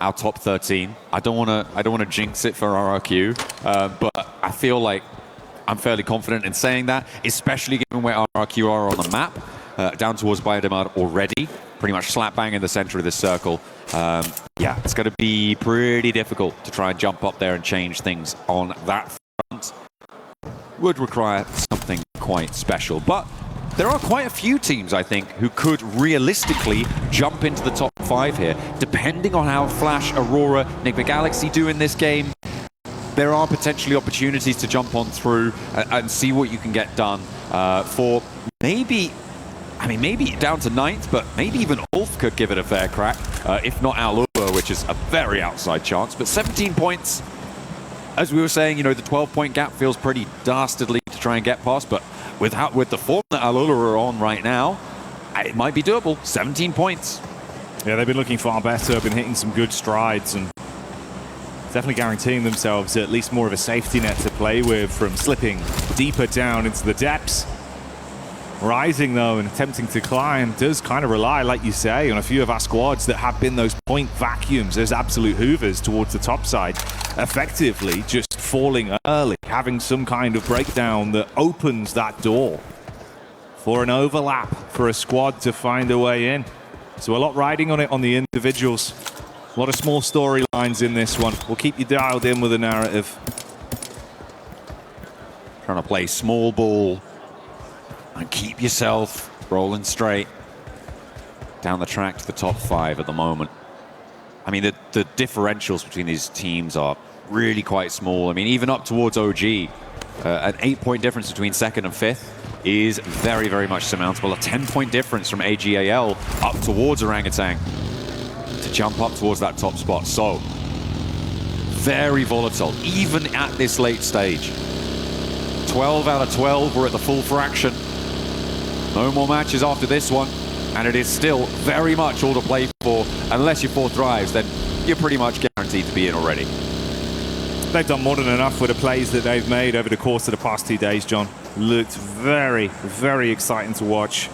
our top 13. I don't want to jinx it for RRQ, but I feel like I'm fairly confident in saying that, especially given where RRQ are on the map, down towards Biodemar already, pretty much slap bang in the center of this circle. Yeah, it's going to be pretty difficult to try and jump up there and change things on that front. Would require something quite special, but there are quite a few teams, I think, who could realistically jump into the top 5 here, depending on how Flash, Aurora, Enigma Galaxy do in this game. There are potentially opportunities to jump on through and see what you can get done for maybe, I mean, maybe down to 9th, but maybe even Ulf could give it a fair crack, if not Alula, which is a very outside chance. But 17 points, as we were saying, you know, the 12-point gap feels pretty dastardly to try and get past, but with the form that Alula are on right now, it might be doable. 17 points. Yeah, they've been looking far better, been hitting some good strides, and definitely guaranteeing themselves at least more of a safety net to play with from slipping deeper down into the depths. Rising, though, and attempting to climb does kind of rely, like you say, on a few of our squads that have been those point vacuums, those absolute hoovers towards the top side, effectively just falling early, having some kind of breakdown that opens that door for an overlap for a squad to find a way in. So a lot riding on it on the individuals. A lot of small storylines in this one. We'll keep you dialed in with the narrative. Trying to play small ball and keep yourself rolling straight down the track to the top 5 at the moment. I mean, the differentials between these teams are really quite small. I mean, even up towards OG, an 8-point difference between 2nd and 5th is very, very much surmountable. A 10-point difference from AGAL up towards Orangutan to jump up towards that top spot. So, very volatile, even at this late stage. 12 out of 12, we're at the full fraction. No more matches after this one, and it is still very much all to play for. Unless you're 4th drives, then you're pretty much guaranteed to be in already. They've done more than enough with the plays that they've made over the course of the past 2 days, John. Looked very, very exciting to watch.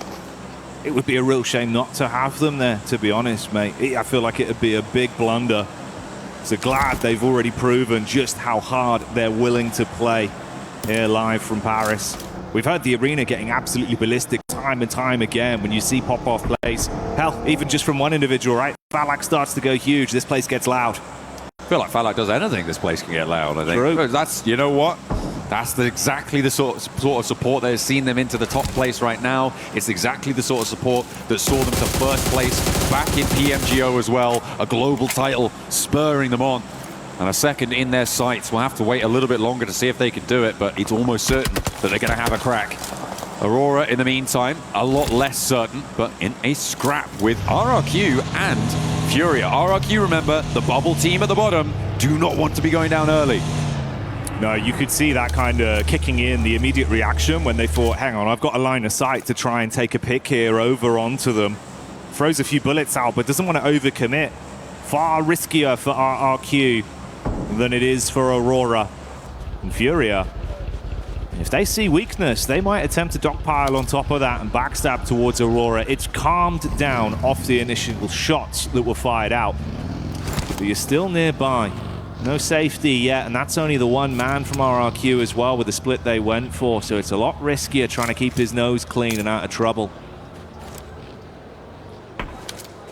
it would be a real shame not to have them there, to be honest, mate. I feel like it would be a big blunder. So glad they've already proven just how hard they're willing to play here live from Paris. We've heard the arena getting absolutely ballistic time and time again when you see pop-off plays. Hell, even just from one individual, right? Falak starts to go huge, this place gets loud. I feel like Falak does anything, this place can get loud, I think. True. That's, you know what? That's exactly the sort of support that has seen them into the top place right now. It's exactly the sort of support that saw them to first place back in PMGO as well. A global title spurring them on. And a second in their sights. We'll have to wait a little bit longer to see if they can do it, but it's almost certain that they're going to have a crack. Aurora, in the meantime, a lot less certain, but in a scrap with RRQ and Furia. RRQ, remember, the bubble team at the bottom, do not want to be going down early. No, you could see that kind of kicking in, the immediate reaction when they thought, hang on, I've got a line of sight to try and take a pick here over onto them. Throws a few bullets out, but doesn't want to overcommit. Far riskier for RRQ than it is for Aurora. And Furia, if they see weakness, they might attempt to dogpile on top of that and backstab towards Aurora. It's calmed down off the initial shots that were fired out. But you're still nearby. No safety yet, and that's only the one man from RRQ as well with the split they went for, so it's a lot riskier trying to keep his nose clean and out of trouble.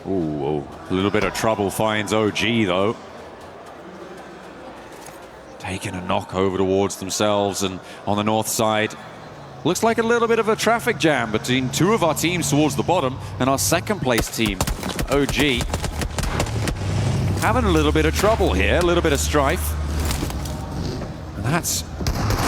Ooh, a little bit of trouble finds OG though. Taking a knock over towards themselves, and on the north side, looks like a little bit of a traffic jam between two of our teams towards the bottom and our second place team, OG. Having a little bit of trouble here, a little bit of strife. And that's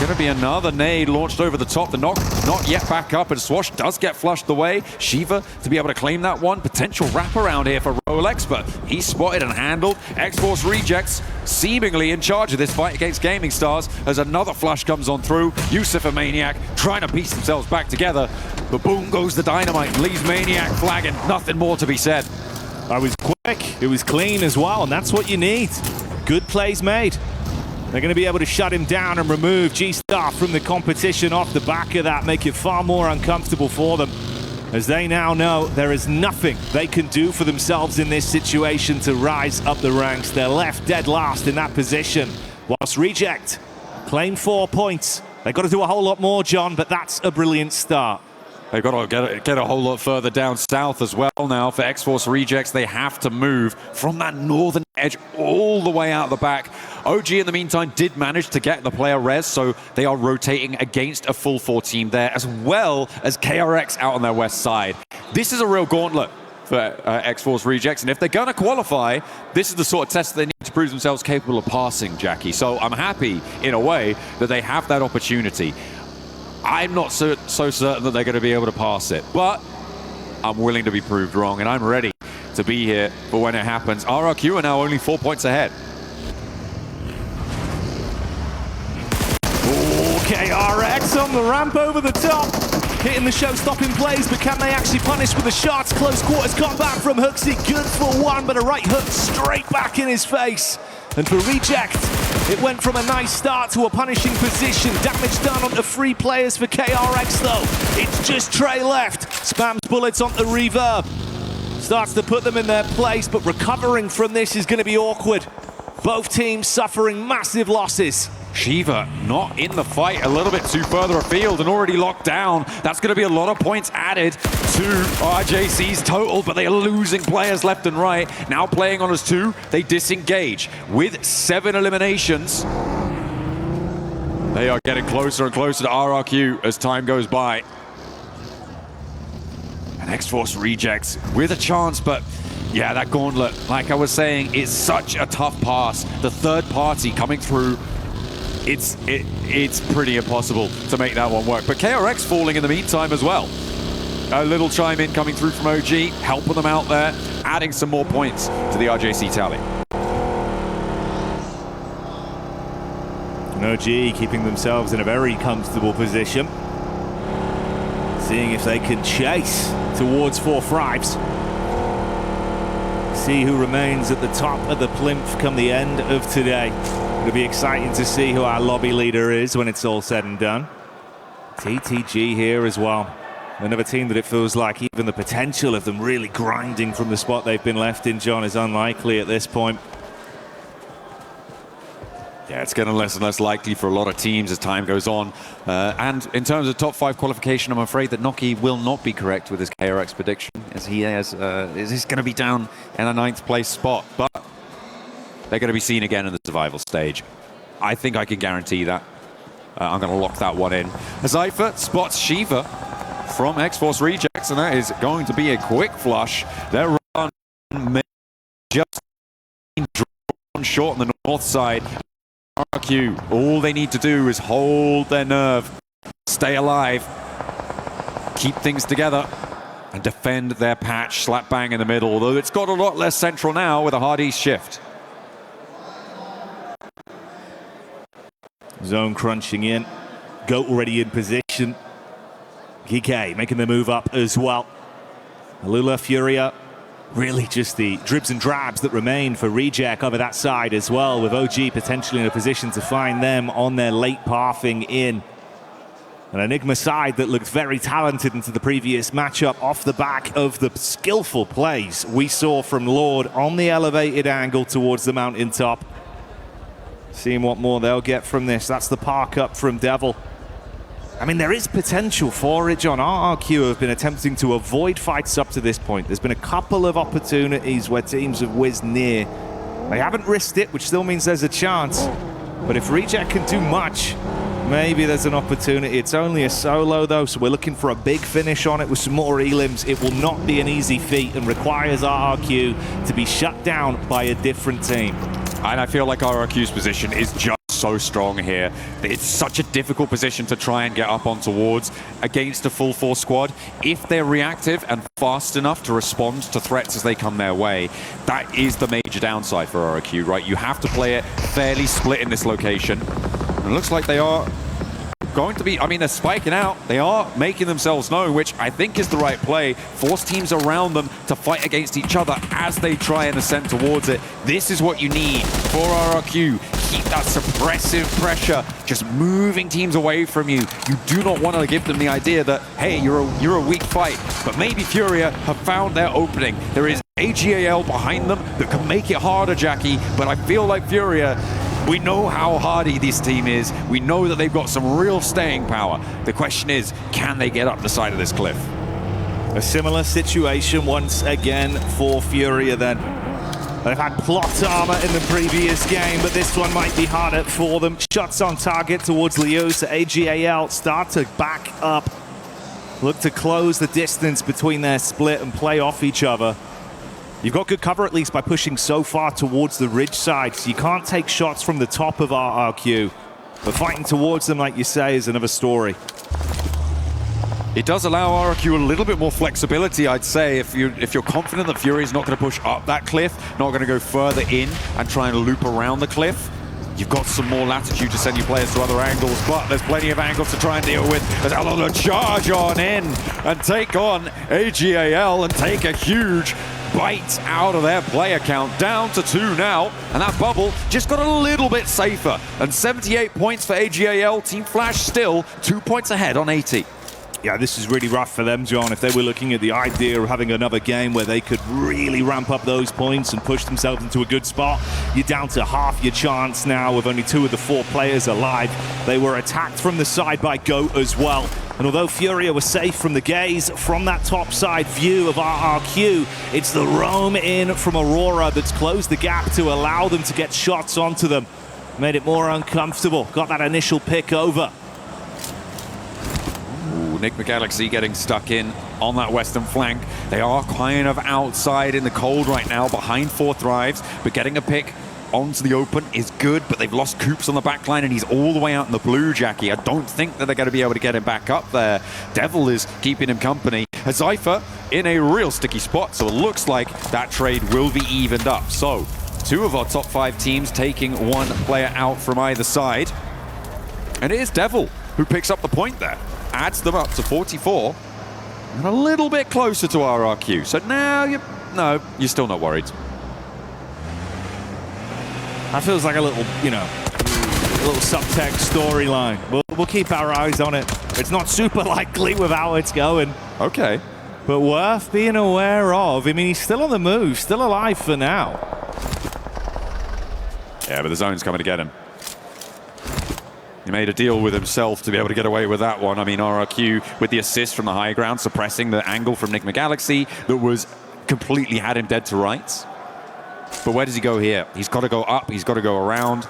going to be another nade launched over the top. The knock not yet back up, and Swash does get flushed away. Shiva to be able to claim that one. Potential wraparound here for Rolex, but he's spotted and handled. X-Force Rejects seemingly in charge of this fight against Gaming Stars as another flush comes on through. Yusuf and Maniac trying to piece themselves back together, but boom goes the dynamite. Leaves Maniac flagging. Nothing more to be said. That was quick, it was clean as well, and that's what you need. Good plays made. They're going to be able to shut him down and remove G-Star from the competition off the back of that, make it far more uncomfortable for them, as they now know there is nothing they can do for themselves in this situation to rise up the ranks. They're left dead last in that position, whilst Reject claim 4 points. They've got to do a whole lot more, John, but that's a brilliant start. They've got to get a whole lot further down south as well now for X-Force Rejects. They have to move from that northern edge all the way out the back. OG, in the meantime, did manage to get the player res, so they are rotating against a full 4 team there, as well as KRX out on their west side. This is a real gauntlet for X-Force Rejects, and if they're going to qualify, this is the sort of test that they need to prove themselves capable of passing, Jackie. So I'm happy, in a way, that they have that opportunity. I'm not so certain that they're going to be able to pass it, but I'm willing to be proved wrong, and I'm ready to be here for when it happens. RRQ are now only 4 points ahead. KRX on the ramp over the top, hitting the show-stopping plays, but can they actually punish with the shots? Close quarters combat from Hooksy, good for one, but a right hook straight back in his face. And for Reject, it went from a nice start to a punishing position. Damage done onto 3 players for KRX though. It's just Trey left. Spams bullets onto Reverb. Starts to put them in their place, but recovering from this is going to be awkward. Both teams suffering massive losses. Shiva not in the fight, a little bit too further afield and already locked down. That's going to be a lot of points added to RJC's total, but they are losing players left and right. Now playing on as 2, they disengage with 7 eliminations. They are getting closer and closer to RRQ as time goes by. And X-Force Rejects with a chance, but yeah, that gauntlet, like I was saying, is such a tough pass. The third party coming through, it's pretty impossible to make that one work. But KRX falling in the meantime as well. A little chime in coming through from OG, helping them out there, adding some more points to the RJC tally. And OG keeping themselves in a very comfortable position, seeing if they can chase towards 4 thrives. See who remains at the top of the plinth come the end of today. It'll be exciting to see who our lobby leader is when it's all said and done. TTG here as well. Another team that it feels like even the potential of them really grinding from the spot they've been left in, John, is unlikely at this point. Yeah, it's getting less and less likely for a lot of teams as time goes on. And in terms of top 5 qualification, I'm afraid that Noki will not be correct with his KRX prediction, as he's going to be down in a 9th place spot. But they're going to be seen again in the survival stage. I think I can guarantee that. I'm going to lock that one in. Zypher spots Shiva from X-Force Rejects, and that is going to be a quick flush. Their run may just drawn short on the north side. RQ, all they need to do is hold their nerve, stay alive, keep things together, and defend their patch slap bang in the middle, although it's got a lot less central now with a hard east shift. Zone crunching in. Goat already in position. Gike making the move up as well. Alula, Furia, really just the dribs and drabs that remain for Reject over that side as well, with OG potentially in a position to find them on their late pathing in. An Enigma side that looked very talented into the previous matchup off the back of the skillful plays we saw from Lord on the elevated angle towards the mountaintop. Seeing what more they'll get from this. That's the park up from Devil. I mean, there is potential for it, John. RRQ have been attempting to avoid fights up to this point. There's been a couple of opportunities where teams have whizzed near. They haven't risked it, which still means there's a chance. But if Reject can do much, maybe there's an opportunity. It's only a solo, though, so we're looking for a big finish on it with some more elims. It will not be an easy feat and requires RRQ to be shut down by a different team. And I feel like RRQ's position is just so strong here. It's such a difficult position to try and get up on towards against a full force squad. If they're reactive and fast enough to respond to threats as they come their way, that is the major downside for RRQ, right? You have to play it fairly split in this location. And it looks like they are going to be, I mean, they're spiking out. They are making themselves known, which I think is the right play. Force teams around them to fight against each other as they try and ascend towards it. This is what you need for RRQ. Keep that suppressive pressure, just moving teams away from you. You do not want to give them the idea that, hey, you're a weak fight. But maybe Furia have found their opening. There is AGAL behind them that can make it harder, Jackie, but I feel like Furia, we know how hardy this team is. We know that they've got some real staying power. The question is, can they get up the side of this cliff? A similar situation once again for Furia then. They've had plot armor in the previous game, but this one might be harder for them. Shots on target towards Liu, so AGAL start to back up. Look to close the distance between their split and play off each other. You've got good cover at least by pushing so far towards the ridge side, so you can't take shots from the top of RRQ. But fighting towards them, like you say, is another story. It does allow RRQ a little bit more flexibility, I'd say, if you're confident that Fury is not going to push up that cliff, not going to go further in and try and loop around the cliff. You've got some more latitude to send your players to other angles, but there's plenty of angles to try and deal with. As Alona charge on in and take on AGAL and take a huge bite out of their player count, down to 2 now, and that bubble just got a little bit safer. And 78 points for AGAL. Team Flash still 2 points ahead on 80. Yeah, this is really rough for them, John. If they were looking at the idea of having another game where they could really ramp up those points and push themselves into a good spot, you're down to half your chance now with only 2 of the 4 players alive. They were attacked from the side by Goat as well. And although Furia was safe from the gaze from that top side view of RRQ, it's the roam in from Aurora that's closed the gap to allow them to get shots onto them. Made it more uncomfortable. Got that initial pick over. Nick McGalaxy getting stuck in on that western flank. They are kind of outside in the cold right now, behind 4 Thrives, but getting a pick onto the open is good, but they've lost Coops on the back line, and he's all the way out in the blue, Jackie. I don't think that they're going to be able to get him back up there. Devil is keeping him company. Zypher in a real sticky spot, so it looks like that trade will be evened up. So 2 of our top 5 teams taking 1 player out from either side. And it is Devil who picks up the point there. Adds them up to 44 and a little bit closer to RRQ. So now you're still not worried. That feels like a little, little subtext storyline. We'll keep our eyes on it. It's not super likely with how it's going. Okay. But worth being aware of. I mean, he's still on the move, still alive for now. Yeah, but the zone's coming to get him. He made a deal with himself to be able to get away with that one. I mean, RRQ with the assist from the high ground, suppressing the angle from Nigma that was completely had him dead to rights. But where does he go here? He's got to go up, he's got to go around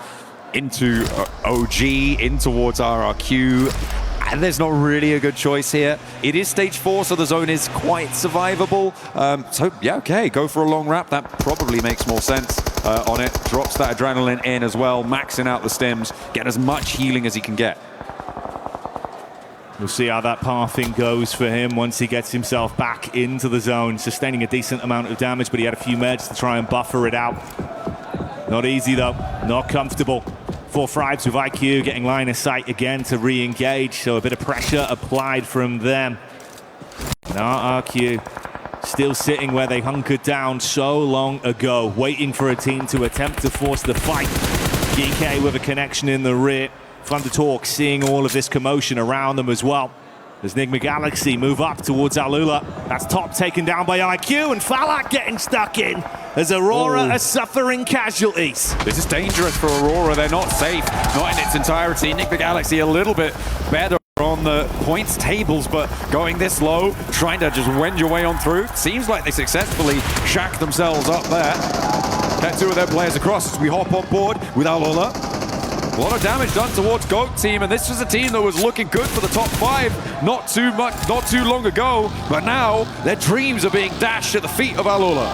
into OG, in towards RRQ. And there's not really a good choice here. It is stage 4, so the zone is quite survivable. So yeah, okay, go for a long wrap. That probably makes more sense on it. Drops that adrenaline in as well, maxing out the stims, get as much healing as he can get. We'll see how that pathing goes for him once he gets himself back into the zone, sustaining a decent amount of damage, but he had a few meds to try and buffer it out. Not easy though, not comfortable. 4 Fribes with IQ getting line of sight again to re-engage, so a bit of pressure applied from them. Now RRQ still sitting where they hunkered down so long ago, waiting for a team to attempt to force the fight. GK with a connection in the rear. Thundertalk seeing all of this commotion around them as well. As Nigma Galaxy move up towards Alula. That's top taken down by IQ, and Falak getting stuck in as Aurora are suffering casualties. This is dangerous for Aurora. They're not safe, not in its entirety. Nigma Galaxy a little bit better on the points tables, but going this low, trying to just wend your way on through. Seems like they successfully shack themselves up there. Get 2 of their players across as we hop on board with Alula. A lot of damage done towards GOAT team, and this was a team that was looking good for the top 5 not too long ago, but now their dreams are being dashed at the feet of Alula.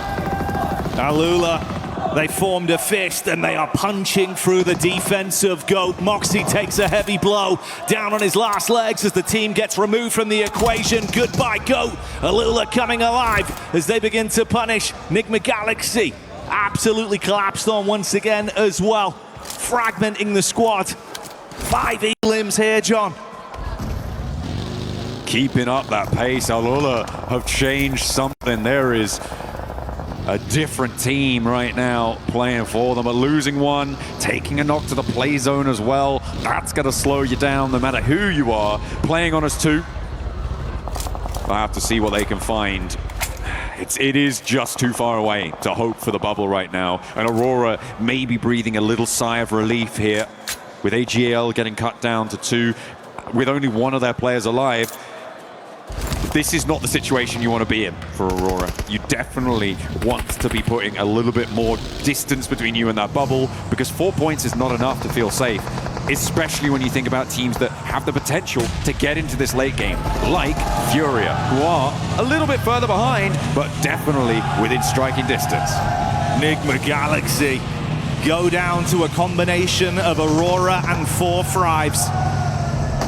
Alula, they formed a fist and they are punching through the defense of GOAT. Moxie takes a heavy blow down on his last legs as the team gets removed from the equation. Goodbye GOAT. Alula coming alive as they begin to punish Nigma Galaxy. Absolutely collapsed on once again as well. Fragmenting the squad. 5 elims here, John. Keeping up that pace, Alula have changed something. There is a different team right now playing for them. But losing one, taking a knock to the play zone as well, that's going to slow you down no matter who you are. Playing on us too. I have to see what they can find. It is just too far away to hope for the bubble right now. And Aurora may be breathing a little sigh of relief here with AGL getting cut down to 2 with only 1 of their players alive. This is not the situation you want to be in for Aurora. You definitely want to be putting a little bit more distance between you and that bubble, because 4 points is not enough to feel safe, especially when you think about teams that have the potential to get into this late game, like Furia, who are a little bit further behind, but definitely within striking distance. Nigma Galaxy go down to a combination of Aurora and 4 Fribes.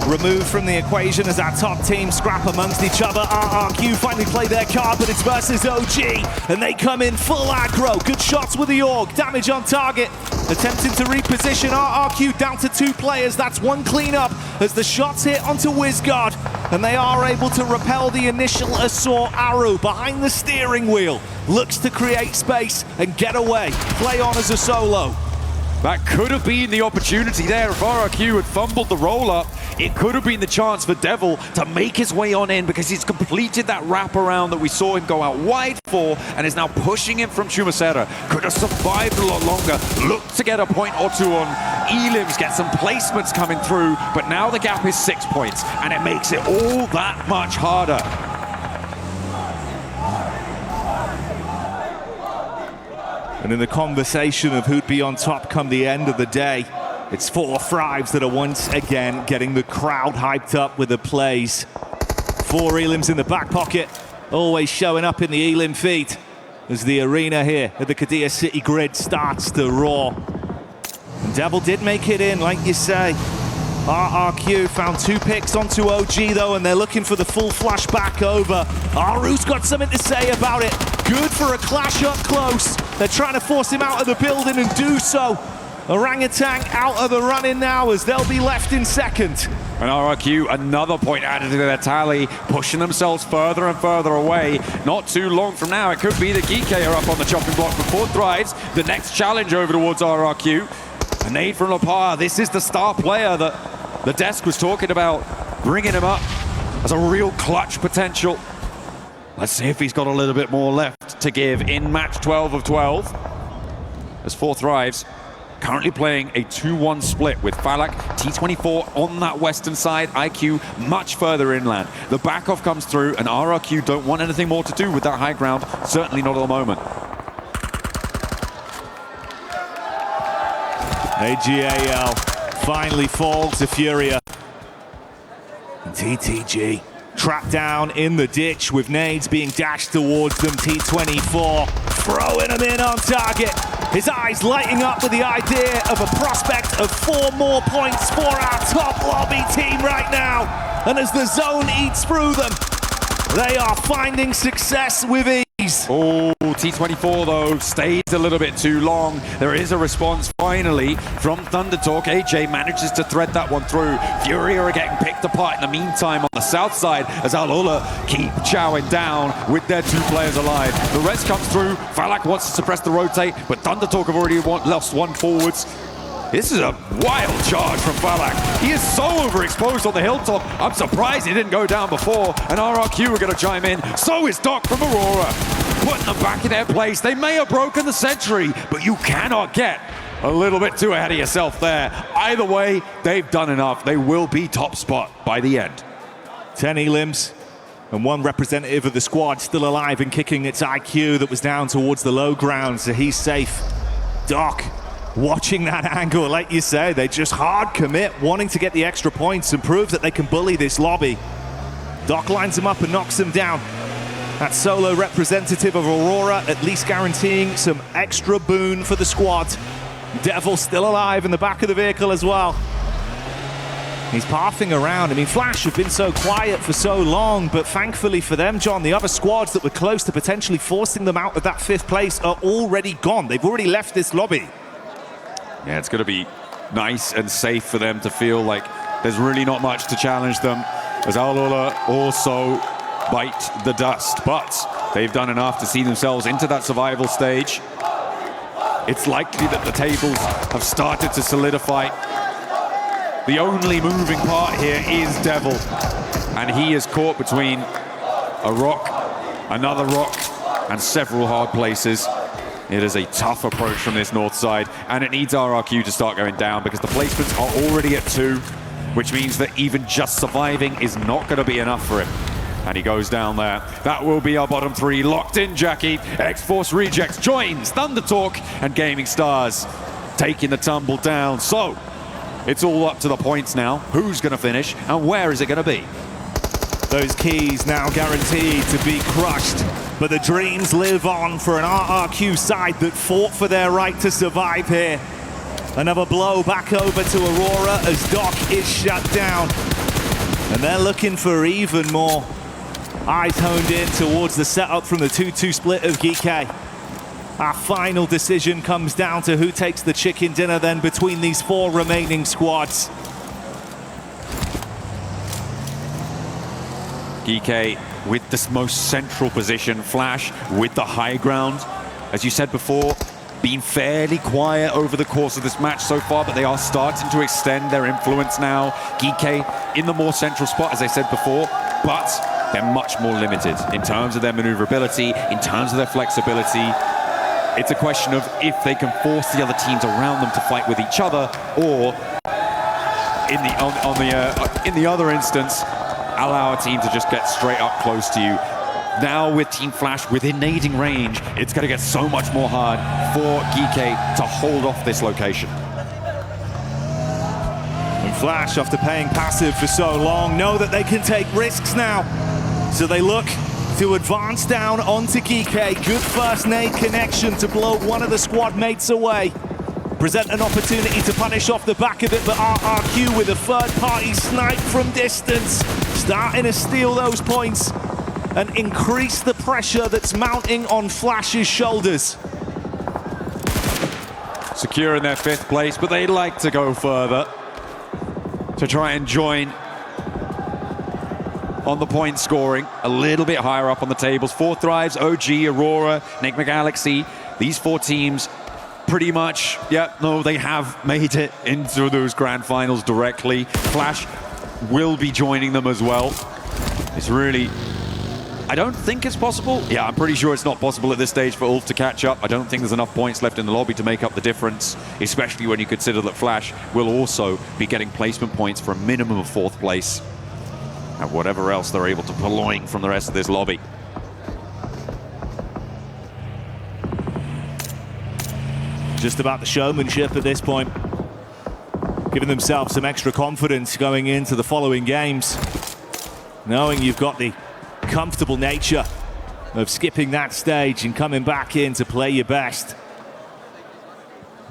Removed from the equation as our top team scrap amongst each other. RRQ finally play their card, but it's versus OG, and they come in full aggro. Good shots with the AUG, damage on target. Attempting to reposition RRQ down to 2 players. That's 1 cleanup as the shots hit onto Wizguard, and they are able to repel the initial assault. Aru behind the steering wheel looks to create space and get away. Play on as a solo. That could have been the opportunity there. If RRQ had fumbled the roll-up, it could have been the chance for Devil to make his way on in, because he's completed that wraparound that we saw him go out wide for and is now pushing him from Chumacera. Could have survived a lot longer. Looked to get a point or 2 on Elims, get some placements coming through, but now the gap is 6 points, and it makes it all that much harder. And in the conversation of who'd be on top come the end of the day, it's 4 Fribes that are once again getting the crowd hyped up with the plays. 4 Elims in the back pocket, always showing up in the Elim feed as the arena here at the Qiddiya City grid starts to roar. And Devil did make it in, like you say. RRQ found 2 picks onto OG though, and they're looking for the full flash back over. Aru's got something to say about it. Good for a clash up close. They're trying to force him out of the building and do so. Orangutan out of the running now as they'll be left in second. And RRQ, another point added to their tally, pushing themselves further and further away. Not too long from now, it could be the GK are up on the chopping block for 4 Thrives. The next challenge over towards RRQ. A nade from Lapar. This is the star player that the desk was talking about, bringing him up as a real clutch potential. Let's see if he's got a little bit more left to give in match 12 of 12. As 4 Thrives currently playing a 2-1 split with Falak, T24 on that western side, IQ much further inland. The backoff comes through and RRQ don't want anything more to do with that high ground, certainly not at the moment. AGAL finally falls to Furia. And TTG trapped down in the ditch with nades being dashed towards them. T24 throwing them in on target. His eyes lighting up with the idea of a prospect of 4 more points for our top lobby team right now. And as the zone eats through them, they are finding success with ease. Oh, T24 though stays a little bit too long. There is a response finally from Thunder Talk. AJ manages to thread that one through. Furia are getting picked apart in the meantime on the south side as Alola keep chowing down with their 2 players alive. The rest comes through. Falak wants to suppress the rotate, but Thunder Talk have already lost 1 forwards. This is a wild charge from Falak. He is so overexposed on the hilltop. I'm surprised he didn't go down before. And RRQ are going to chime in. So is Doc from Aurora. Putting them back in their place. They may have broken the sentry, but you cannot get a little bit too ahead of yourself there. Either way, they've done enough. They will be top spot by the end. 10 elims and 1 representative of the squad still alive and kicking its IQ that was down towards the low ground, so he's safe. Doc watching that angle, like you say, they just hard commit, wanting to get the extra points and prove that they can bully this lobby. Doc lines him up and knocks him down. That solo representative of Aurora at least guaranteeing some extra boon for the squad. Devil still alive in the back of the vehicle as well. He's pathing around. I mean, Flash have been so quiet for so long, but thankfully for them, John, the other squads that were close to potentially forcing them out of that 5th place are already gone. They've already left this lobby. Yeah, it's going to be nice and safe for them to feel like there's really not much to challenge them, as Alola also bite the dust. But they've done enough to see themselves into that survival stage. It's likely that the tables have started to solidify. The only moving part here is Devil, and he is caught between a rock, another rock, and several hard places. It is a tough approach from this north side, and it needs RRQ to start going down because the placements are already at 2, which means that even just surviving is not going to be enough for him. And he goes down there. That will be our bottom 3. Locked in, Jackie. X-Force Rejects joins Thunder Talk and Gaming Stars taking the tumble down. So it's all up to the points now. Who's going to finish and where is it going to be? Those keys now guaranteed to be crushed, but the dreams live on for an RRQ side that fought for their right to survive here. Another blow back over to Aurora as Doc is shut down. And they're looking for even more. Eyes honed in towards the setup from the 2-2 split of Geekay. Our final decision comes down to who takes the chicken dinner then between these 4 remaining squads. Geekay with this most central position, Flash with the high ground. As you said before, been fairly quiet over the course of this match so far, but they are starting to extend their influence now. Geekay in the more central spot, as I said before, but they're much more limited in terms of their maneuverability, in terms of their flexibility. It's a question of if they can force the other teams around them to fight with each other, or in the other instance, allow a team to just get straight up close to you. Now with Team Flash within nading range, it's going to get so much more hard for Geekay to hold off this location. And Flash, after paying passive for so long, know that they can take risks now. So they look to advance down onto Geekay. Good first nade connection to blow one of the squad mates away. Present an opportunity to punish off the back of it, but RRQ with a third-party snipe from distance, starting to steal those points and increase the pressure that's mounting on Flash's shoulders. Secure in their 5th place, but they'd like to go further to try and join on the point scoring, a little bit higher up on the tables. 4 Thrives, OG, Aurora, Enigma Galaxy, these 4 teams pretty much. Yeah, no, they have made it into those grand finals directly. Flash will be joining them as well. It's really... I don't think it's possible. Yeah, I'm pretty sure it's not possible at this stage for Ulf to catch up. I don't think there's enough points left in the lobby to make up the difference, especially when you consider that Flash will also be getting placement points for a minimum of 4th place and whatever else they're able to purloin from the rest of this lobby. Just about the showmanship at this point. Giving themselves some extra confidence going into the following games. Knowing you've got the comfortable nature of skipping that stage and coming back in to play your best.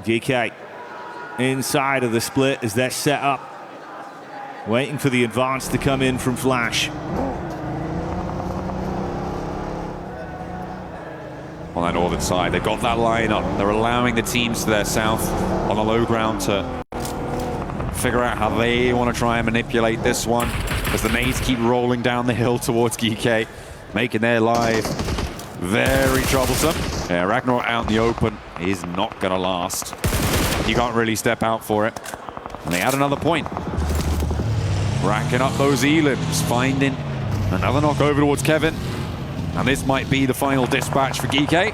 GK inside of the split as they're set up, waiting for the advance to come in from Flash. On that northern side, they've got that line up. They're allowing the teams to their south on the low ground to figure out how they want to try and manipulate this one as the nades keep rolling down the hill towards GK, making their life very troublesome. Yeah, Ragnar out in the open is not going to last. You can't really step out for it. And they add another point. Racking up those elims, finding another knock over towards Kevin. And this might be the final dispatch for GK,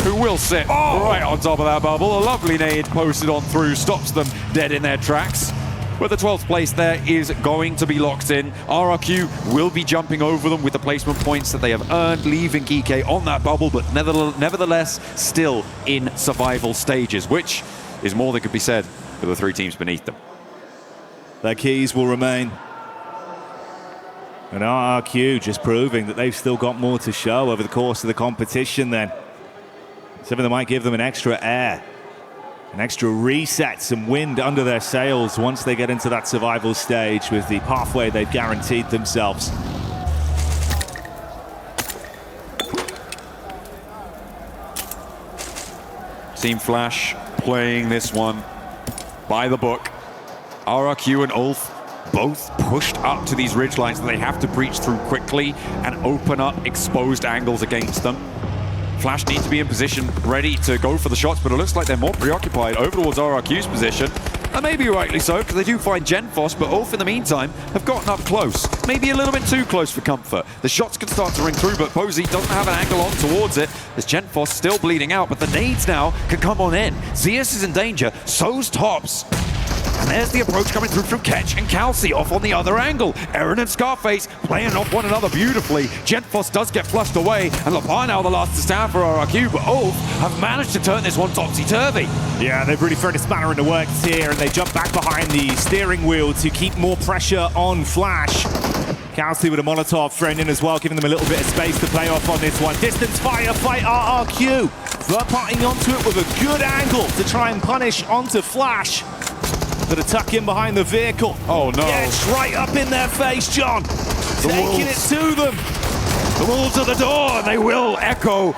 who will sit right on top of that bubble. A lovely nade posted on through, stops them dead in their tracks. But the 12th place there is going to be locked in. RRQ will be jumping over them with the placement points that they have earned, leaving GK on that bubble, but nevertheless still in survival stages, which is more than could be said for the 3 teams beneath them. Their keys will remain. And RRQ just proving that they've still got more to show over the course of the competition then. Something that might give them an extra air, an extra reset, some wind under their sails once they get into that survival stage with the pathway they've guaranteed themselves. Team Flash playing this one by the book. RRQ and Ulf both pushed up to these ridge lines that they have to breach through quickly and open up exposed angles against them. Flash need to be in position, ready to go for the shots, but it looks like they're more preoccupied over towards RRQ's position. And maybe rightly so, because they do find Genfos, but Ulf in the meantime have gotten up close. Maybe a little bit too close for comfort. The shots can start to ring through, but Posey doesn't have an angle on towards it. As Genfos still bleeding out, but the nades now can come on in. Zeus is in danger, so's Tops. And there's the approach coming through from Ketch and Calci off on the other angle. Eren and Scarface playing off one another beautifully. Genfos does get flushed away, and Lapar now the last to stand for RRQ, but Ulf have managed to turn this one topsy-turvy. Yeah, they've really thrown a spanner in the works here, and they jump back behind the steering wheel to keep more pressure on Flash. Calci with a Molotov thrown in as well, giving them a little bit of space to play off on this one. Distance firefight RRQ. Verpotting onto it with a good angle to try and punish onto Flash. To tuck in behind the vehicle. Oh no. Yeah, it's right up in their face, John. Taking it to them. The wolves at the door, and they will echo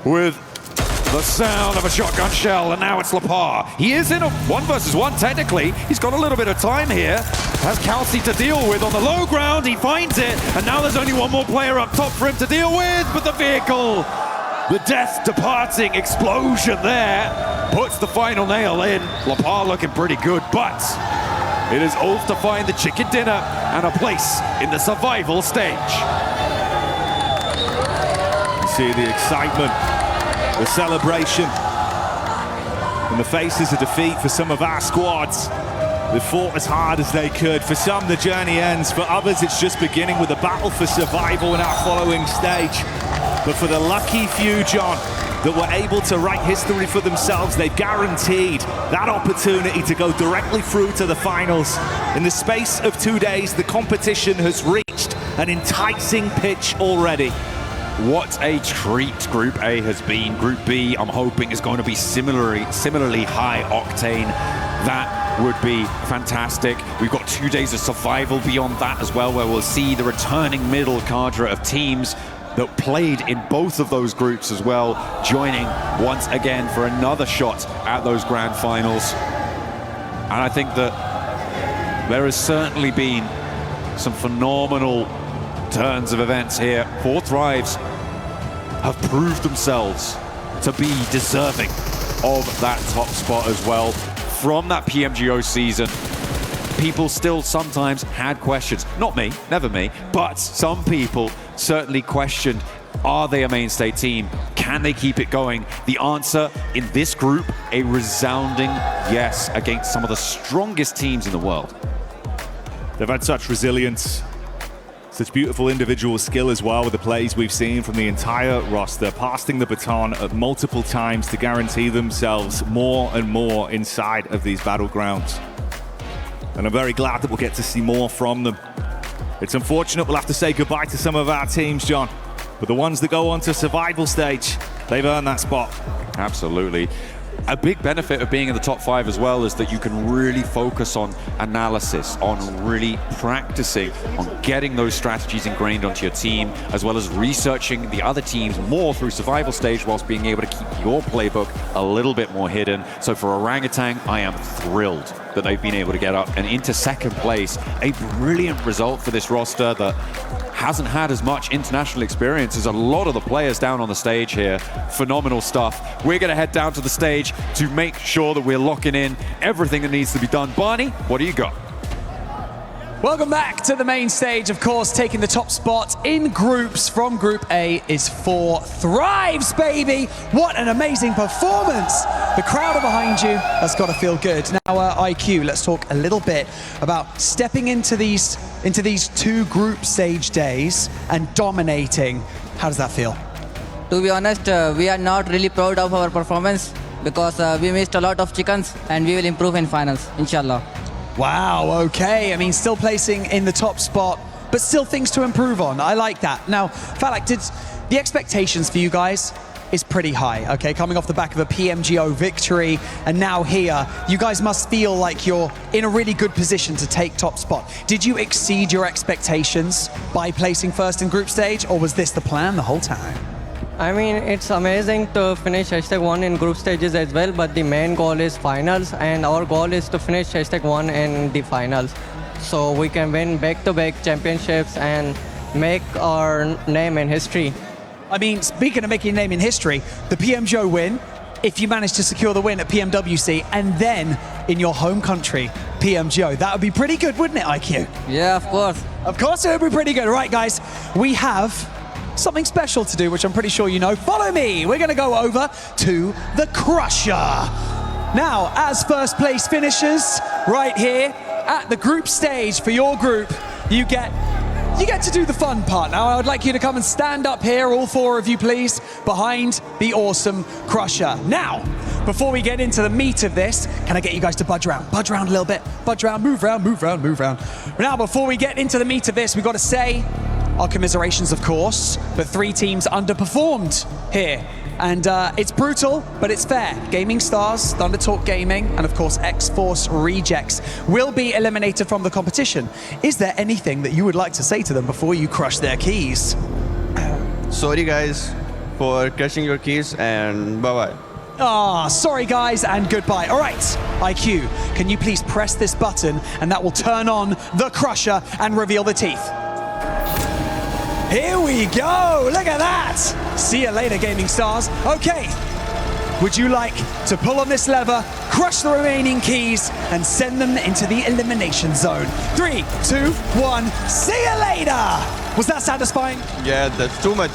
with the sound of a shotgun shell, and now it's Lapar. He is in a 1 versus 1 technically. He's got a little bit of time here. Has Calci to deal with on the low ground. He finds it, and now there's only one more player up top for him to deal with, but the vehicle, the death departing explosion there puts the final nail in. Lapar looking pretty good, but it is Ulf to find the chicken dinner and a place in the survival stage. You see the excitement, the celebration, in the faces of defeat for some of our squads. They fought as hard as they could. For some, the journey ends. For others, it's just beginning with a battle for survival in our following stage. But for the lucky few, John, that were able to write history for themselves, they've guaranteed that opportunity to go directly through to the finals. In the space of 2 days, the competition has reached an enticing pitch already. What a treat Group A has been. Group B, I'm hoping, is going to be similarly high octane. That would be fantastic. We've got 2 days of survival beyond that as well, where we'll see the returning middle cadre of teams that played in both of those groups as well, joining once again for another shot at those grand finals. And I think that there has certainly been some phenomenal turns of events here. 4 Thrives have proved themselves to be deserving of that top spot as well. From that PMGO season, people still sometimes had questions. Not me, never me, but some people certainly questioned, are they a mainstay team? Can they keep it going? The answer in this group, a resounding yes against some of the strongest teams in the world. They've had such resilience, such beautiful individual skill as well with the plays we've seen from the entire roster, passing the baton at multiple times to guarantee themselves more and more inside of these battlegrounds. And I'm very glad that we'll get to see more from them. It's unfortunate we'll have to say goodbye to some of our teams, John, but the ones that go on to survival stage, they've earned that spot. Absolutely. A big benefit of being in the top 5 as well is that you can really focus on analysis, on really practicing, on getting those strategies ingrained onto your team, as well as researching the other teams more through survival stage whilst being able to keep your playbook a little bit more hidden. So for Orangutan, I am thrilled that they've been able to get up and into second place. A brilliant result for this roster that hasn't had as much international experience as a lot of the players down on the stage here. Phenomenal stuff. We're going to head down to the stage to make sure that we're locking in everything that needs to be done. Barney, what do you got? Welcome back to the main stage. Of course, taking the top spot in groups from Group A is 4 Thrives, baby. What an amazing performance. The crowd are behind you. That's got to feel good. Now, IQ, let's talk a little bit about stepping into these 2 group stage days and dominating. How does that feel? To be honest, we are not really proud of our performance because we missed a lot of chickens and we will improve in finals, inshallah. Wow, okay. I mean, still placing in the top spot, but still things to improve on. I like that. Now, Falak, the expectations for you guys is pretty high, okay? Coming off the back of a PMGO victory, and now here, you guys must feel like you're in a really good position to take top spot. Did you exceed your expectations by placing first in group stage, or was this the plan the whole time? I mean, it's amazing to finish #1 in group stages as well, but the main goal is finals, and our goal is to finish #1 in the finals. So we can win back-to-back championships and make our name in history. I mean, speaking of making a name in history, the PMGO win, if you manage to secure the win at PMWC, and then in your home country, PMGO, that would be pretty good, wouldn't it, IQ? Yeah, of course. Of course it would be pretty good. Right, guys, we have something special to do, which I'm pretty sure you know. Follow me. We're going to go over to the Crusher. Now, as first place finishers, right here at the group stage for your group, you get to do the fun part. Now, I would like you to come and stand up here, all 4 of you, please, behind the awesome Crusher. Now, before we get into the meat of this, can I get you guys to budge around? Budge around a little bit. Budge around, move around, move around, move around. Now, before we get into the meat of this, we've got to say our commiserations, of course, but 3 teams underperformed here. And it's brutal, but it's fair. Gaming Stars, Thunder Talk Gaming, and of course X-Force Rejects will be eliminated from the competition. Is there anything that you would like to say to them before you crush their keys? Sorry guys for crushing your keys, and bye-bye. Ah, sorry guys, and goodbye. All right, IQ, can you please press this button and that will turn on the Crusher and reveal the teeth? Here we go, look at that. See you later, Gaming Stars. Okay, would you like to pull on this lever, crush the remaining keys, and send them into the elimination zone? 3, 2, 1, see you later. Was that satisfying? Yeah, that's too much.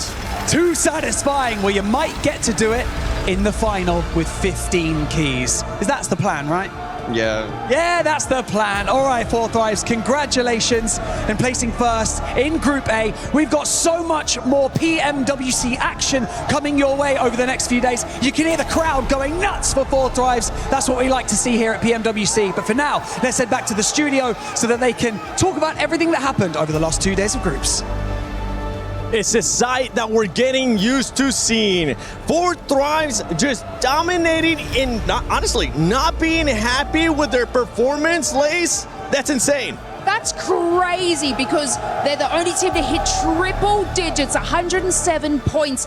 Too satisfying. Well, you might get to do it in the final with 15 keys. That's the plan, right? Yeah. Yeah, that's the plan. All right, 4 Thrives, congratulations in placing first in Group A. We've got so much more PMWC action coming your way over the next few days. You can hear the crowd going nuts for 4 Thrives. That's what we like to see here at PMWC. But for now, let's head back to the studio so that they can talk about everything that happened over the last 2 days of groups. It's a sight that we're getting used to seeing. 4 Thrives just dominating in, honestly, not being happy with their performance, Lace. That's insane. That's crazy because they're the only team to hit triple digits, 107 points.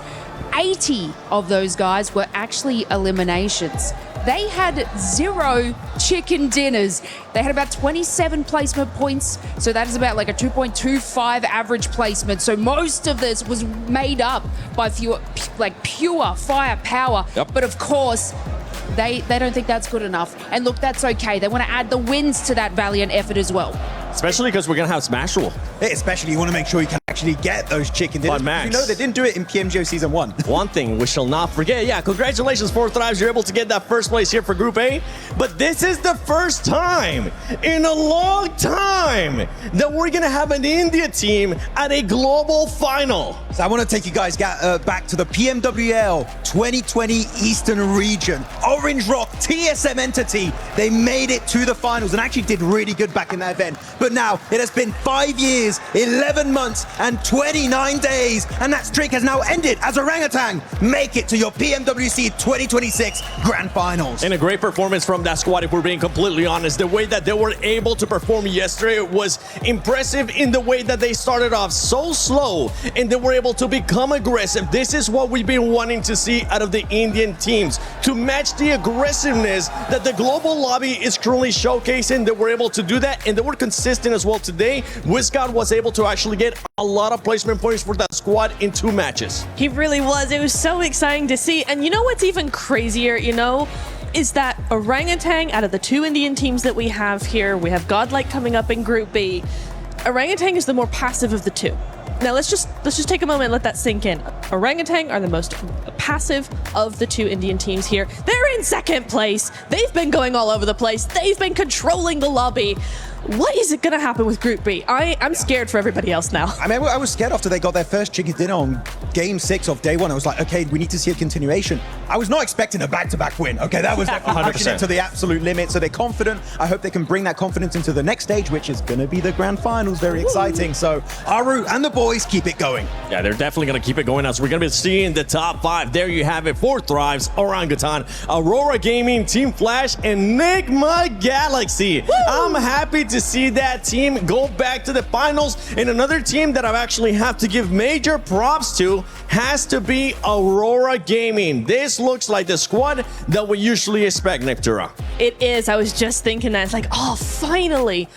80 of those guys were actually eliminations. They had 0 chicken dinners. They had about 27 placement points, so that is about like a 2.25 average placement. So most of this was made up by pure firepower. Yep. But of course, They don't think that's good enough. And look, that's okay. They want to add the wins to that valiant effort as well. Especially because we're going to have Smash Rule. Especially you want to make sure you can actually get those chicken dinners. But Max, you know they didn't do it in PMGO Season 1. One thing we shall not forget. Yeah, congratulations, 4Thrives. You're able to get that first place here for Group A. But this is the first time in a long time that we're going to have an India team at a global final. So I want to take you guys back to the PMWL 2020 Eastern Region. Orange Rock, TSM entity, they made it to the finals and actually did really good back in that event. But now it has been 5 years, 11 months, and 29 days, and that streak has now ended as Orangutan make it to your PMWC 2026 Grand Finals. And a great performance from that squad, if we're being completely honest. The way that they were able to perform yesterday was impressive in the way that they started off so slow and they were able to become aggressive. This is what we've been wanting to see out of the Indian teams, to match the aggressiveness that the global lobby is currently showcasing. They were able to do that, and they were consistent as well today. WizGod was able to actually get a lot of placement points for that squad in 2 matches. He really was. It was so exciting to see. And you know what's even crazier, is that Orangutan, out of the 2 Indian teams that we have here, we have Godlike coming up in Group B. Orangutan is the more passive of the 2. Now let's just take a moment and let that sink in. Orangutan are the most passive of the 2 Indian teams here. They're in 2nd place. They've been going all over the place. They've been controlling the lobby. What is it going to happen with Group B? I'm scared for everybody else now. I mean, I was scared after they got their first chicken dinner on Game 6 of day 1. I was like, okay, we need to see a continuation. I was not expecting a back-to-back win. Okay, that was definitely pushing it to the absolute limit. So they're confident. I hope they can bring that confidence into the next stage, which is going to be the Grand Finals. Very exciting. So Aru and the boys keep it going. Yeah, they're definitely going to keep it going now. So we're going to be seeing the top 5. There you have it. 4Thrives, Orangutan, Aurora Gaming, Team Flash, and Enigma Galaxy. Woo! I'm happy to see that team go back to the finals. And another team that I actually have to give major props to has to be Aurora Gaming. This looks like the squad that we usually expect, Nectura. It is. I was just thinking that. It's like, oh, finally,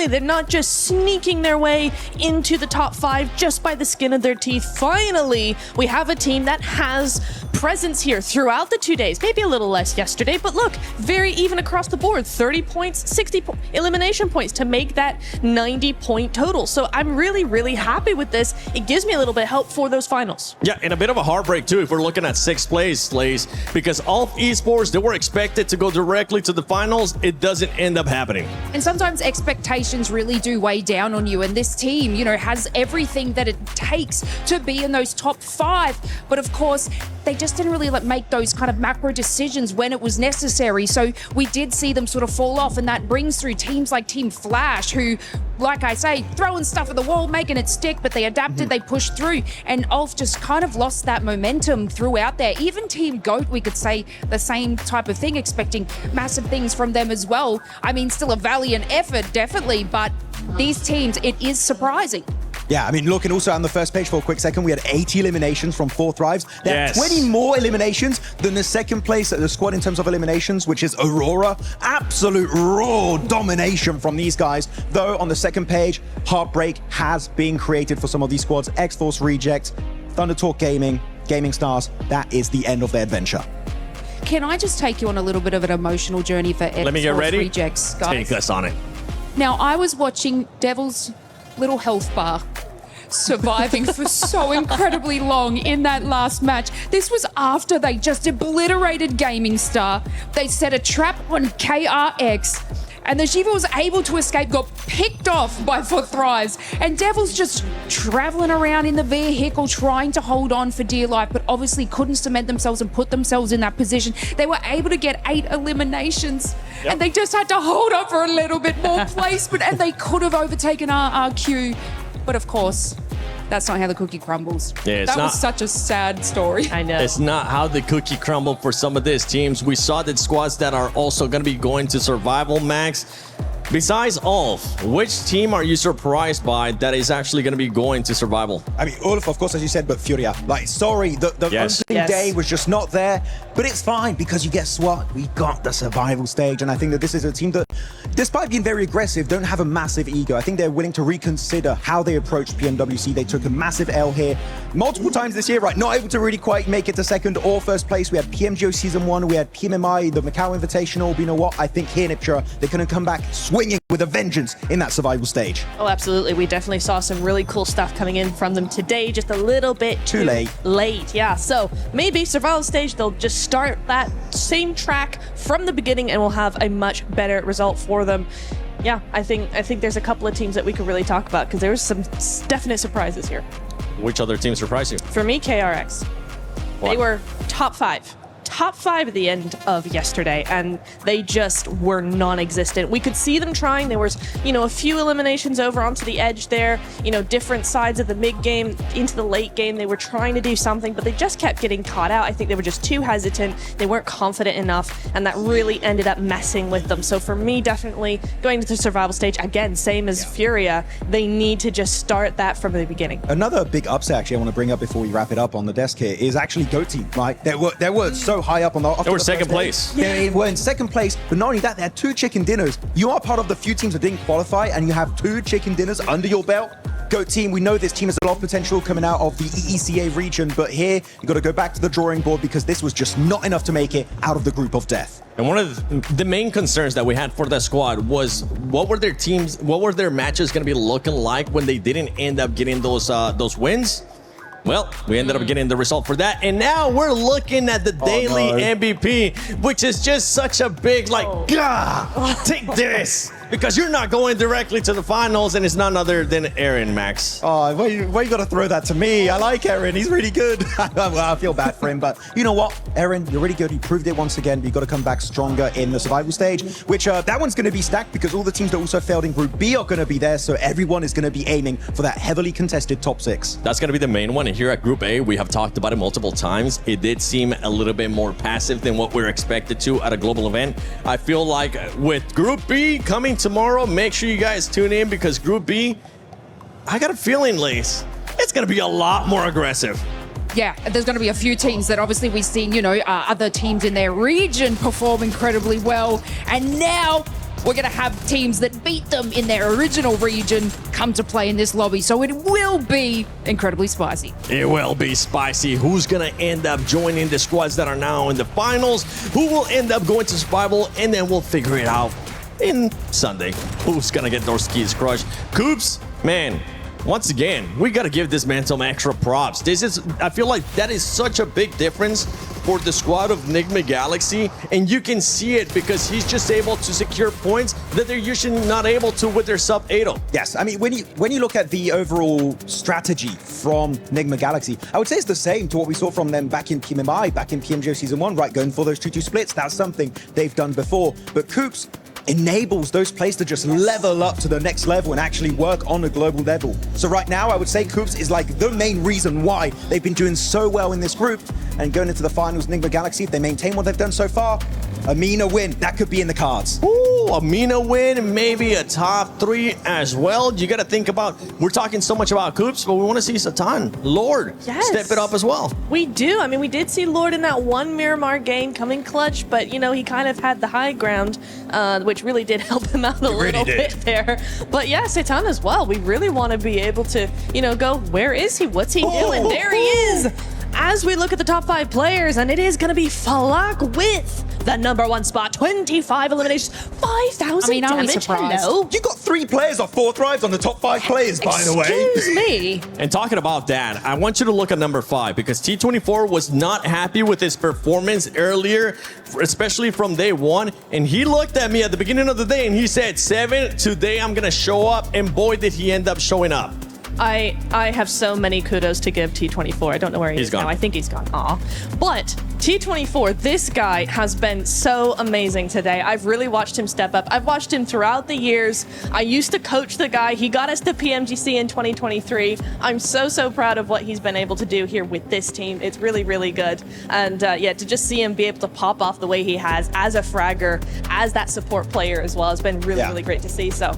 they're not just sneaking their way into the top 5 just by the skin of their teeth. Finally, we have a team that has presence here throughout the 2 days. Maybe a little less yesterday, but look, very even across the board. 30 points, 60 elimination points to make that 90-point total. So I'm really, really happy with this. It gives me a little bit of hope for those finals. Yeah, and a bit of a heartbreak too if we're looking at 6th place, Slays, because all esports, they were expected to go directly to the finals. It doesn't end up happening. And sometimes expectations really do weigh down on you. And this team, has everything that it takes to be in those top 5. But of course, they just didn't really make those kind of macro decisions when it was necessary. So we did see them sort of fall off. And that brings through teams like Team Flash, who, like I say, throwing stuff at the wall, making it stick, but they adapted, they pushed through. And Ulf just kind of lost that momentum throughout there. Even Team GOAT, we could say the same type of thing, expecting massive things from them as well. I mean, still a valiant effort, definitely, but these teams, it is surprising. Yeah, I mean, look, and also on the first page for a quick second, we had 80 eliminations from 4Thrives. They had 20 more eliminations than the 2nd place at the squad in terms of eliminations, which is Aurora. Absolute raw domination from these guys. Though on the 2nd page, heartbreak has been created for some of these squads. X-Force Reject, Thunder Talk Gaming, Gaming Stars. That is the end of their adventure. Can I just take you on a little bit of an emotional journey for X-Force Let me get ready. Rejects, guys? Take us on it. Now, I was watching Devil's little health bar surviving for so incredibly long in that last match. This was after they just obliterated Gaming Star. They set a trap on KRX, and the Shiva was able to escape, got picked off by 4Thrives, and Devil's just traveling around in the vehicle trying to hold on for dear life, but obviously couldn't cement themselves and put themselves in that position. They were able to get 8 eliminations, and they just had to hold on for a little bit more placement, and they could have overtaken RRQ. But of course, that's not how the cookie crumbles. Yeah, that was such a sad story. I know. It's not how the cookie crumbled for some of these teams. We saw that squads that are also going to be going to Survival Max, Besides Ulf, which team are you surprised by that is actually going to be going to survival? I mean, Ulf, of course, as you said, but Furia. Like, sorry, the opening day was just not there, but it's fine because you guess what? We got the survival stage, and I think that this is a team that, despite being very aggressive, don't have a massive ego. I think they're willing to reconsider how they approach PMWC. They took a massive L here multiple times this year, right? Not able to really quite make it to second or first place. We had PMGO Season 1, we had PMMI, the Macau Invitational. But you know what? I think here in Iptra, they're going to come back swinging with a vengeance in that survival stage. Oh, absolutely. We definitely saw some really cool stuff coming in from them today, just a little bit too late. Yeah, so maybe survival stage, they'll just start that same track from the beginning and we'll have a much better result for them. Yeah, I think there's a couple of teams that we could really talk about because there was some definite surprises here. Which other team surprised you? For me, KRX. They were top 5 at the end of yesterday, and they just were non-existent. We could see them trying. There was, a few eliminations over onto the edge there, different sides of the mid game into the late game. They were trying to do something, but they just kept getting caught out. I think they were just too hesitant. They weren't confident enough, and that really ended up messing with them. So for me, definitely going to the survival stage, again, same as Furia, they need to just start that from the beginning. Another big upset, actually, I want to bring up before we wrap it up on the desk here, is actually GOAT Team, right? They were so high up on the... They were second place. They were in second place, but not only that, they had 2 chicken dinners. You are part of the few teams that didn't qualify, and you have 2 chicken dinners under your belt. GOAT Team, we know this team has a lot of potential coming out of the EECA region, but here, you got to go back to the drawing board because this was just not enough to make it out of the group of death. And one of the main concerns that we had for that squad was what were their matches going to be looking like when they didn't end up getting those wins? Well, we ended up getting the result for that, and now we're looking at the daily MVP, which is just such a big, take this, because you're not going directly to the finals, and it's none other than Aaron, Max. Oh, why you got to throw that to me? I like Aaron. He's really good. I feel bad for him, but you know what, Aaron, you're really good. You proved it once again. You've got to come back stronger in the survival stage, which that one's going to be stacked because all the teams that also failed in Group B are going to be there, so everyone is going to be aiming for that heavily contested top 6. That's going to be the main one. Here at Group A, we have talked about it multiple times. It did seem a little bit more passive than what we're expected to at a global event. I feel like with Group B coming tomorrow, make sure you guys tune in because Group B, I got a feeling, Lace, it's going to be a lot more aggressive. Yeah, there's going to be a few teams that obviously we've seen, other teams in their region perform incredibly well. And now we're going to have teams that beat them in their original region come to play in this lobby. So it will be incredibly spicy. It will be spicy. Who's going to end up joining the squads that are now in the finals? Who will end up going to survival? And then we'll figure it out in Sunday. Who's going to get those keys crushed? Coops, man, once again, we got to give this man some extra props. I feel like that is such a big difference for the squad of Enigma Galaxy, and you can see it because he's just able to secure points that they're usually not able to with their sub 8-0. Yes, I mean, when you look at the overall strategy from Enigma Galaxy, I would say it's the same to what we saw from them back in PMMI, back in PMGO Season 1, right? Going for those 2-2 splits, that's something they've done before. But Coops enables those players to just level up to the next level and actually work on a global level. So right now, I would say Coops is like the main reason why they've been doing so well in this group. And going into the finals, Enigma Galaxy, if they maintain what they've done so far, a Mina win, that could be in the cards. Ooh, a Mina win, maybe a top 3 as well. You got to think about, we're talking so much about Coops, but we want to see Satan, Lord, step it up as well. We do. I mean, we did see Lord in that one Miramar game coming clutch, but, he kind of had the high ground, which really did help him out a little bit there. But yeah, Satan as well. We really want to be able to, go, where is he? What's he doing? There he is. As we look at the top 5 players, and it is going to be Falak with the #1 spot, 25 eliminations, 5,000 damage. Hello. You got 3 players or 4 thrives on the top 5 players, by the way. Excuse me. And talking about that, I want you to look at number 5 because T24 was not happy with his performance earlier, especially from day 1. And he looked at me at the beginning of the day and he said, 7, today I'm going to show up. And boy, did he end up showing up. I have so many kudos to give T24. I don't know where he He's is gone. now. I think he's gone. Aw. But T24, this guy has been so amazing today. I've really watched him step up. I've watched him throughout the years. I used to coach the guy. He got us to PMGC in 2023. I'm so proud of what he's been able to do here with this team. It's really, really good. And yeah, to just see him be able to pop off the way he has as a fragger, as that support player as well, has been really great to see. So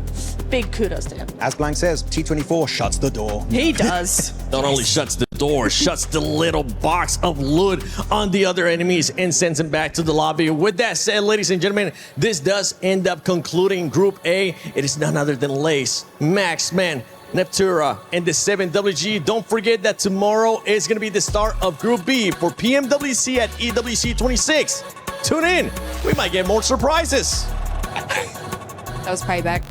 big kudos to him. As Blank says, T24 shuts the door. He does. Not only shuts the door, shuts the little box of loot on the other enemies and sends them back to the lobby. With that said, ladies and gentlemen, this does end up concluding Group A. It is none other than Lace, Maxman, Neptura, and the 7WG. Don't forget that tomorrow is going to be the start of Group B for PMWC at EWC 26. Tune in. We might get more surprises. That was payback.